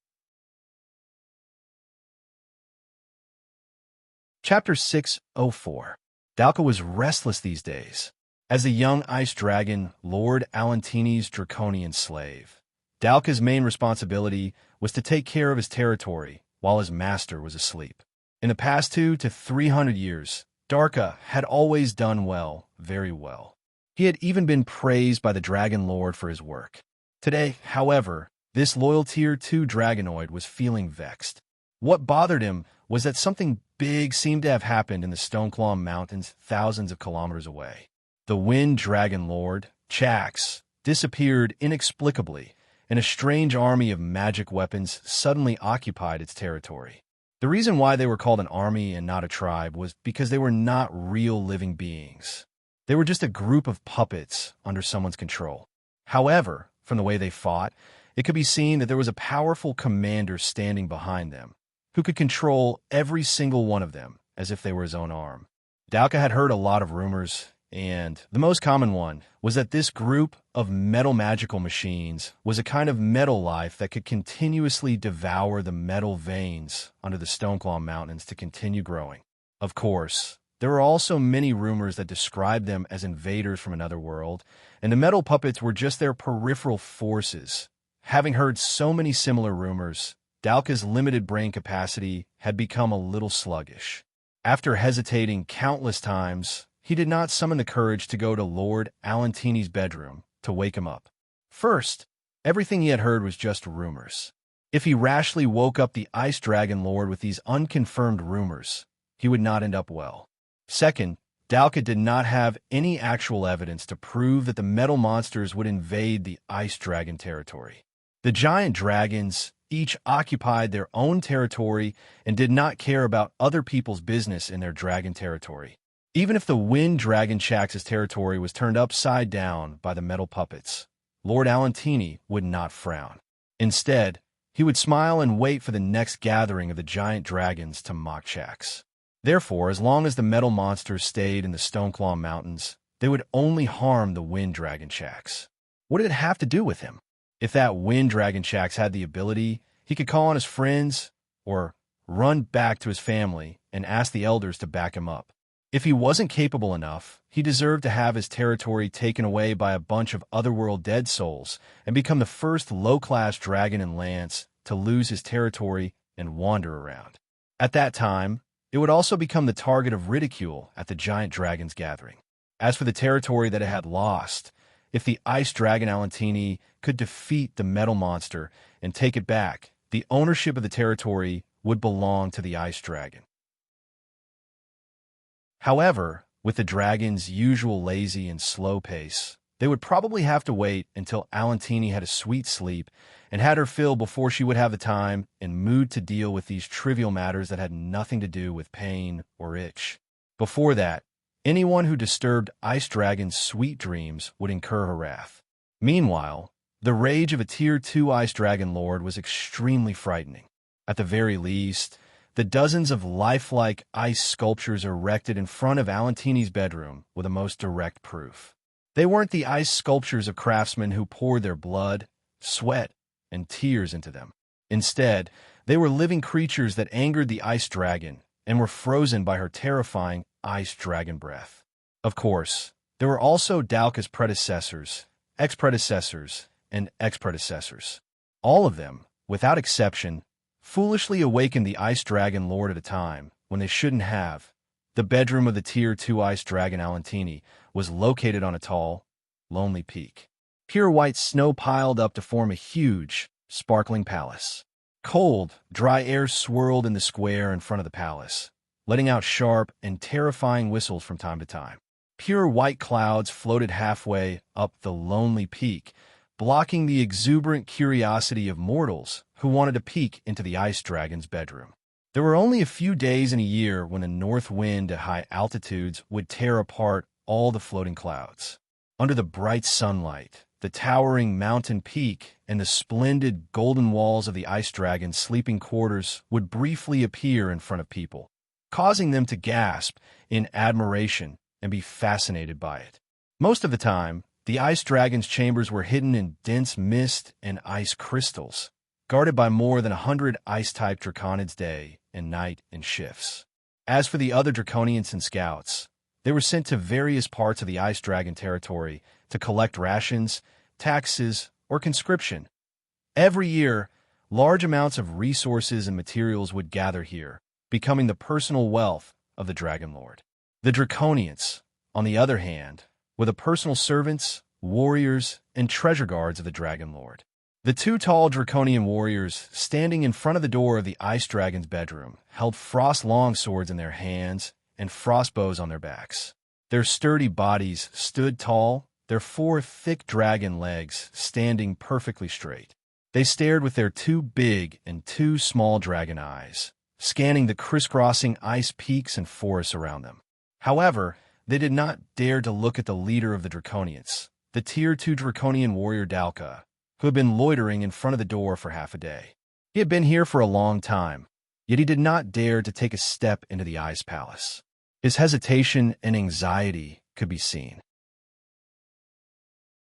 Chapter 604. Dalka was restless these days. As the young ice dragon, Lord Alantini's draconian slave, Dalka's main responsibility was to take care of his territory while his master was asleep. In the past 200 to 300 years, Dalka had always done well, very well. He had even been praised by the Dragon Lord for his work. Today, however, this loyal Tier 2 Dragonoid was feeling vexed. What bothered him was that something big seemed to have happened in the Stoneclaw Mountains thousands of kilometers away. The Wind Dragon Lord, Chax, disappeared inexplicably, and a strange army of magic weapons suddenly occupied its territory. The reason why they were called an army and not a tribe was because they were not real living beings. They were just a group of puppets under someone's control. However, from the way they fought, it could be seen that there was a powerful commander standing behind them, who could control every single one of them as if they were his own arm. Dalka had heard a lot of rumors, and the most common one was that this group of metal magical machines was a kind of metal life that could continuously devour the metal veins under the Stoneclaw Mountains to continue growing. Of course, there were also many rumors that described them as invaders from another world, and the metal puppets were just their peripheral forces. Having heard so many similar rumors, Dalka's limited brain capacity had become a little sluggish. After hesitating countless times, he did not summon the courage to go to Lord Alantini's bedroom to wake him up. First, everything he had heard was just rumors. If he rashly woke up the Ice Dragon Lord with these unconfirmed rumors, he would not end up well. Second, Dalka did not have any actual evidence to prove that the metal monsters would invade the Ice Dragon territory. The giant dragons each occupied their own territory and did not care about other people's business in their dragon territory. Even if the Wind Dragon Chax's territory was turned upside down by the metal puppets, Lord Alantini would not frown. Instead, he would smile and wait for the next gathering of the giant dragons to mock Chax. Therefore, as long as the metal monsters stayed in the Stoneclaw Mountains, they would only harm the Wind Dragon Chax. What did it have to do with him? If that Wind Dragon Chax had the ability, he could call on his friends or run back to his family and ask the elders to back him up. If he wasn't capable enough, he deserved to have his territory taken away by a bunch of otherworld dead souls and become the first low-class dragon in Lance to lose his territory and wander around. At that time, it would also become the target of ridicule at the giant dragon's gathering. As for the territory that it had lost, if the Ice Dragon Alantini could defeat the metal monster and take it back, the ownership of the territory would belong to the Ice Dragon. However, with the dragon's usual lazy and slow pace, they would probably have to wait until Alantini had a sweet sleep and had her fill before she would have the time and mood to deal with these trivial matters that had nothing to do with pain or itch. Before that, anyone who disturbed Ice Dragon's sweet dreams would incur her wrath. Meanwhile, the rage of a Tier 2 Ice Dragon Lord was extremely frightening. At the very least, the dozens of lifelike ice sculptures erected in front of Alantini's bedroom were the most direct proof. They weren't the ice sculptures of craftsmen who poured their blood, sweat, and tears into them. Instead, they were living creatures that angered the Ice Dragon and were frozen by her terrifying ice dragon breath. Of course, there were also Dalka's predecessors, ex-predecessors, and ex-predecessors. All of them, without exception, foolishly awakened the Ice Dragon Lord at a time when they shouldn't have. The bedroom of the Tier 2 Ice Dragon Alantini was located on a tall, lonely peak. Pure white snow piled up to form a huge, sparkling palace. Cold, dry air swirled in the square in front of the palace, letting out sharp and terrifying whistles from time to time. Pure white clouds floated halfway up the lonely peak, blocking the exuberant curiosity of mortals who wanted to peek into the Ice Dragon's bedroom. There were only a few days in a year when a north wind at high altitudes would tear apart all the floating clouds. Under the bright sunlight, the towering mountain peak and the splendid golden walls of the Ice Dragon's sleeping quarters would briefly appear in front of people, causing them to gasp in admiration and be fascinated by it. Most of the time, the Ice Dragon's chambers were hidden in dense mist and ice crystals, guarded by more than 100 ice-type draconids day and night in shifts. As for the other draconians and scouts, they were sent to various parts of the Ice Dragon territory to collect rations, taxes, or conscription. Every year, large amounts of resources and materials would gather here, becoming the personal wealth of the Dragon Lord. The Draconians, on the other hand, were the personal servants, warriors, and treasure guards of the Dragon Lord. The two tall Draconian warriors standing in front of the door of the Ice Dragon's bedroom held frost longswords in their hands and frostbows on their backs. Their sturdy bodies stood tall, their 4 thick dragon legs standing perfectly straight. They stared with their 2 big and 2 small dragon eyes, scanning the crisscrossing ice peaks and forests around them. However, they did not dare to look at the leader of the Draconians, the Tier 2 Draconian warrior Dalka, who had been loitering in front of the door for half a day. He had been here for a long time, yet he did not dare to take a step into the Ice Palace. His hesitation and anxiety could be seen.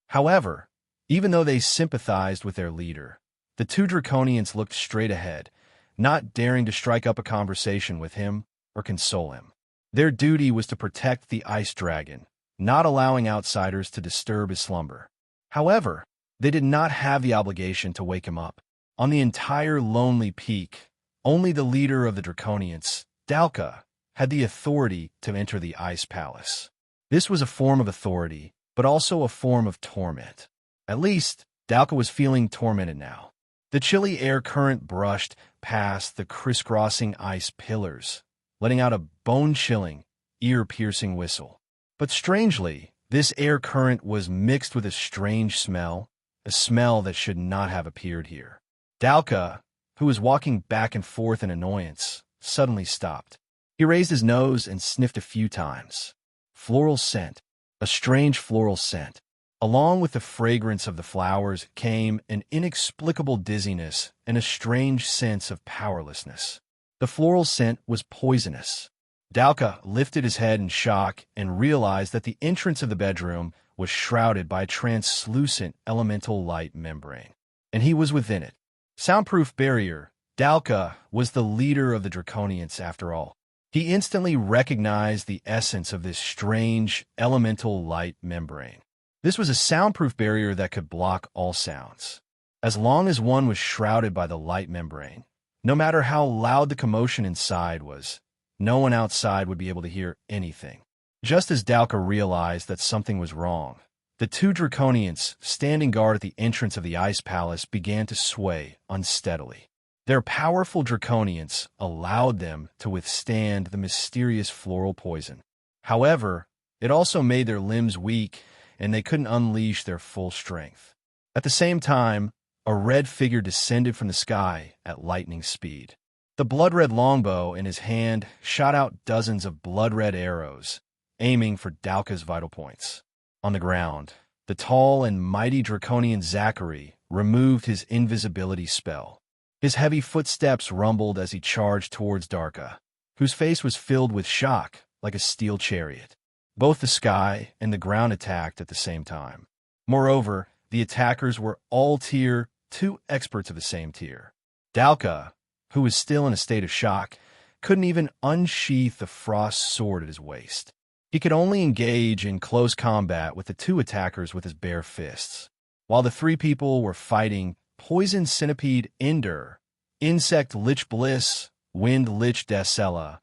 However, even though they sympathized with their leader, the 2 Draconians looked straight ahead, not daring to strike up a conversation with him or console him. Their duty was to protect the Ice Dragon, not allowing outsiders to disturb his slumber. However, they did not have the obligation to wake him up. On the entire lonely peak, only the leader of the Draconians, Dalka, had the authority to enter the Ice Palace. This was a form of authority, but also a form of torment. At least, Dalka was feeling tormented now. The chilly air current brushed past the crisscrossing ice pillars, letting out a bone-chilling, ear-piercing whistle. But strangely, this air current was mixed with a strange smell, a smell that should not have appeared here. Dalka, who was walking back and forth in annoyance, suddenly stopped. He raised his nose and sniffed a few times. Floral scent, a strange floral scent. Along with the fragrance of the flowers came an inexplicable dizziness and a strange sense of powerlessness. The floral scent was poisonous. Dalka lifted his head in shock and realized that the entrance of the bedroom was shrouded by a translucent elemental light membrane, and he was within it. Soundproof barrier. Dalka was the leader of the Draconians after all. He instantly recognized the essence of this strange elemental light membrane. This was a soundproof barrier that could block all sounds. As long as one was shrouded by the light membrane, no matter how loud the commotion inside was, no one outside would be able to hear anything. Just as Dalka realized that something was wrong, the 2 Draconians standing guard at the entrance of the Ice Palace began to sway unsteadily. Their powerful Draconians allowed them to withstand the mysterious floral poison. However, it also made their limbs weak, and they couldn't unleash their full strength. At the same time, a red figure descended from the sky at lightning speed. The blood-red longbow in his hand shot out dozens of blood-red arrows, aiming for Dalka's vital points. On the ground, the tall and mighty Draconian Zachary removed his invisibility spell. His heavy footsteps rumbled as he charged towards Dalka, whose face was filled with shock like a steel chariot. Both the sky and the ground attacked at the same time. Moreover, the attackers were all Tier 2 experts of the same tier. Dalka, who was still in a state of shock, couldn't even unsheath the frost sword at his waist. He could only engage in close combat with the 2 attackers with his bare fists. While the 3 people were fighting, Poison Centipede Ender, Insect Lich Bliss, Wind Lich Decella,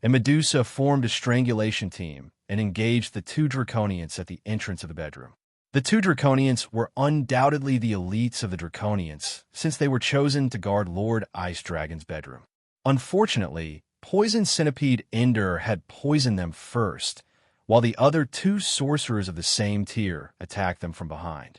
and Medusa formed a strangulation team and engaged the 2 Draconians at the entrance of the bedroom. The 2 Draconians were undoubtedly the elites of the Draconians, since they were chosen to guard Lord Ice Dragon's bedroom. Unfortunately, Poison Centipede Ender had poisoned them first, while the other 2 sorcerers of the same tier attacked them from behind.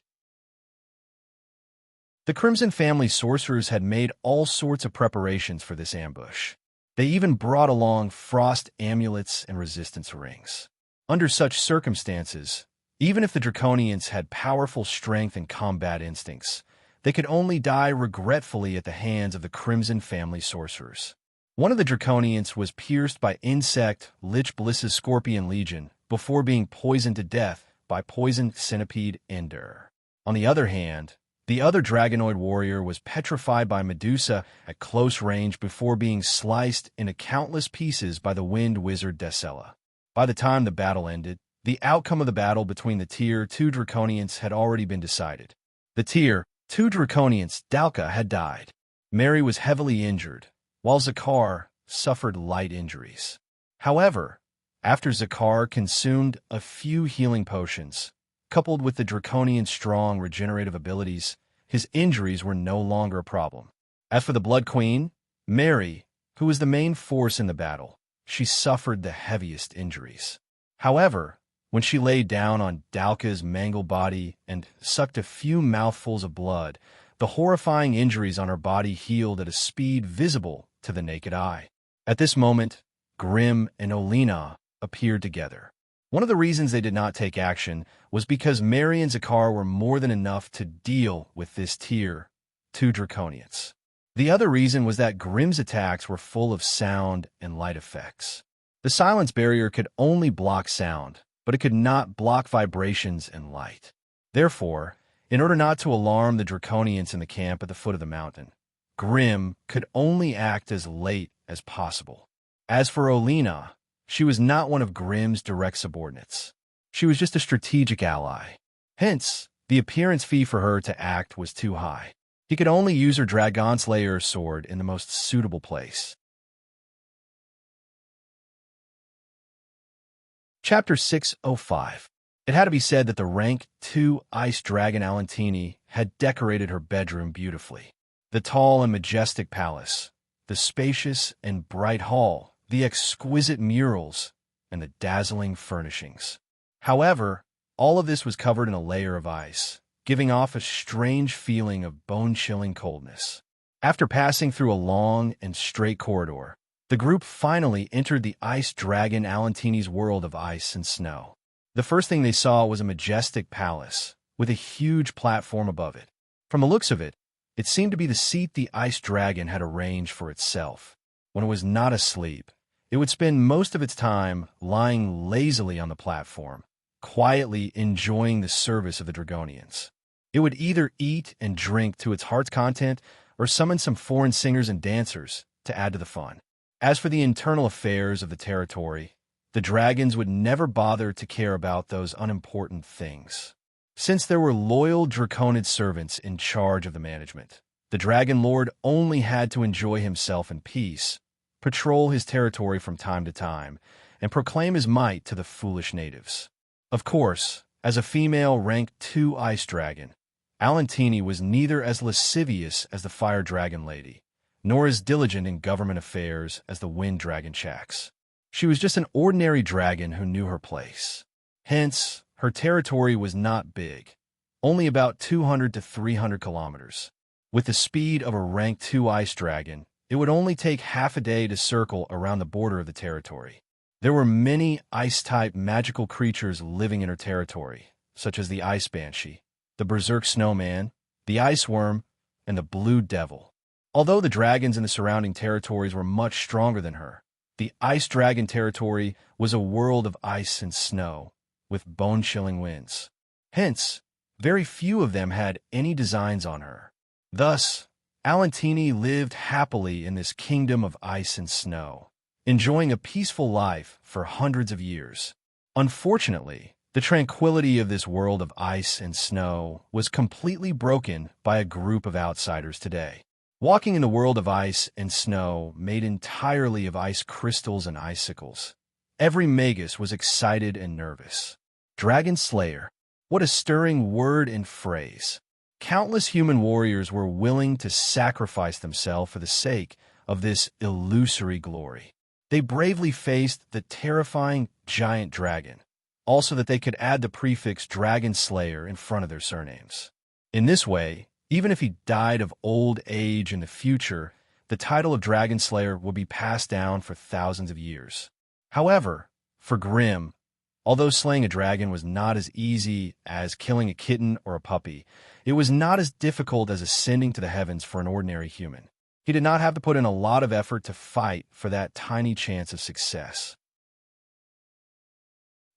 The Crimson family sorcerers had made all sorts of preparations for this ambush. They even brought along frost amulets and resistance rings. Under such circumstances, even if the Draconians had powerful strength and combat instincts, they could only die regretfully at the hands of the Crimson family sorcerers. One of the Draconians was pierced by Insect Lich Bliss's Scorpion Legion before being poisoned to death by Poison Centipede Ender. On the other hand, the other Dragonoid warrior was petrified by Medusa at close range before being sliced into countless pieces by the Wind Wizard Decella. By the time the battle ended, the outcome of the battle between the Tier 2 Draconians had already been decided. The Tier Two draconians, Dalka, had died. Mary was heavily injured, while Zakar suffered light injuries. However, after Zakar consumed a few healing potions, coupled with the draconian's strong regenerative abilities, his injuries were no longer a problem. As for the Blood Queen, Mary, who was the main force in the battle, she suffered the heaviest injuries. However, when she lay down on Dalka's mangled body and sucked a few mouthfuls of blood, the horrifying injuries on her body healed at a speed visible to the naked eye. At this moment, Grim and Olina appeared together. One of the reasons they did not take action was because Mary and Zakar were more than enough to deal with this tier 2 draconians. The other reason was that Grim's attacks were full of sound and light effects. The silence barrier could only block sound, but it could not block vibrations and light. Therefore, in order not to alarm the draconians in the camp at the foot of the mountain, Grim could only act as late as possible. As for Olina, she was not one of Grim's direct subordinates. She was just a strategic ally. Hence, the appearance fee for her to act was too high. He could only use her Dragon Slayer sword in the most suitable place. Chapter 605. It had to be said that the rank 2 Ice Dragon Alantini had decorated her bedroom beautifully. The tall and majestic palace, the spacious and bright hall, the exquisite murals, and the dazzling furnishings. However, all of this was covered in a layer of ice, giving off a strange feeling of bone-chilling coldness. After passing through a long and straight corridor, the group finally entered the Ice Dragon Alantini's world of ice and snow. The first thing they saw was a majestic palace, with a huge platform above it. From the looks of it, it seemed to be the seat the Ice Dragon had arranged for itself. When it was not asleep, it would spend most of its time lying lazily on the platform, quietly enjoying the service of the Dragonians. It would either eat and drink to its heart's content or summon some foreign singers and dancers to add to the fun. As for the internal affairs of the territory, the dragons would never bother to care about those unimportant things. Since there were loyal Draconid servants in charge of the management, the Dragon Lord only had to enjoy himself in peace, patrol his territory from time to time, and proclaim his might to the foolish natives. Of course, as a female rank 2 Ice Dragon, Alantini was neither as lascivious as the Fire Dragon Lady, nor as diligent in government affairs as the Wind Dragon Chax. She was just an ordinary dragon who knew her place. Hence, her territory was not big, only about 200 to 300 kilometers. With the speed of a rank 2 Ice Dragon, it would only take half a day to circle around the border of the territory. There were many ice-type magical creatures living in her territory, such as the Ice Banshee, the Berserk Snowman, the Ice Worm, and the Blue Devil. Although the dragons in the surrounding territories were much stronger than her, the Ice Dragon territory was a world of ice and snow, with bone-chilling winds. Hence, very few of them had any designs on her. Thus, Alantini lived happily in this kingdom of ice and snow, enjoying a peaceful life for hundreds of years. Unfortunately, the tranquility of this world of ice and snow was completely broken by a group of outsiders today. Walking in the world of ice and snow made entirely of ice crystals and icicles, every magus was excited and nervous. Dragon Slayer. What a stirring word and phrase. Countless human warriors were willing to sacrifice themselves for the sake of this illusory glory. They bravely faced the terrifying giant dragon, also that they could add the prefix Dragon Slayer in front of their surnames. In this way, even if he died of old age in the future, the title of Dragon Slayer would be passed down for thousands of years. However, for Grim, although slaying a dragon was not as easy as killing a kitten or a puppy, it was not as difficult as ascending to the heavens for an ordinary human. He did not have to put in a lot of effort to fight for that tiny chance of success.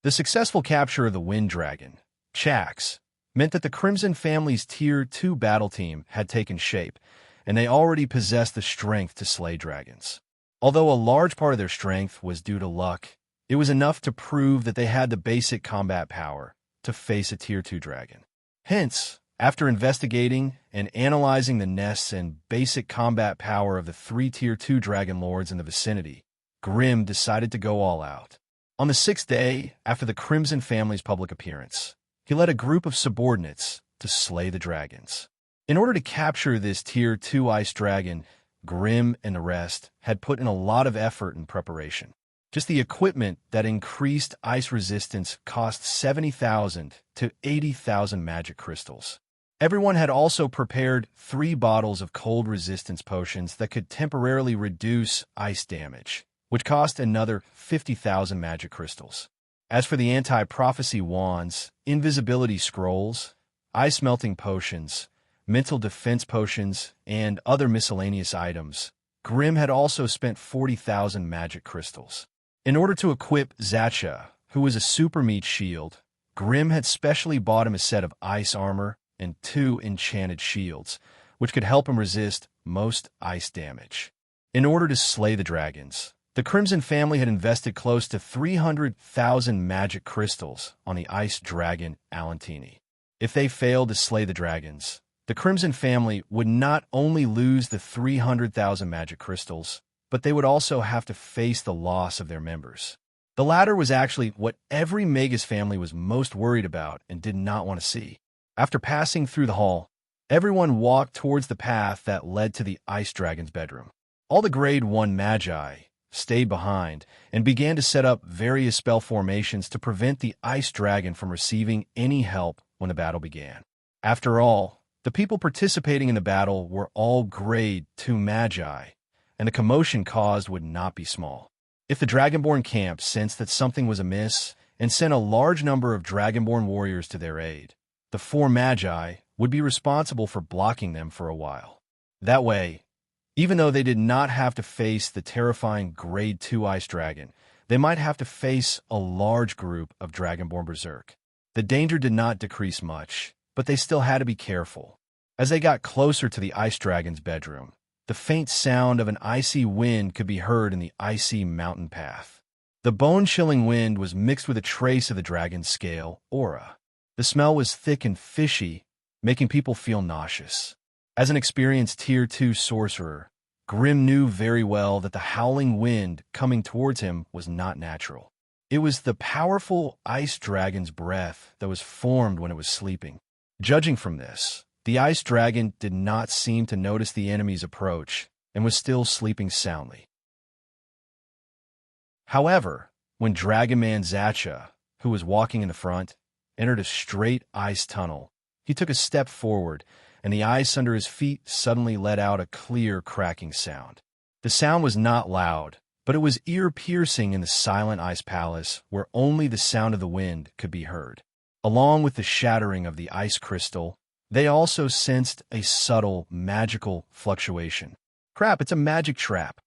The successful capture of the Wind Dragon, Chax, meant that the Crimson family's Tier 2 battle team had taken shape, and they already possessed the strength to slay dragons. Although a large part of their strength was due to luck, it was enough to prove that they had the basic combat power to face a Tier 2 dragon. Hence, After investigating and analyzing the nests and basic combat power of the 3 Tier 2 Dragon Lords in the vicinity, Grimm decided to go all out. On the 6th day after the Crimson family's public appearance, he led a group of subordinates to slay the dragons. In order to capture this Tier 2 ice dragon, Grimm and the rest had put in a lot of effort and preparation. Just the equipment that increased ice resistance cost 70,000 to 80,000 magic crystals. Everyone had also prepared 3 bottles of cold resistance potions that could temporarily reduce ice damage, which cost another 50,000 magic crystals. As for the anti-prophecy wands, invisibility scrolls, ice-melting potions, mental defense potions, and other miscellaneous items, Grimm had also spent 40,000 magic crystals. In order to equip Zacha, who was a super meat shield, Grimm had specially bought him a set of ice armor and 2 enchanted shields, which could help him resist most ice damage. In order to slay the dragons, the Crimson family had invested close to 300,000 magic crystals on the ice dragon Alantini. If they failed to slay the dragons, the Crimson family would not only lose the 300,000 magic crystals, but they would also have to face the loss of their members. The latter was actually what every Magus family was most worried about and did not want to see. After passing through the hall, everyone walked towards the path that led to the ice dragon's bedroom. All the Grade 1 Magi stayed behind and began to set up various spell formations to prevent the ice dragon from receiving any help when the battle began. After all, the people participating in the battle were all Grade 2 Magi, and the commotion caused would not be small. If the Dragonborn camp sensed that something was amiss and sent a large number of Dragonborn warriors to their aid, the 4 Magi would be responsible for blocking them for a while. That way, even though they did not have to face the terrifying Grade 2 Ice Dragon, they might have to face a large group of Dragonborn Berserk. The danger did not decrease much, but they still had to be careful. As they got closer to the Ice Dragon's bedroom, the faint sound of an icy wind could be heard in the icy mountain path. The bone-chilling wind was mixed with a trace of the dragon's scale, aura. The smell was thick and fishy, making people feel nauseous. As an experienced Tier 2 sorcerer, Grimm knew very well that the howling wind coming towards him was not natural. It was the powerful ice dragon's breath that was formed when it was sleeping. Judging from this, the ice dragon did not seem to notice the enemy's approach and was still sleeping soundly. However, when Dragon Man Zacha, who was walking in the front, entered a straight ice tunnel, he took a step forward, and the ice under his feet suddenly let out a clear cracking sound. The sound was not loud, but it was ear-piercing in the silent ice palace where only the sound of the wind could be heard. Along with the shattering of the ice crystal, they also sensed a subtle, magical fluctuation. Crap, it's a magic trap.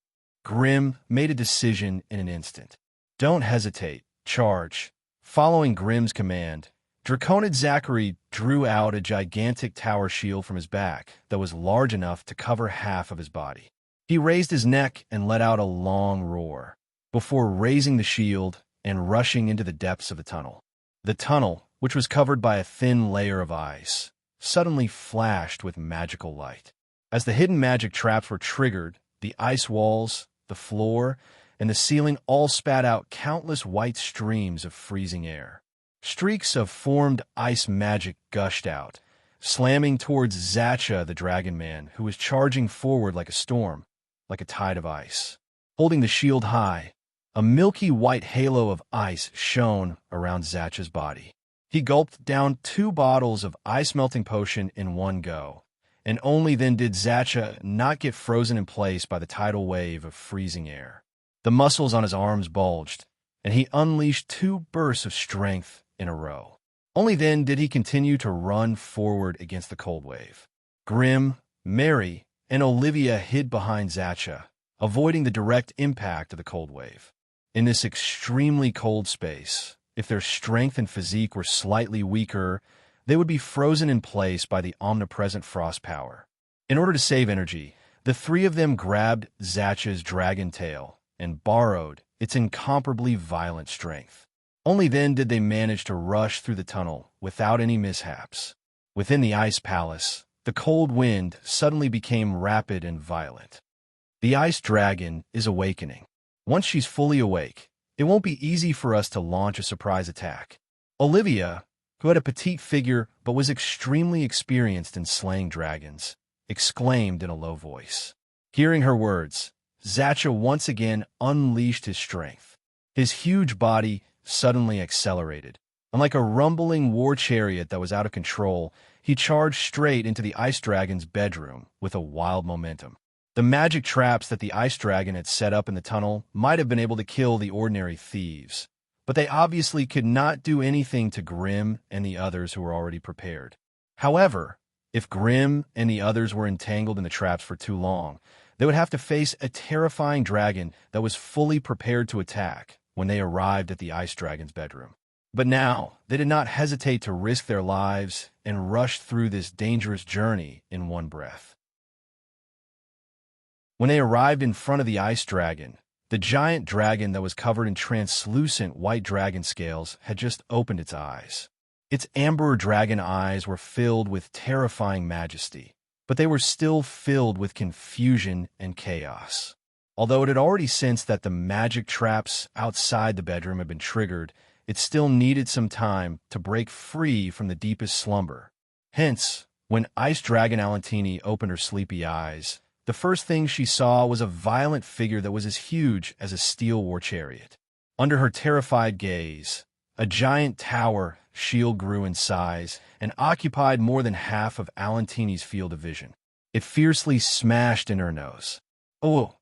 Grimm made a decision in an instant. Don't hesitate. Charge. Following Grimm's command, Draconid Zachary drew out a gigantic tower shield from his back that was large enough to cover half of his body. He raised his neck and let out a long roar, before raising the shield and rushing into the depths of the tunnel. The tunnel, which was covered by a thin layer of ice, suddenly flashed with magical light. As the hidden magic traps were triggered, the ice walls, the floor, and the ceiling all spat out countless white streams of freezing air. Streaks of formed ice magic gushed out, slamming towards Zacha the Dragon Man, who was charging forward like a storm, like a tide of ice. Holding the shield high, a milky white halo of ice shone around Zacha's body. He gulped down 2 bottles of ice-melting potion in one go, and only then did Zacha not get frozen in place by the tidal wave of freezing air. The muscles on his arms bulged, and he unleashed 2 bursts of strength in a row. Only then did he continue to run forward against the cold wave. Grimm, Mary, and Olivia hid behind Zacha, avoiding the direct impact of the cold wave. In this extremely cold space, if their strength and physique were slightly weaker, they would be frozen in place by the omnipresent frost power. In order to save energy, the 3 of them grabbed Zacha's dragon tail and borrowed its incomparably violent strength. Only then did they manage to rush through the tunnel without any mishaps. Within the ice palace, the cold wind suddenly became rapid and violent. The ice dragon is awakening. Once she's fully awake, it won't be easy for us to launch a surprise attack. Olivia, who had a petite figure but was extremely experienced in slaying dragons, exclaimed in a low voice. Hearing her words, Zacha once again unleashed his strength. His huge body suddenly accelerated. Unlike a rumbling war chariot that was out of control, he charged straight into the ice dragon's bedroom with a wild momentum. The magic traps that the ice dragon had set up in the tunnel might have been able to kill the ordinary thieves, but they obviously could not do anything to Grimm and the others who were already prepared. However, if Grimm and the others were entangled in the traps for too long, they would have to face a terrifying dragon that was fully prepared to attack when they arrived at the ice dragon's bedroom. But now, they did not hesitate to risk their lives and rush through this dangerous journey in one breath. When they arrived in front of the ice dragon, the giant dragon that was covered in translucent white dragon scales had just opened its eyes. Its amber dragon eyes were filled with terrifying majesty, but they were still filled with confusion and chaos. Although it had already sensed that the magic traps outside the bedroom had been triggered, it still needed some time to break free from the deepest slumber. Hence, when Ice Dragon Alantini opened her sleepy eyes, the first thing she saw was a violent figure that was as huge as a steel war chariot. Under her terrified gaze, a giant tower shield grew in size and occupied more than half of Alantini's field of vision. It fiercely smashed in her nose. Oh!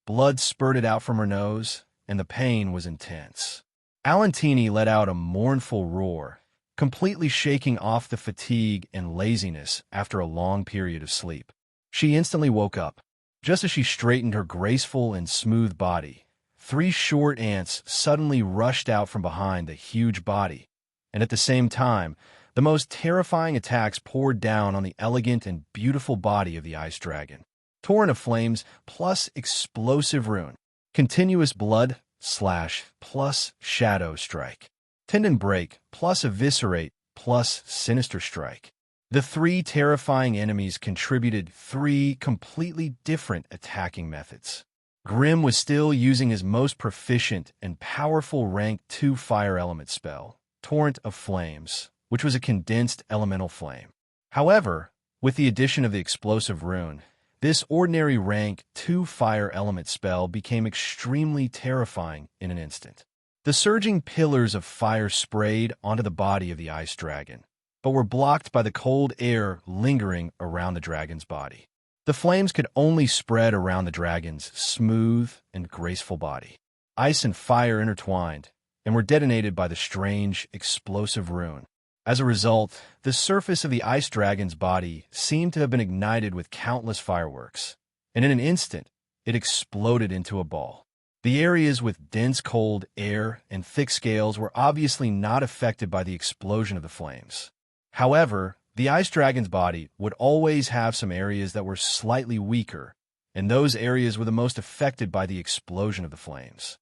Blood spurted out from her nose, and the pain was intense. Alantini let out a mournful roar, completely shaking off the fatigue and laziness after a long period of sleep. She instantly woke up. Just as she straightened her graceful and smooth body, 3 short ants suddenly rushed out from behind the huge body, and at the same time, the most terrifying attacks poured down on the elegant and beautiful body of the ice dragon. Torrent of flames plus explosive rune, continuous blood slash plus shadow strike, tendon break plus eviscerate plus sinister strike. The 3 terrifying enemies contributed 3 completely different attacking methods. Grimm was still using his most proficient and powerful rank 2 fire element spell, Torrent of Flames, which was a condensed elemental flame. However, with the addition of the explosive rune, this ordinary rank 2 fire element spell became extremely terrifying in an instant. The surging pillars of fire sprayed onto the body of the ice dragon, but were blocked by the cold air lingering around the dragon's body. The flames could only spread around the dragon's smooth and graceful body. Ice and fire intertwined and were detonated by the strange, explosive rune. As a result, the surface of the ice dragon's body seemed to have been ignited with countless fireworks, and in an instant, it exploded into a ball. The areas with dense cold air and thick scales were obviously not affected by the explosion of the flames. However, the ice dragon's body would always have some areas that were slightly weaker, and those areas were the most affected by the explosion of the flames.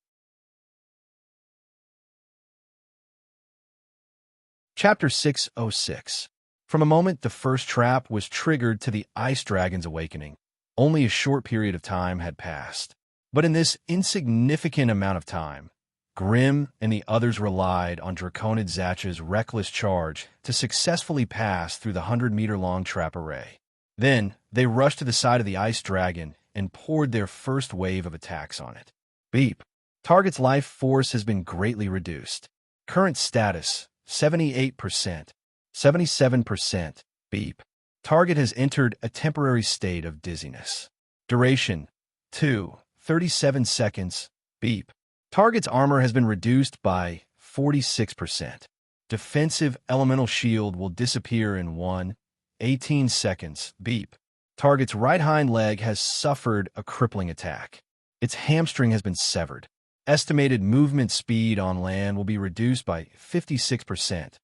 Chapter 606. From a moment the first trap was triggered to the ice dragon's awakening, only a short period of time had passed. But in this insignificant amount of time, Grimm and the others relied on Draconid Zacha's reckless charge to successfully pass through the 100-meter-long trap array. Then, they rushed to the side of the ice dragon and poured their first wave of attacks on it. Beep. Target's life force has been greatly reduced. Current status, 78%. 77%. Beep. Target has entered a temporary state of dizziness. Duration, 37 seconds. Beep. Target's armor has been reduced by 46%. Defensive elemental shield will disappear in 18 seconds. Beep. Target's right hind leg has suffered a crippling attack. Its hamstring has been severed. Estimated movement speed on land will be reduced by 56%.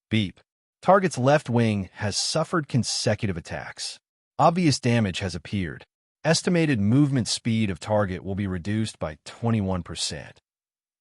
Beep. Target's left wing has suffered consecutive attacks. Obvious damage has appeared. Estimated movement speed of target will be reduced by 21%.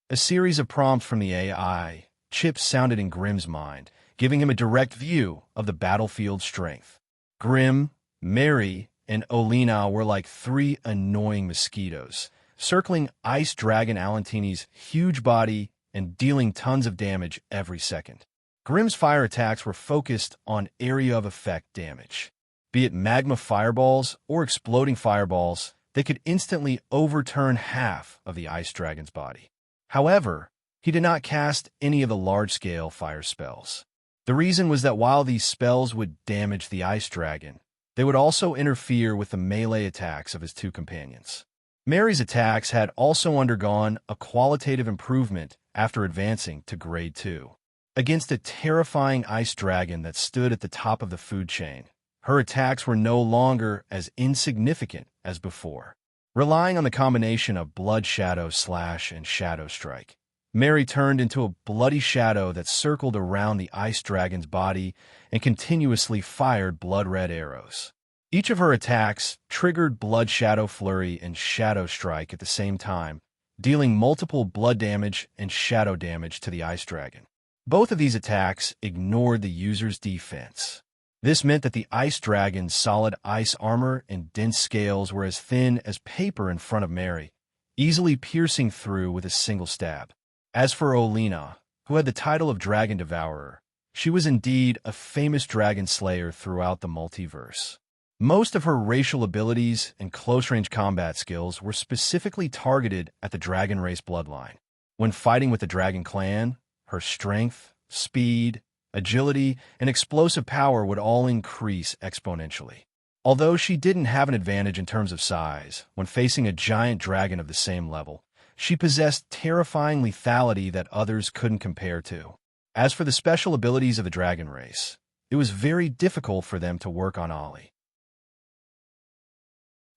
A series of prompts from the AI chip sounded in Grimm's mind, giving him a direct view of the battlefield's strength. Grim, Mary, and Olina were like three annoying mosquitoes, circling Ice Dragon Alantini's huge body and dealing tons of damage every second. Grim's fire attacks were focused on area of effect damage. Be it magma fireballs or exploding fireballs, they could instantly overturn half of the Ice Dragon's body. However, he did not cast any of the large-scale fire spells. The reason was that while these spells would damage the Ice Dragon, they would also interfere with the melee attacks of his two companions. Mary's attacks had also undergone a qualitative improvement after advancing to Grade 2. Against a terrifying ice dragon that stood at the top of the food chain, her attacks were no longer as insignificant as before. Relying on the combination of Blood Shadow Slash and Shadow Strike, Mary turned into a bloody shadow that circled around the ice dragon's body and continuously fired blood-red arrows. Each of her attacks triggered Blood Shadow Flurry and Shadow Strike at the same time, dealing multiple blood damage and shadow damage to the ice dragon. Both of these attacks ignored the user's defense. This meant that the ice dragon's solid ice armor and dense scales were as thin as paper in front of Mary, easily piercing through with a single stab. As for Olina, who had the title of Dragon Devourer, she was indeed a famous dragon slayer throughout the multiverse. Most of her racial abilities and close-range combat skills were specifically targeted at the dragon race bloodline. When fighting with the Dragon Clan, her strength, speed, agility, and explosive power would all increase exponentially. Although she didn't have an advantage in terms of size, when facing a giant dragon of the same level, she possessed terrifying lethality that others couldn't compare to. As for the special abilities of the dragon race, it was very difficult for them to work on Ollie.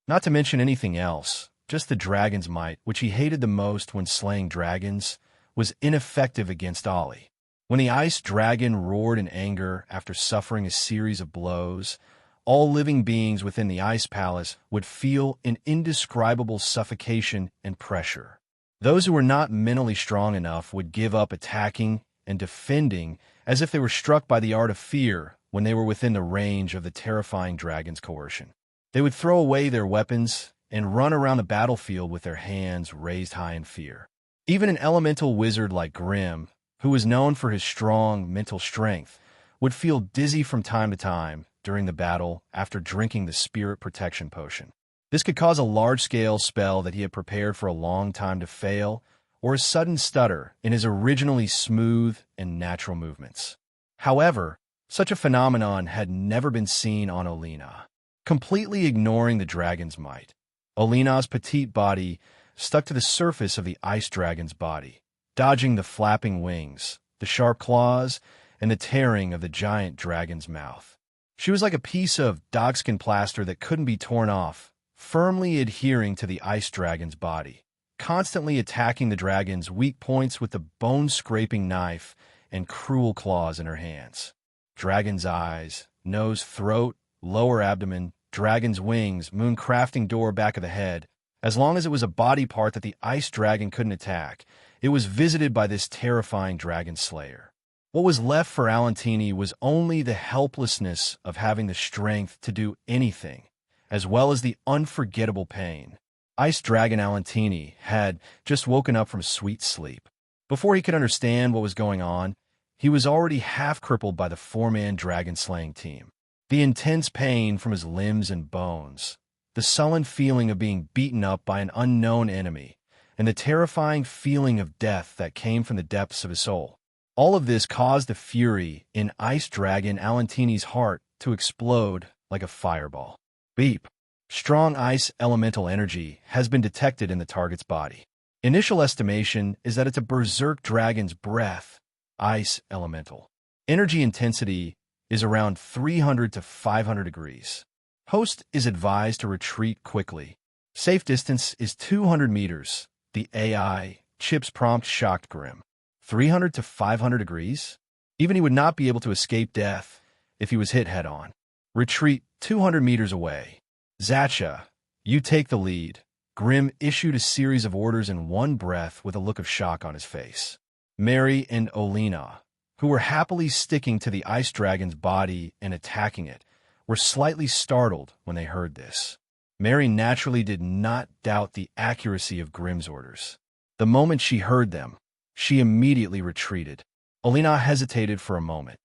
Not to mention anything else, just the dragon's might, which he hated the most when slaying dragons, was ineffective against Ollie. When the ice dragon roared in anger after suffering a series of blows, all living beings within the ice palace would feel an indescribable suffocation and pressure. Those who were not mentally strong enough would give up attacking and defending as if they were struck by the art of fear when they were within the range of the terrifying dragon's coercion. They would throw away their weapons and run around the battlefield with their hands raised high in fear. Even an elemental wizard like Grim, who was known for his strong mental strength, would feel dizzy from time to time during the battle after drinking the Spirit Protection Potion. This could cause a large-scale spell that he had prepared for a long time to fail, or a sudden stutter in his originally smooth and natural movements. However, such a phenomenon had never been seen on Olina. Completely ignoring the dragon's might, Olina's petite body stuck to the surface of the ice dragon's body, dodging the flapping wings, the sharp claws, and the tearing of the giant dragon's mouth. She was like a piece of dogskin plaster that couldn't be torn off, firmly adhering to the ice dragon's body, constantly attacking the dragon's weak points with the bone-scraping knife and cruel claws in her hands. Dragon's eyes, nose, throat, lower abdomen, dragon's wings, moon-crafting door back of the head. As long as it was a body part that the ice dragon couldn't attack, it was visited by this terrifying dragon slayer. What was left for Alantini was only the helplessness of having the strength to do anything, as well as the unforgettable pain. Ice Dragon Alantini had just woken up from sweet sleep. Before he could understand what was going on, he was already half-crippled by the four-man dragon-slaying team. The intense pain from his limbs and bones, the sullen feeling of being beaten up by an unknown enemy, and the terrifying feeling of death that came from the depths of his soul. All of this caused the fury in Ice Dragon Alantini's heart to explode like a fireball. Beep. Strong ice elemental energy has been detected in the target's body. Initial estimation is that it's a berserk dragon's breath, ice elemental. Energy intensity is around 300 to 500 degrees. Host is advised to retreat quickly. Safe distance is 200 meters. The AI chip's prompt shocked Grim. 300 to 500 degrees? Even he would not be able to escape death if he was hit head-on. Retreat 200 meters away. Zacha, you take the lead. Grim issued a series of orders in one breath with a look of shock on his face. Mary and Olina, who were happily sticking to the ice dragon's body and attacking it, were slightly startled when they heard this. Mary naturally did not doubt the accuracy of Grimm's orders. The moment she heard them, she immediately retreated. Olina hesitated for a moment.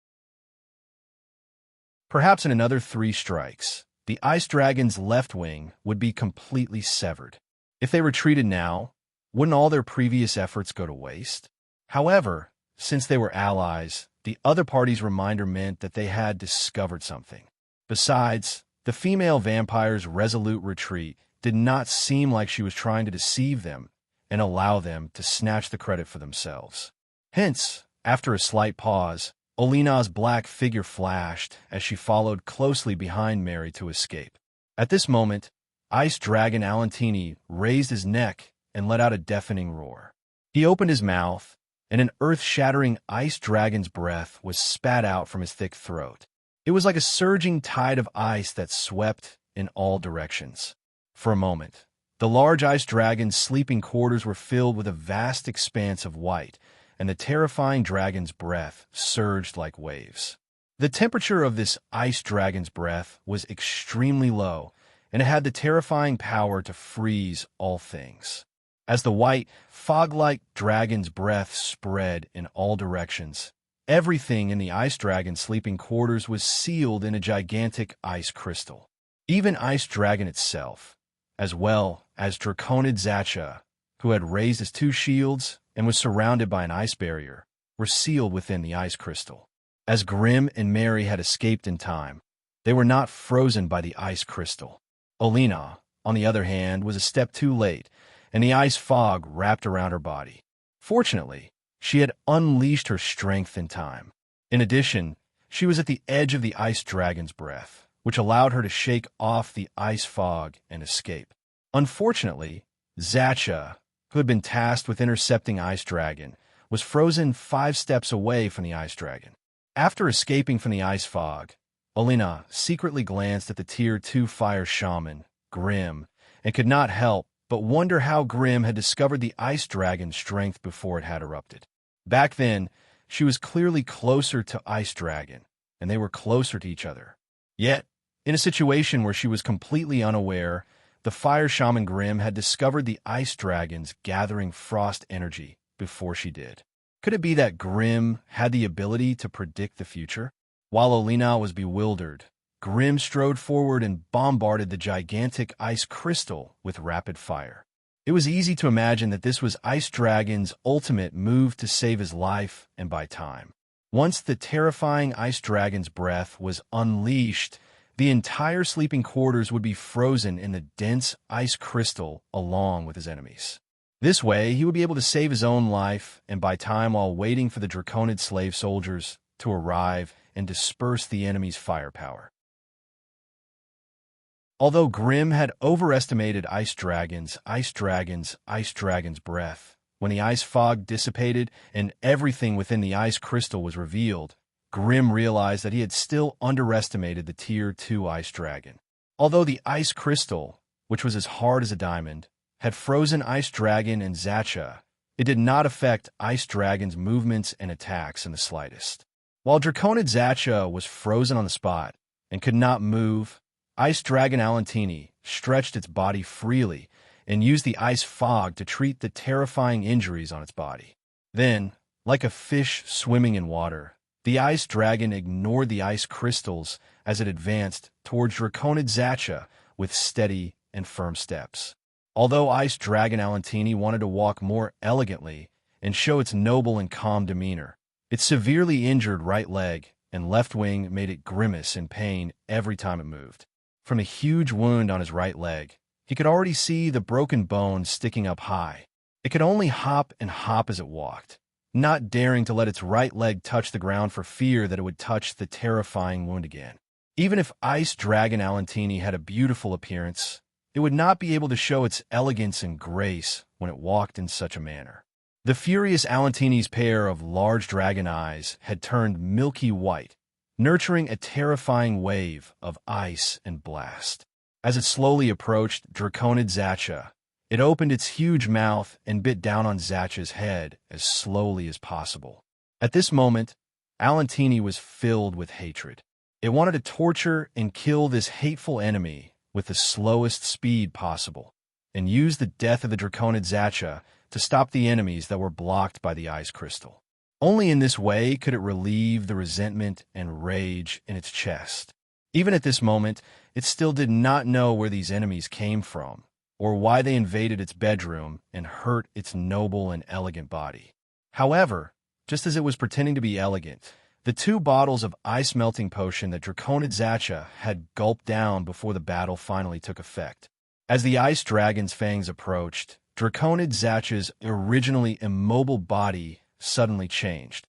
Perhaps in another 3 strikes, the ice dragon's left wing would be completely severed. If they retreated now, wouldn't all their previous efforts go to waste? However, since they were allies, the other party's reminder meant that they had discovered something. Besides, the female vampire's resolute retreat did not seem like she was trying to deceive them and allow them to snatch the credit for themselves. Hence, after a slight pause, Olina's black figure flashed as she followed closely behind Mary to escape. At this moment, Ice Dragon Alantini raised his neck and let out a deafening roar. He opened his mouth, and an earth-shattering ice dragon's breath was spat out from his thick throat. It was like a surging tide of ice that swept in all directions. For a moment, the large ice dragon's sleeping quarters were filled with a vast expanse of white, and the terrifying dragon's breath surged like waves. The temperature of this ice dragon's breath was extremely low, and it had the terrifying power to freeze all things. As the white, fog-like dragon's breath spread in all directions, everything in the ice dragon's sleeping quarters was sealed in a gigantic ice crystal. Even Ice Dragon itself, as well as Draconid Zacha, who had raised his 2 shields and was surrounded by an ice barrier, were sealed within the ice crystal. As Grimm and Mary had escaped in time, they were not frozen by the ice crystal. Olina, on the other hand, was a step too late, and the ice fog wrapped around her body. Fortunately, she had unleashed her strength in time. In addition, she was at the edge of the ice dragon's breath, which allowed her to shake off the ice fog and escape. Unfortunately, Zacha, who had been tasked with intercepting Ice Dragon, was frozen 5 steps away from the ice dragon. After escaping from the ice fog, Olina secretly glanced at the Tier 2 fire shaman, Grimm, and could not help but wonder how Grimm had discovered the ice dragon's strength before it had erupted. Back then, she was clearly closer to Ice Dragon, and they were closer to each other. Yet, in a situation where she was completely unaware, the fire shaman Grimm had discovered the ice dragon's gathering frost energy before she did. Could it be that Grimm had the ability to predict the future? While Olina was bewildered, Grimm strode forward and bombarded the gigantic ice crystal with rapid fire. It was easy to imagine that this was Ice Dragon's ultimate move to save his life and buy time. Once the terrifying Ice Dragon's breath was unleashed, the entire sleeping quarters would be frozen in the dense ice crystal along with his enemies. This way, he would be able to save his own life and buy time while waiting for the Draconid slave soldiers to arrive and disperse the enemy's firepower. Although Grimm had overestimated Ice Dragon's breath, when the ice fog dissipated and everything within the ice crystal was revealed, Grimm realized that he had still underestimated the Tier 2 Ice Dragon. Although the ice crystal, which was as hard as a diamond, had frozen Ice Dragon and Zacha, it did not affect Ice Dragon's movements and attacks in the slightest. While Draconid Zacha was frozen on the spot and could not move, Ice Dragon Alantini stretched its body freely and used the ice fog to treat the terrifying injuries on its body. Then, like a fish swimming in water, the ice dragon ignored the ice crystals as it advanced towards Draconid Zacha with steady and firm steps. Although Ice Dragon Alantini wanted to walk more elegantly and show its noble and calm demeanor, its severely injured right leg and left wing made it grimace in pain every time it moved. From a huge wound on his right leg, he could already see the broken bone sticking up high. It could only hop and hop as it walked, not daring to let its right leg touch the ground for fear that it would touch the terrifying wound again. Even if Ice Dragon Alantini had a beautiful appearance, it would not be able to show its elegance and grace when it walked in such a manner. The furious Alantini's pair of large dragon eyes had turned milky white, nurturing a terrifying wave of ice and blast. As it slowly approached Draconid Zacha, it opened its huge mouth and bit down on Zacha's head as slowly as possible. At this moment, Alantini was filled with hatred. It wanted to torture and kill this hateful enemy with the slowest speed possible, and use the death of the Draconid Zacha to stop the enemies that were blocked by the ice crystal. Only in this way could it relieve the resentment and rage in its chest. Even at this moment, it still did not know where these enemies came from, or why they invaded its bedroom and hurt its noble and elegant body. However, just as it was pretending to be elegant, the 2 bottles of ice-melting potion that Draconid Zacha had gulped down before the battle finally took effect. As the ice dragon's fangs approached, Draconid Zacha's originally immobile body suddenly changed.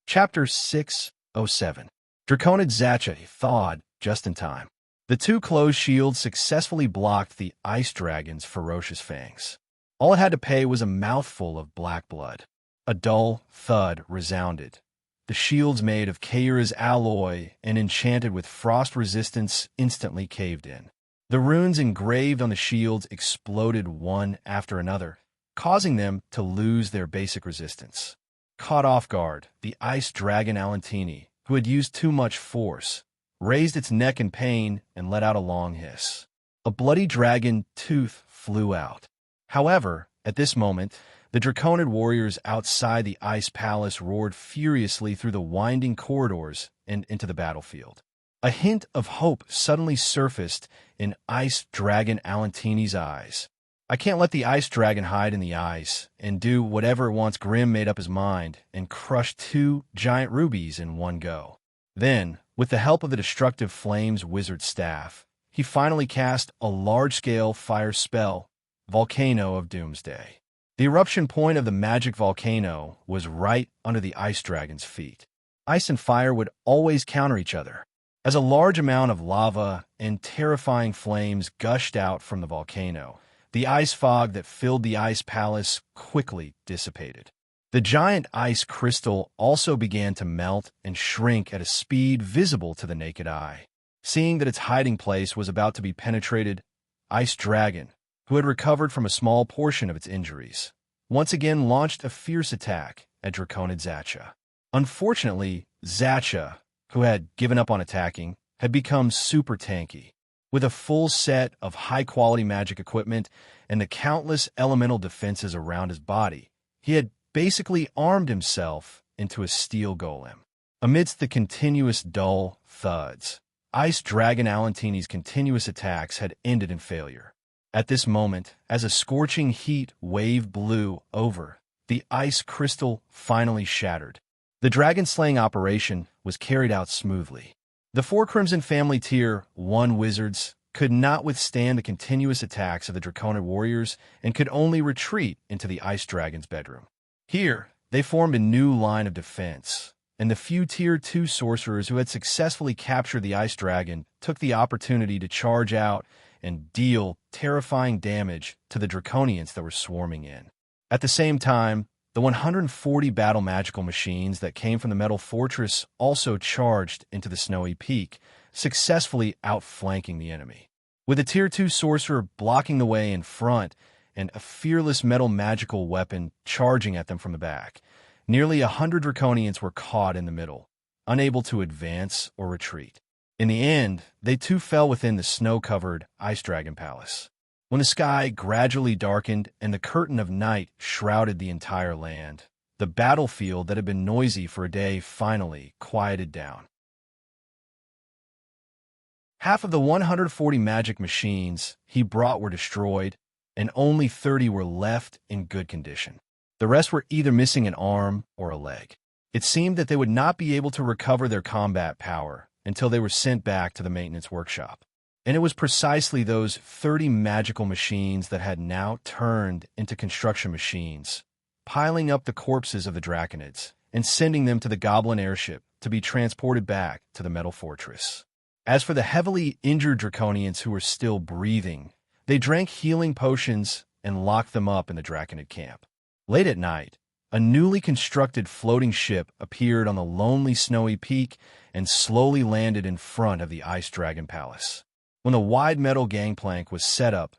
Chapter 607. Draconid Zacha thawed just in time. The 2 closed shields successfully blocked the ice dragon's ferocious fangs. All it had to pay was a mouthful of black blood. A dull thud resounded. The shields made of Kaira's alloy and enchanted with frost resistance instantly caved in. The runes engraved on the shields exploded one after another, causing them to lose their basic resistance. Caught off guard, the ice dragon Alantini, who had used too much force, raised its neck in pain and let out a long hiss. A bloody dragon tooth flew out. However, at this moment, the Draconid warriors outside the ice palace roared furiously through the winding corridors and into the battlefield. A hint of hope suddenly surfaced in Ice Dragon Alantini's eyes. I can't let the ice dragon hide in the ice and do whatever it wants. Grim made up his mind and crushed 2 giant rubies in one go. Then, with the help of the destructive flames wizard staff, he finally cast a large-scale fire spell, Volcano of Doomsday. The eruption point of the magic volcano was right under the ice dragon's feet. Ice and fire would always counter each other. As a large amount of lava and terrifying flames gushed out from the volcano, the ice fog that filled the ice palace quickly dissipated. The giant ice crystal also began to melt and shrink at a speed visible to the naked eye. Seeing that its hiding place was about to be penetrated, Ice Dragon, who had recovered from a small portion of its injuries, once again launched a fierce attack at Draconid Zacha. Unfortunately, Zacha, who had given up on attacking, had become super tanky. With a full set of high-quality magic equipment and the countless elemental defenses around his body, he had basically armed himself into a steel golem. Amidst the continuous dull thuds, Ice Dragon Alantini's continuous attacks had ended in failure. At this moment, as a scorching heat wave blew over, the ice crystal finally shattered. The dragon-slaying operation was carried out smoothly. The 4 Crimson Family Tier 1 wizards could not withstand the continuous attacks of the Draconid warriors and could only retreat into the ice dragon's bedroom. Here, they formed a new line of defense, and the few Tier 2 sorcerers who had successfully captured the ice dragon took the opportunity to charge out and deal terrifying damage to the Draconians that were swarming in. At the same time, the 140 battle magical machines that came from the Metal Fortress also charged into the snowy peak, successfully outflanking the enemy. With a Tier 2 sorcerer blocking the way in front and a fearless metal magical weapon charging at them from the back, nearly 100 Draconians were caught in the middle, unable to advance or retreat. In the end, they too fell within the snow-covered Ice Dragon Palace. When the sky gradually darkened and the curtain of night shrouded the entire land, the battlefield that had been noisy for a day finally quieted down. Half of the 140 magic machines he brought were destroyed, and only 30 were left in good condition. The rest were either missing an arm or a leg. It seemed that they would not be able to recover their combat power until they were sent back to the maintenance workshop. And it was precisely those 30 magical machines that had now turned into construction machines, piling up the corpses of the Draconids and sending them to the Goblin airship to be transported back to the Metal Fortress. As for the heavily injured Draconians who were still breathing, they drank healing potions and locked them up in the Draconid camp. Late at night, a newly constructed floating ship appeared on the lonely snowy peak and slowly landed in front of the Ice Dragon Palace. When the wide metal gangplank was set up,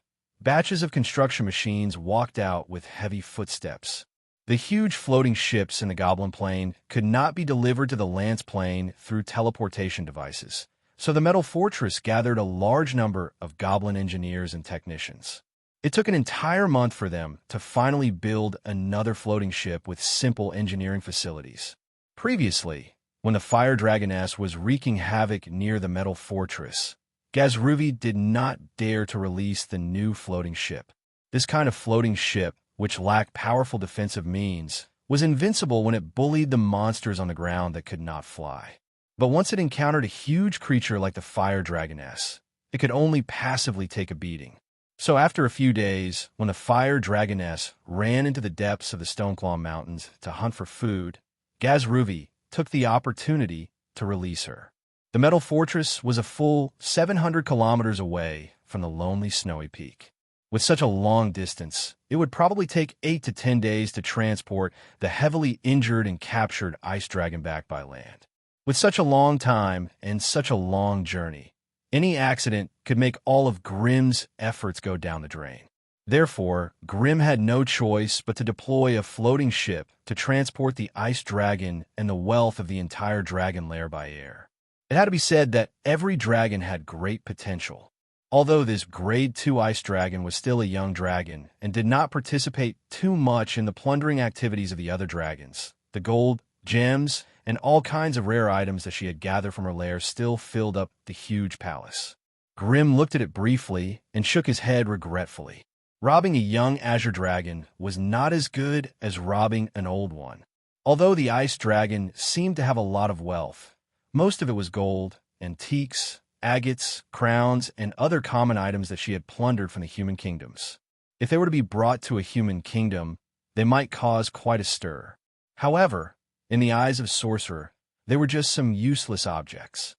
Batches of construction machines walked out with heavy footsteps. The huge floating ships in the Goblin Plain could not be delivered to the Lance Plain through teleportation devices, so the Metal Fortress gathered a large number of Goblin engineers and technicians. It took an entire month for them to finally build another floating ship with simple engineering facilities. Previously, when the Fire Dragoness was wreaking havoc near the Metal Fortress, Gazruvi did not dare to release the new floating ship. This kind of floating ship, which lacked powerful defensive means, was invincible when it bullied the monsters on the ground that could not fly. But once it encountered a huge creature like the Fire Dragoness, it could only passively take a beating. So after a few days, when the Fire Dragoness ran into the depths of the Stoneclaw Mountains to hunt for food, Gazruvi took the opportunity to release her. The Metal Fortress was a full 700 kilometers away from the lonely snowy peak. With such a long distance, it would probably take 8 to 10 days to transport the heavily injured and captured ice dragon back by land. With such a long time and such a long journey, any accident could make all of Grimm's efforts go down the drain. Therefore, Grimm had no choice but to deploy a floating ship to transport the ice dragon and the wealth of the entire dragon lair by air. It had to be said that every dragon had great potential. Although this Grade 2 ice dragon was still a young dragon and did not participate too much in the plundering activities of the other dragons, the gold, gems, and all kinds of rare items that she had gathered from her lair still filled up the huge palace. Grimm looked at it briefly and shook his head regretfully. Robbing a young azure dragon was not as good as robbing an old one. Although the ice dragon seemed to have a lot of wealth, most of it was gold, antiques, agates, crowns, and other common items that she had plundered from the human kingdoms. If they were to be brought to a human kingdom, they might cause quite a stir. However, in the eyes of Sorcerer, they were just some useless objects.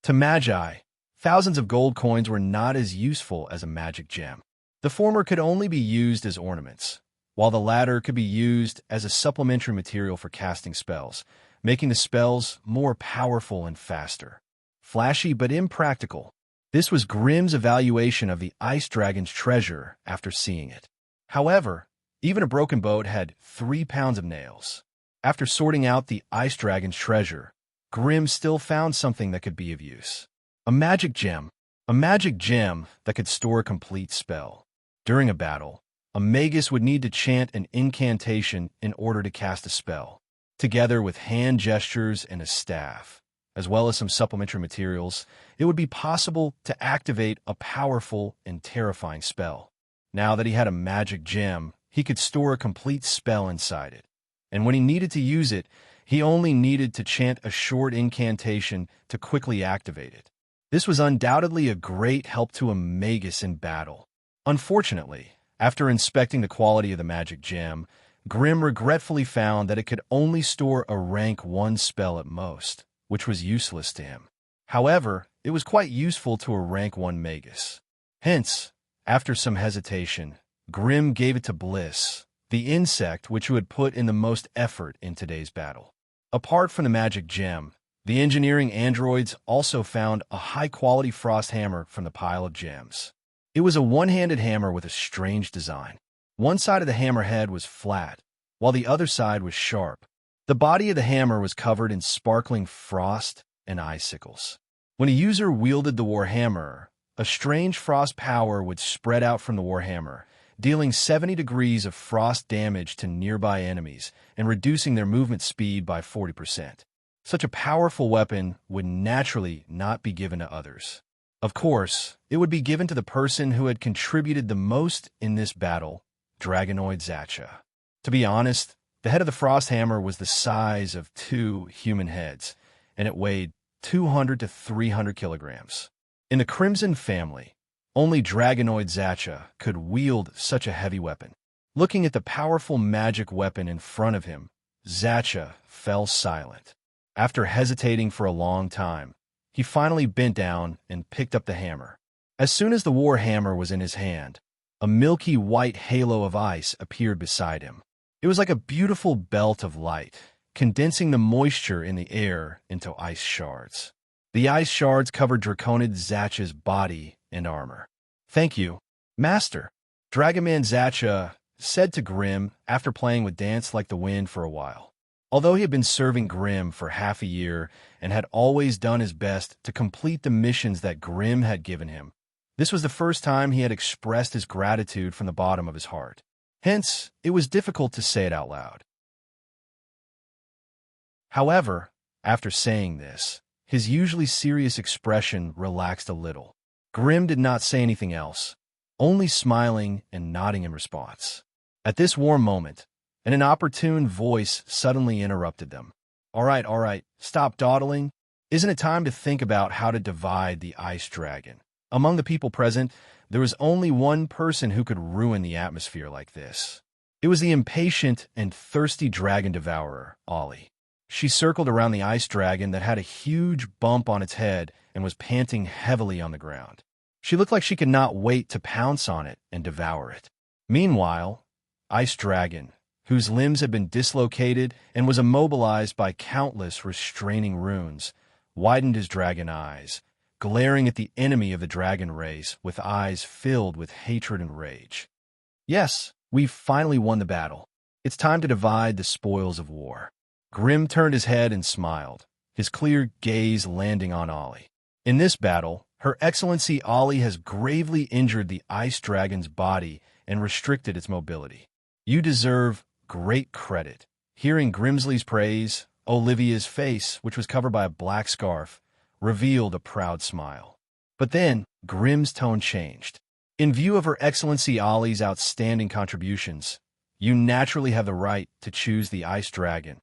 To Magi, thousands of gold coins were not as useful as a magic gem. The former could only be used as ornaments, while the latter could be used as a supplementary material for casting spells, making the spells more powerful and faster. Flashy but impractical. This was Grimm's evaluation of the ice dragon's treasure after seeing it. However, even a broken boat had 3 pounds of nails. After sorting out the ice dragon's treasure, Grimm still found something that could be of use. A magic gem. A magic gem that could store a complete spell. During a battle, a magus would need to chant an incantation in order to cast a spell. Together with hand gestures and a staff, as well as some supplementary materials, it would be possible to activate a powerful and terrifying spell. Now that he had a magic gem, he could store a complete spell inside it. And when he needed to use it, he only needed to chant a short incantation to quickly activate it. This was undoubtedly a great help to a magus in battle. Unfortunately, after inspecting the quality of the magic gem, Grimm regretfully found that it could only store a rank 1 spell at most, which was useless to him. However, it was quite useful to a rank 1 magus. Hence, after some hesitation, Grimm gave it to Bliss, the insect which would put in the most effort in today's battle. Apart from the magic gem, the engineering androids also found a high-quality frost hammer from the pile of gems. It was a one-handed hammer with a strange design. One side of the hammer head was flat, while the other side was sharp. The body of the hammer was covered in sparkling frost and icicles. When a user wielded the warhammer, a strange frost power would spread out from the warhammer, dealing 70 degrees of frost damage to nearby enemies and reducing their movement speed by 40%. Such a powerful weapon would naturally not be given to others. Of course, it would be given to the person who had contributed the most in this battle, Dragonoid Zacha. To be honest, the head of the frost hammer was the size of 2 human heads, and it weighed 200 to 300 kilograms. In the Crimson family, only Dragonoid Zacha could wield such a heavy weapon. Looking at the powerful magic weapon in front of him, Zacha fell silent. After hesitating for a long time, he finally bent down and picked up the hammer. As soon as the war hammer was in his hand, a milky white halo of ice appeared beside him. It was like a beautiful belt of light, condensing the moisture in the air into ice shards. The ice shards covered Draconid Zacha's body and armor. Thank you, Master. Dragonman Zacha said to Grim after playing with Dance Like the Wind for a while. Although he had been serving Grim for half a year and had always done his best to complete the missions that Grim had given him, this was the first time he had expressed his gratitude from the bottom of his heart. Hence, it was difficult to say it out loud. However, after saying this, his usually serious expression relaxed a little. Grim did not say anything else, only smiling and nodding in response. At this warm moment, an inopportune voice suddenly interrupted them. All right, stop dawdling. Isn't it time to think about how to divide the ice dragon? Among the people present, there was only one person who could ruin the atmosphere like this. It was the impatient and thirsty dragon devourer, Ollie. She circled around the ice dragon that had a huge bump on its head and was panting heavily on the ground. She looked like she could not wait to pounce on it and devour it. Meanwhile, Ice Dragon, whose limbs had been dislocated and was immobilized by countless restraining runes, widened his dragon eyes, glaring at the enemy of the dragon race with eyes filled with hatred and rage. Yes, we've finally won the battle. It's time to divide the spoils of war. Grim turned his head and smiled, his clear gaze landing on Ollie. In this battle, Her Excellency Ollie has gravely injured the ice dragon's body and restricted its mobility. You deserve great credit. Hearing Grimsley's praise, Olivia's face, which was covered by a black scarf, revealed a proud smile. But then, Grim's tone changed. In view of Her Excellency Ollie's outstanding contributions, you naturally have the right to choose the ice dragon.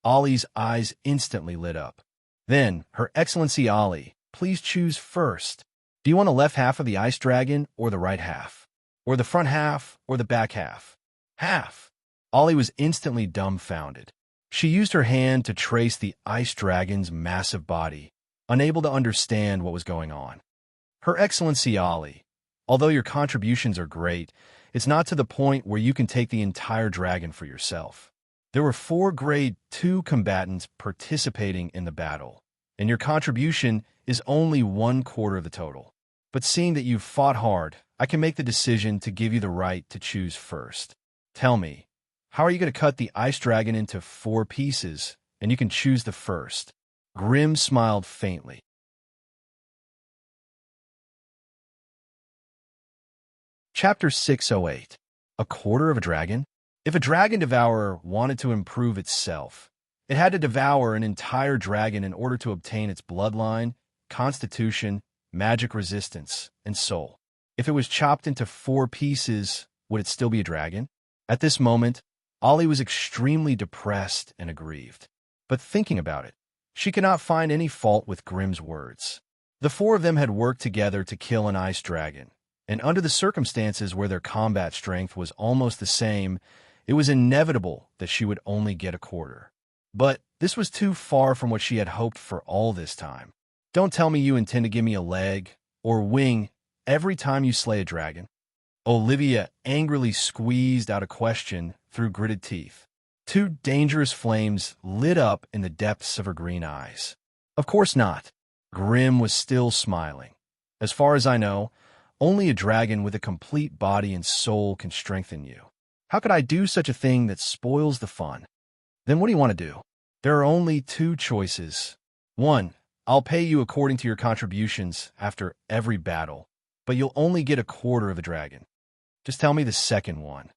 Ollie's eyes instantly lit up. Then, Her Excellency Ollie, please choose first. Do you want the left half of the ice dragon or the right half? Or the front half or the back half? Half. Ollie was instantly dumbfounded. She used her hand to trace the ice dragon's massive body, unable to understand what was going on. Her Excellency Ollie, although your contributions are great, it's not to the point where you can take the entire dragon for yourself. There were 4 Grade 2 combatants participating in the battle, and your contribution is only 1/4 of the total. But seeing that you've fought hard, I can make the decision to give you the right to choose first. Tell me, how are you going to cut the ice dragon into 4 pieces, and you can choose the first? Grim smiled faintly. Chapter 608. A quarter of a dragon? If a dragon devourer wanted to improve itself, it had to devour an entire dragon in order to obtain its bloodline, constitution, magic resistance, and soul. If it was chopped into 4 pieces, would it still be a dragon? At this moment, Ollie was extremely depressed and aggrieved. But thinking about it, she could not find any fault with Grim's words. The 4 of them had worked together to kill an ice dragon, and under the circumstances where their combat strength was almost the same, it was inevitable that she would only get a quarter. But this was too far from what she had hoped for all this time. Don't tell me you intend to give me a leg or wing every time you slay a dragon. Olivia angrily squeezed out a question through gritted teeth. 2 dangerous flames lit up in the depths of her green eyes. Of course not. Grim was still smiling. As far as I know, only a dragon with a complete body and soul can strengthen you. How could I do such a thing that spoils the fun? Then what do you want to do? There are only 2 choices. 1, I'll pay you according to your contributions after every battle, but you'll only get a quarter of a dragon. Just tell me the second one.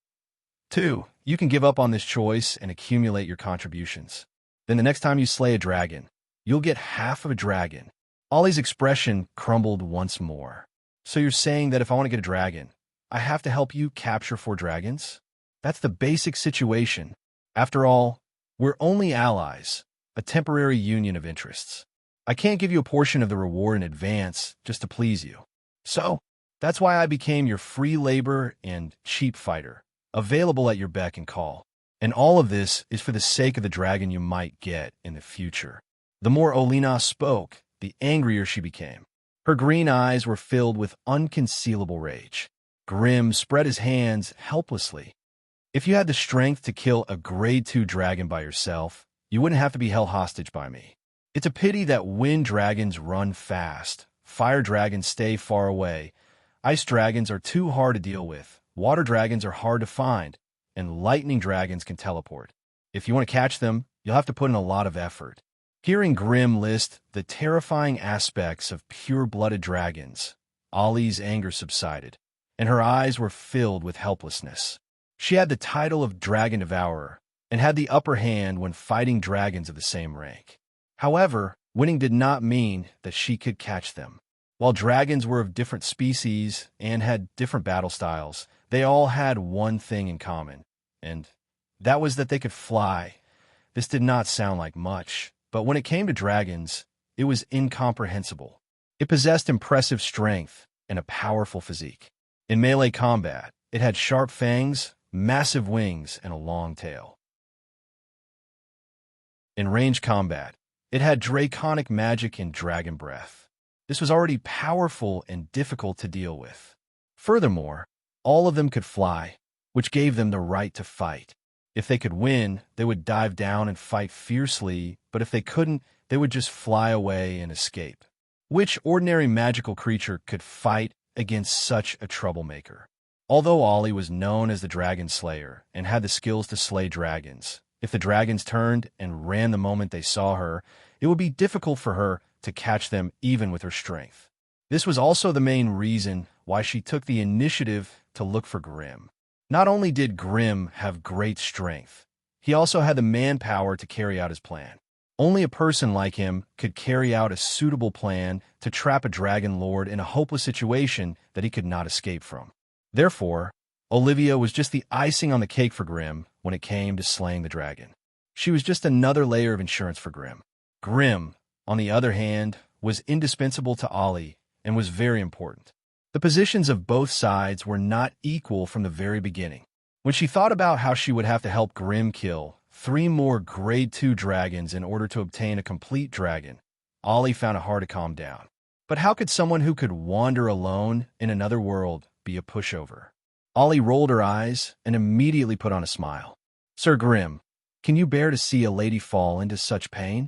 2, you can give up on this choice and accumulate your contributions. Then the next time you slay a dragon, you'll get half of a dragon. Ollie's expression crumbled once more. So you're saying that if I want to get a dragon, I have to help you capture 4 dragons? That's the basic situation. After all, we're only allies, a temporary union of interests. I can't give you a portion of the reward in advance just to please you. So, that's why I became your free labor and cheap fighter, available at your beck and call. And all of this is for the sake of the dragon you might get in the future. The more Olina spoke, the angrier she became. Her green eyes were filled with unconcealable rage. Grim spread his hands helplessly. If you had the strength to kill a Grade 2 dragon by yourself, you wouldn't have to be held hostage by me. It's a pity that wind dragons run fast, fire dragons stay far away, Ice dragons are too hard to deal with, water dragons are hard to find, and lightning dragons can teleport. If you want to catch them, you'll have to put in a lot of effort. Hearing Grimm list the terrifying aspects of pure-blooded dragons, Ollie's anger subsided, and her eyes were filled with helplessness. She had the title of Dragon Devourer, and had the upper hand when fighting dragons of the same rank. However, winning did not mean that she could catch them. While dragons were of different species and had different battle styles, they all had one thing in common, and that was that they could fly. This did not sound like much, but when it came to dragons, it was incomprehensible. It possessed impressive strength and a powerful physique. In melee combat, it had sharp fangs, massive wings, and a long tail. In range combat, it had draconic magic and dragon breath. This was already powerful and difficult to deal with. Furthermore, all of them could fly, which gave them the right to fight. If they could win, they would dive down and fight fiercely, but if they couldn't, they would just fly away and escape. Which ordinary magical creature could fight against such a troublemaker? Although Ollie was known as the Dragon Slayer and had the skills to slay dragons, if the dragons turned and ran the moment they saw her, it would be difficult for her to catch them even with her strength. This was also the main reason why she took the initiative to look for Grimm. Not only did Grimm have great strength, he also had the manpower to carry out his plan. Only a person like him could carry out a suitable plan to trap a dragon lord in a hopeless situation that he could not escape from. Therefore, Olivia was just the icing on the cake for Grimm when it came to slaying the dragon. She was just another layer of insurance for Grimm. Grimm, on the other hand, was indispensable to Ollie and was very important. The positions of both sides were not equal from the very beginning. When she thought about how she would have to help Grimm kill 3 more Grade 2 dragons in order to obtain a complete dragon, Ollie found it hard to calm down. But how could someone who could wander alone in another world be a pushover? Ollie rolled her eyes and immediately put on a smile. "Sir Grimm, can you bear to see a lady fall into such pain?"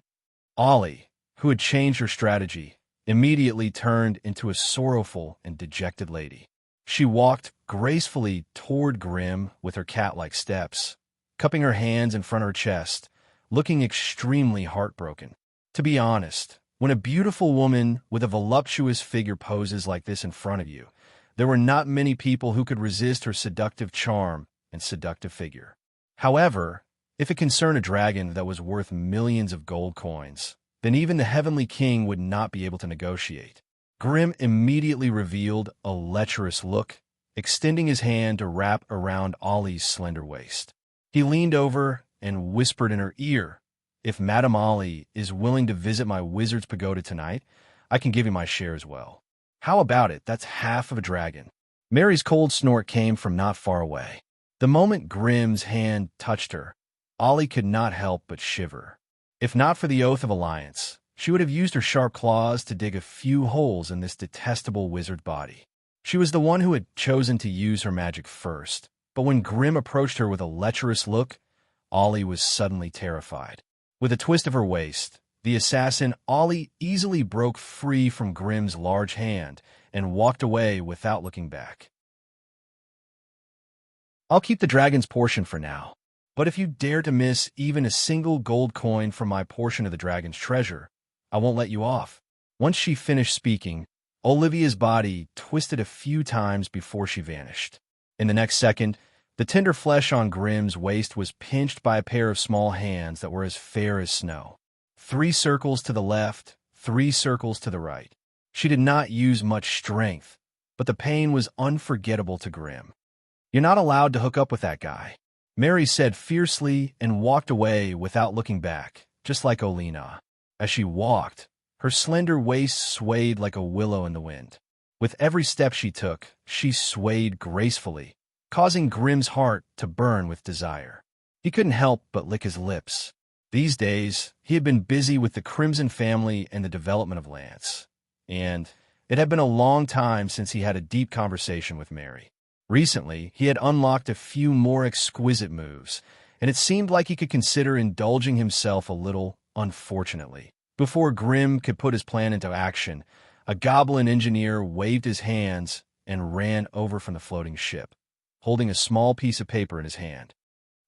Ollie, who had changed her strategy, immediately turned into a sorrowful and dejected lady. She walked gracefully toward Grimm with her cat-like steps, cupping her hands in front of her chest, looking extremely heartbroken. To be honest, when a beautiful woman with a voluptuous figure poses like this in front of you, there were not many people who could resist her seductive charm and seductive figure. However, if it concerned a dragon that was worth millions of gold coins, then even the Heavenly King would not be able to negotiate. Grimm immediately revealed a lecherous look, extending his hand to wrap around Ollie's slender waist. He leaned over and whispered in her ear, "If Madame Ollie is willing to visit my wizard's pagoda tonight, I can give you my share as well. How about it? That's half of a dragon." Mary's cold snort came from not far away. The moment Grimm's hand touched her, Ollie could not help but shiver. If not for the Oath of Alliance, she would have used her sharp claws to dig a few holes in this detestable wizard body. She was the one who had chosen to use her magic first, but when Grimm approached her with a lecherous look, Ollie was suddenly terrified. With a twist of her waist, the assassin Ollie easily broke free from Grimm's large hand and walked away without looking back. "I'll keep the dragon's portion for now, but if you dare to miss even a single gold coin from my portion of the dragon's treasure, I won't let you off." Once she finished speaking, Olivia's body twisted a few times before she vanished. In the next second, the tender flesh on Grimm's waist was pinched by a pair of small hands that were as fair as snow. 3 circles to the left, 3 circles to the right. She did not use much strength, but the pain was unforgettable to Grimm. "You're not allowed to hook up with that guy," Mary said fiercely and walked away without looking back, just like Olina. As she walked, her slender waist swayed like a willow in the wind. With every step she took, she swayed gracefully, causing Grimm's heart to burn with desire. He couldn't help but lick his lips. These days, he had been busy with the Crimson family and the development of Lance, and it had been a long time since he had a deep conversation with Mary. Recently, he had unlocked a few more exquisite moves, and it seemed like he could consider indulging himself a little, unfortunately. Before Grimm could put his plan into action, a goblin engineer waved his hands and ran over from the floating ship, holding a small piece of paper in his hand.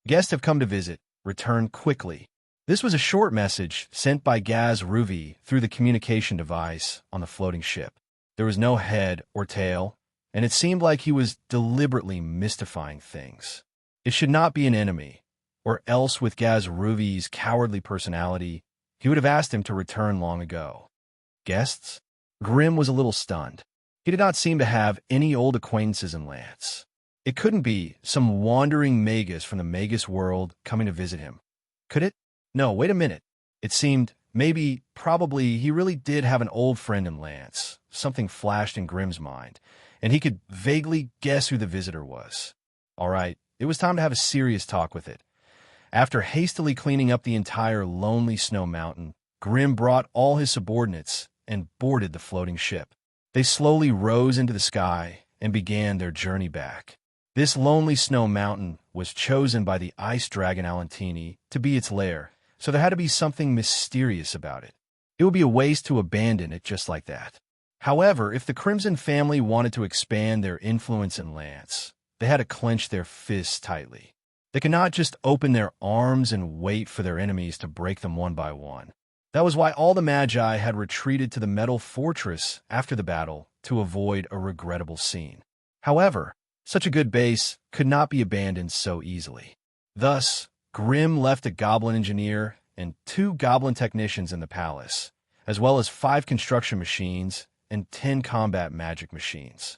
Guests have come to visit. Return quickly. This was a short message sent by Gaz Ruvi through the communication device on the floating ship. There was no head or tail, and it seemed like he was deliberately mystifying things. It should not be an enemy, or else with Gaz Ruvi's cowardly personality, he would have asked him to return long ago. Guests? Grimm was a little stunned. He did not seem to have any old acquaintances in Lance. It couldn't be some wandering magus from the magus world coming to visit him. Could it? No, wait a minute. It seemed, maybe, probably, he really did have an old friend in Lance. Something flashed in Grimm's mind, and he could vaguely guess who the visitor was. All right, it was time to have a serious talk with it. After hastily cleaning up the entire lonely snow mountain, Grimm brought all his subordinates and boarded the floating ship. They slowly rose into the sky and began their journey back. This lonely snow mountain was chosen by the ice dragon Alantini to be its lair, so there had to be something mysterious about it. It would be a waste to abandon it just like that. However, if the Crimson family wanted to expand their influence in Lance, they had to clench their fists tightly. They could not just open their arms and wait for their enemies to break them one by one. That was why all the Magi had retreated to the metal fortress after the battle to avoid a regrettable scene. However, such a good base could not be abandoned so easily. Thus, Grimm left a goblin engineer and 2 goblin technicians in the palace, as well as 5 construction machines and 10 combat magic machines.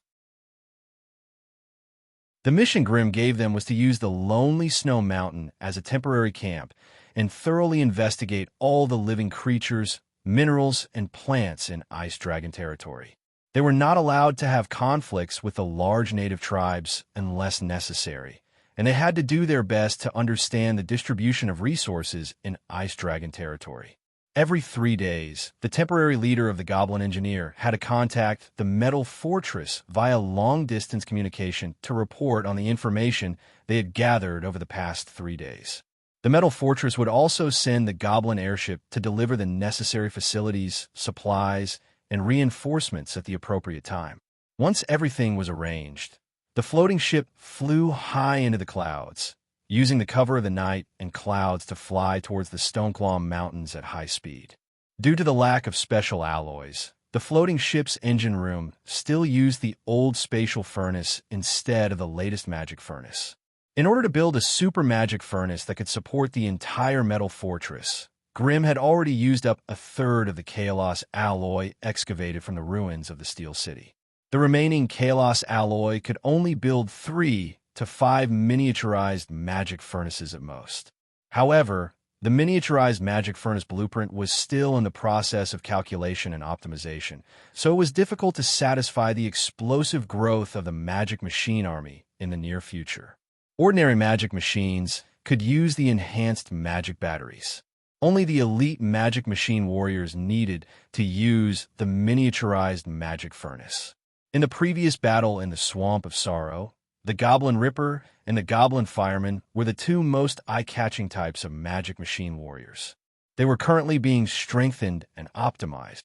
The mission Grimm gave them was to use the lonely snow mountain as a temporary camp and thoroughly investigate all the living creatures, minerals, and plants in Ice Dragon territory. They were not allowed to have conflicts with the large native tribes unless necessary, and they had to do their best to understand the distribution of resources in Ice Dragon territory. Every 3 days, the temporary leader of the Goblin Engineer had to contact the Metal Fortress via long-distance communication to report on the information they had gathered over the past 3 days. The Metal Fortress would also send the Goblin airship to deliver the necessary facilities, supplies, and reinforcements at the appropriate time. Once everything was arranged, the floating ship flew high into the clouds, using the cover of the night and clouds to fly towards the Stoneclaw Mountains at high speed. Due to the lack of special alloys, the floating ship's engine room still used the old spatial furnace instead of the latest magic furnace. In order to build a super magic furnace that could support the entire metal fortress, Grimm had already used up 1/3 of the Kalos alloy excavated from the ruins of the Steel City. The remaining Kalos alloy could only build 3 to 5 miniaturized magic furnaces at most. However, the miniaturized magic furnace blueprint was still in the process of calculation and optimization, so it was difficult to satisfy the explosive growth of the magic machine army in the near future. Ordinary magic machines could use the enhanced magic batteries. Only the elite magic machine warriors needed to use the miniaturized magic furnace. In the previous battle in the Swamp of Sorrow, the Goblin Ripper and the Goblin Fireman were the 2 most eye-catching types of magic machine warriors. They were currently being strengthened and optimized.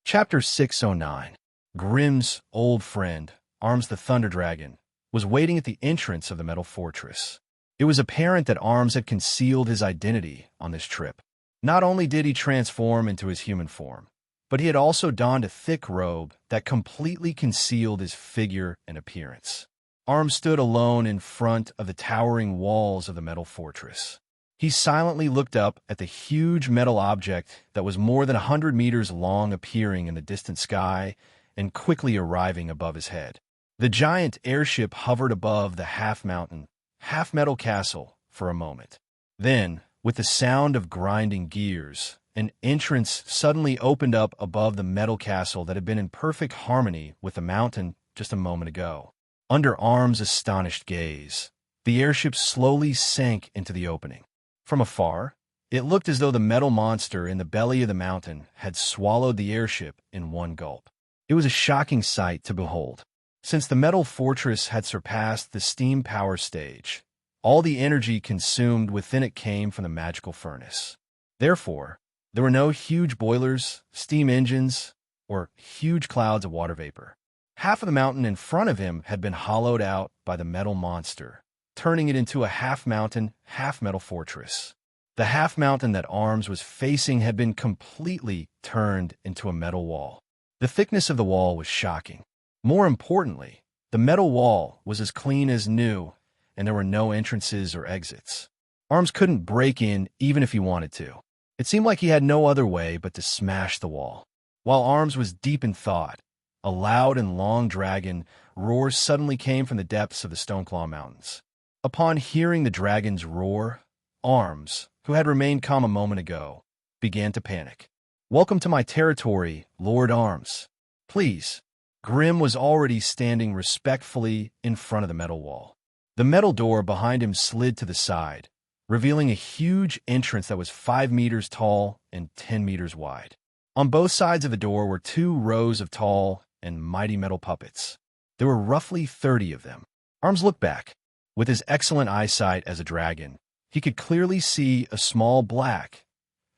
Chapter 609. Grimm's old friend, Arms the Thunder Dragon, was waiting at the entrance of the Metal Fortress. It was apparent that Arms had concealed his identity on this trip. Not only did he transform into his human form, but he had also donned a thick robe that completely concealed his figure and appearance. Arms stood alone in front of the towering walls of the Metal Fortress. He silently looked up at the huge metal object that was more than 100 meters long appearing in the distant sky and quickly arriving above his head. The giant airship hovered above the half-mountain, half-metal castle for a moment. Then, with the sound of grinding gears, an entrance suddenly opened up above the metal castle that had been in perfect harmony with the mountain just a moment ago. Under Arms' astonished gaze, the airship slowly sank into the opening. From afar, it looked as though the metal monster in the belly of the mountain had swallowed the airship in one gulp. It was a shocking sight to behold. Since the metal fortress had surpassed the steam power stage, all the energy consumed within it came from the magical furnace. Therefore, There were no huge boilers, steam engines, or huge clouds of water vapor. Half of the mountain in front of him had been hollowed out by the metal monster, turning it into a half-mountain, half-metal fortress. The half-mountain that Arms was facing had been completely turned into a metal wall. The thickness of the wall was shocking. More importantly, the metal wall was as clean as new, and there were no entrances or exits. Arms couldn't break in even if he wanted to. It seemed like he had no other way but to smash the wall. While Arms was deep in thought, a loud and long dragon roar suddenly came from the depths of the Stoneclaw Mountains. Upon hearing the dragon's roar, Arms, who had remained calm a moment ago, began to panic. "Welcome to my territory, Lord Arms. Please." Grim was already standing respectfully in front of the metal wall. The metal door behind him slid to the side, revealing a huge entrance that was 5 meters tall and 10 meters wide. On both sides of the door were 2 rows of tall and mighty metal puppets. There were roughly 30 of them. Arms looked back. With his excellent eyesight as a dragon, he could clearly see a small black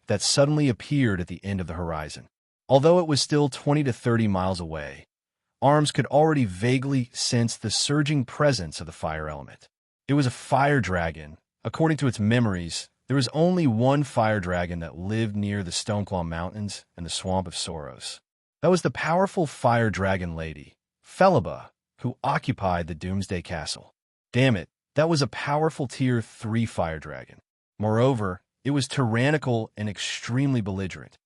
that suddenly appeared at the end of the horizon. Although it was still 20 to 30 miles away, Arms could already vaguely sense the surging presence of the fire element. It was a fire dragon. According to its memories, there was only one fire dragon that lived near the Stoneclaw Mountains and the Swamp of Sorrows. That was the powerful fire dragon lady, Felaba, who occupied the Doomsday Castle. Damn it, that was a powerful Tier 3 fire dragon. Moreover, it was tyrannical and extremely belligerent.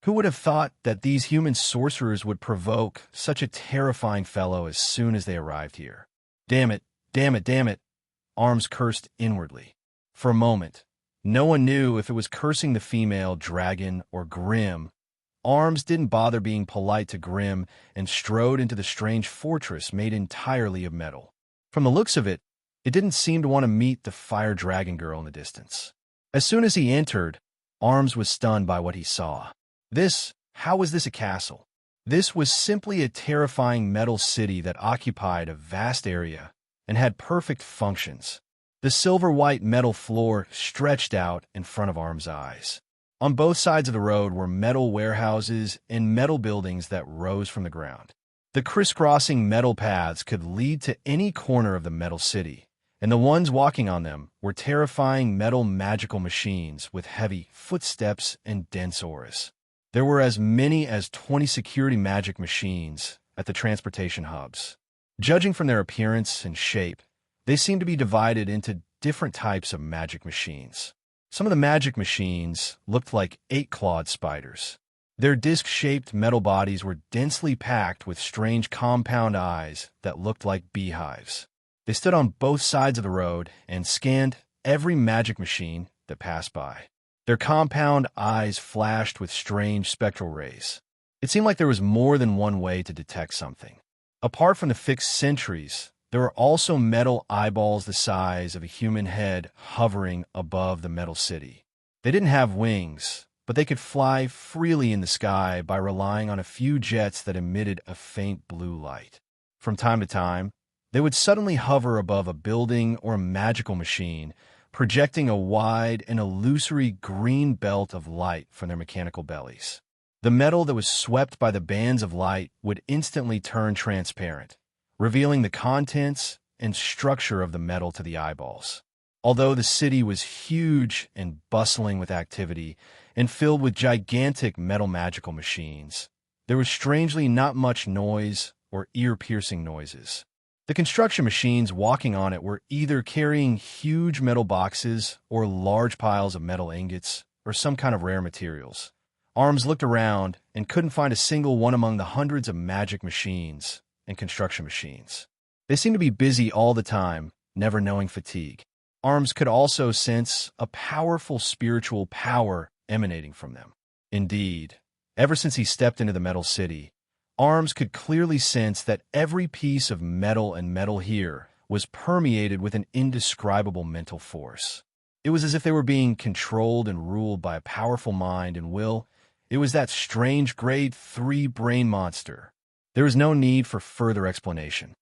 Who would have thought that these human sorcerers would provoke such a terrifying fellow as soon as they arrived here? Damn it, damn it, damn it, Arms cursed inwardly. For a moment, no one knew if it was cursing the female dragon or Grim. Arms didn't bother being polite to Grim and strode into the strange fortress made entirely of metal. From the looks of it, it didn't seem to want to meet the fire dragon girl in the distance. As soon as he entered, Arms was stunned by what he saw. How was this a castle? This was simply a terrifying metal city that occupied a vast area and had perfect functions. The silver-white metal floor stretched out in front of Arms' eyes. On both sides of the road were metal warehouses and metal buildings that rose from the ground. The crisscrossing metal paths could lead to any corner of the metal city, and the ones walking on them were terrifying metal magical machines with heavy footsteps and dense auras. There were as many as 20 security magic machines at the transportation hubs. Judging from their appearance and shape, they seemed to be divided into different types of magic machines. Some of the magic machines looked like 8-clawed spiders. Their disc-shaped metal bodies were densely packed with strange compound eyes that looked like beehives. They stood on both sides of the road and scanned every magic machine that passed by. Their compound eyes flashed with strange spectral rays. It seemed like there was more than one way to detect something. Apart from the fixed sentries, there were also metal eyeballs the size of a human head hovering above the metal city. They didn't have wings, but they could fly freely in the sky by relying on a few jets that emitted a faint blue light. From time to time, they would suddenly hover above a building or a magical machine, projecting a wide and illusory green belt of light from their mechanical bellies. The metal that was swept by the bands of light would instantly turn transparent, revealing the contents and structure of the metal to the eyeballs. Although the city was huge and bustling with activity and filled with gigantic metal magical machines, there was strangely not much noise or ear-piercing noises. The construction machines walking on it were either carrying huge metal boxes or large piles of metal ingots or some kind of rare materials. Arms looked around and couldn't find a single one among the hundreds of magic machines and construction machines. They seemed to be busy all the time, never knowing fatigue. Arms could also sense a powerful spiritual power emanating from them. Indeed, ever since he stepped into the metal city, Arms could clearly sense that every piece of metal and metal here was permeated with an indescribable mental force. It was as if they were being controlled and ruled by a powerful mind and will. It was that strange grade 3 brain monster. There was no need for further explanation.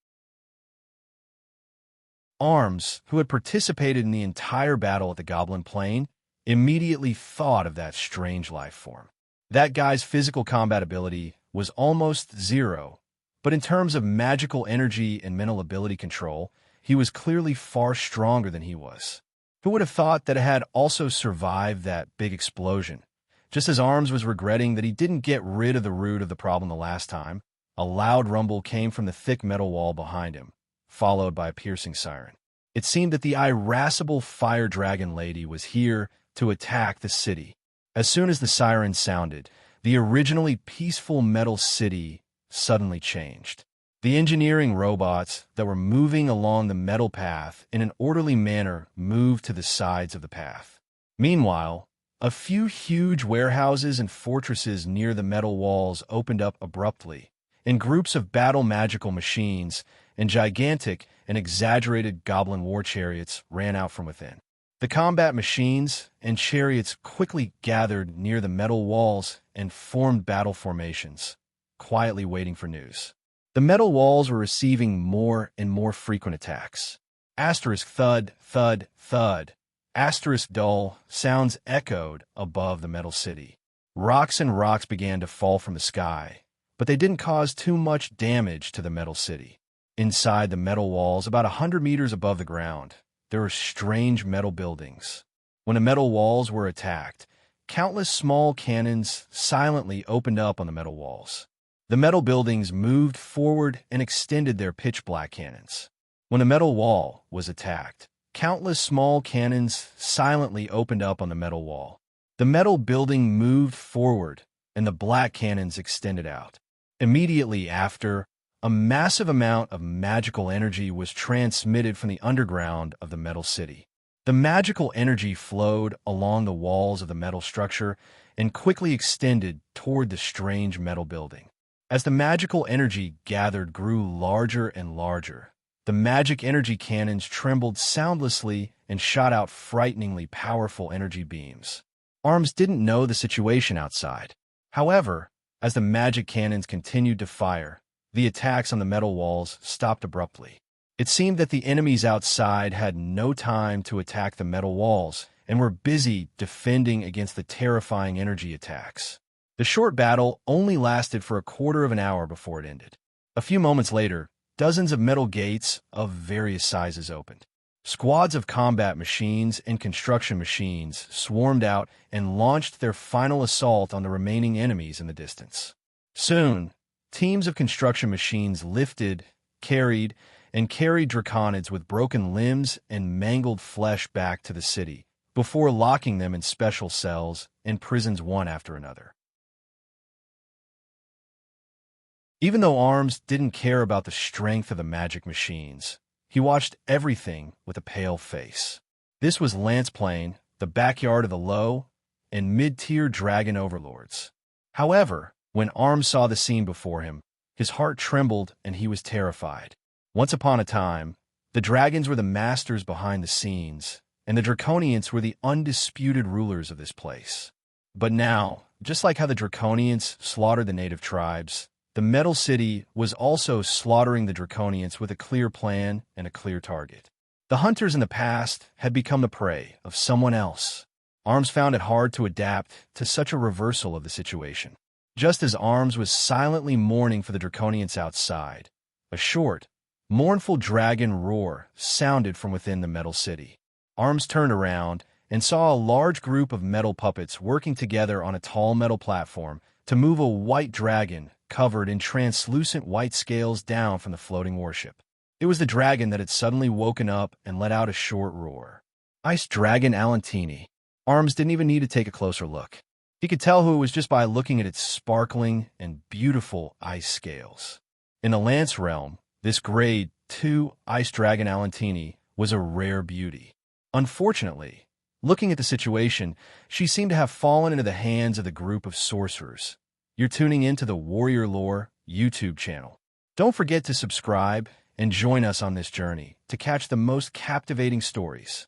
Arms, who had participated in the entire battle at the Goblin Plain, immediately thought of that strange life form. That guy's physical combat ability was almost zero, but in terms of magical energy and mental ability control, he was clearly far stronger than he was. Who would have thought that it had also survived that big explosion? Just as Arms was regretting that he didn't get rid of the root of the problem the last time, a loud rumble came from the thick metal wall behind him, followed by a piercing siren. It seemed that the irascible fire dragon lady was here to attack the city. As soon as the siren sounded, the originally peaceful metal city suddenly changed. The engineering robots that were moving along the metal path in an orderly manner moved to the sides of the path. Meanwhile, a few huge warehouses and fortresses near the metal walls opened up abruptly, and groups of battle magical machines and gigantic and exaggerated goblin war chariots ran out from within. The combat machines and chariots quickly gathered near the metal walls and formed battle formations, quietly waiting for news. The metal walls were receiving more and more frequent attacks. Asterisk thud, thud, thud. Asterisk dull sounds echoed above the metal city. Rocks and rocks began to fall from the sky, but they didn't cause too much damage to the metal city. Inside the metal walls, about 100 meters above the ground, there were strange metal buildings. When the metal walls were attacked, countless small cannons silently opened up on the metal walls. The metal buildings moved forward and extended their pitch-black cannons. When a metal wall was attacked, countless small cannons silently opened up on the metal wall. The metal building moved forward, and the black cannons extended out. Immediately after, a massive amount of magical energy was transmitted from the underground of the metal city. The magical energy flowed along the walls of the metal structure and quickly extended toward the strange metal building. As the magical energy gathered grew larger and larger, the magic energy cannons trembled soundlessly and shot out frighteningly powerful energy beams. Arms didn't know the situation outside. However, as the magic cannons continued to fire, the attacks on the metal walls stopped abruptly. It seemed that the enemies outside had no time to attack the metal walls and were busy defending against the terrifying energy attacks. The short battle only lasted for a quarter of an hour before it ended. A few moments later, dozens of metal gates of various sizes opened. Squads of combat machines and construction machines swarmed out and launched their final assault on the remaining enemies in the distance. Soon, teams of construction machines lifted, carried draconids with broken limbs and mangled flesh back to the city, before locking them in special cells and prisons one after another. Even though Arms didn't care about the strength of the magic machines, he watched everything with a pale face. This was Lance Plain, the backyard of the low and mid-tier dragon overlords. However, when Arms saw the scene before him, his heart trembled and he was terrified. Once upon a time, the dragons were the masters behind the scenes, and the Draconians were the undisputed rulers of this place. But now, just like how the Draconians slaughtered the native tribes, the Metal City was also slaughtering the Draconians with a clear plan and a clear target. The hunters in the past had become the prey of someone else. Arms found it hard to adapt to such a reversal of the situation. Just as Arms was silently mourning for the Draconians outside, a short, mournful dragon roar sounded from within the Metal City. Arms turned around and saw a large group of metal puppets working together on a tall metal platform to move a white dragon covered in translucent white scales down from the floating warship. It was the dragon that had suddenly woken up and let out a short roar. Ice Dragon Alantini. Arms didn't even need to take a closer look. He could tell who it was just by looking at its sparkling and beautiful ice scales. In the Lance realm, this Grade 2 Ice Dragon Alantini was a rare beauty. Unfortunately, looking at the situation, she seemed to have fallen into the hands of the group of sorcerers. You're tuning into the Warrior Lore YouTube channel. Don't forget to subscribe and join us on this journey to catch the most captivating stories.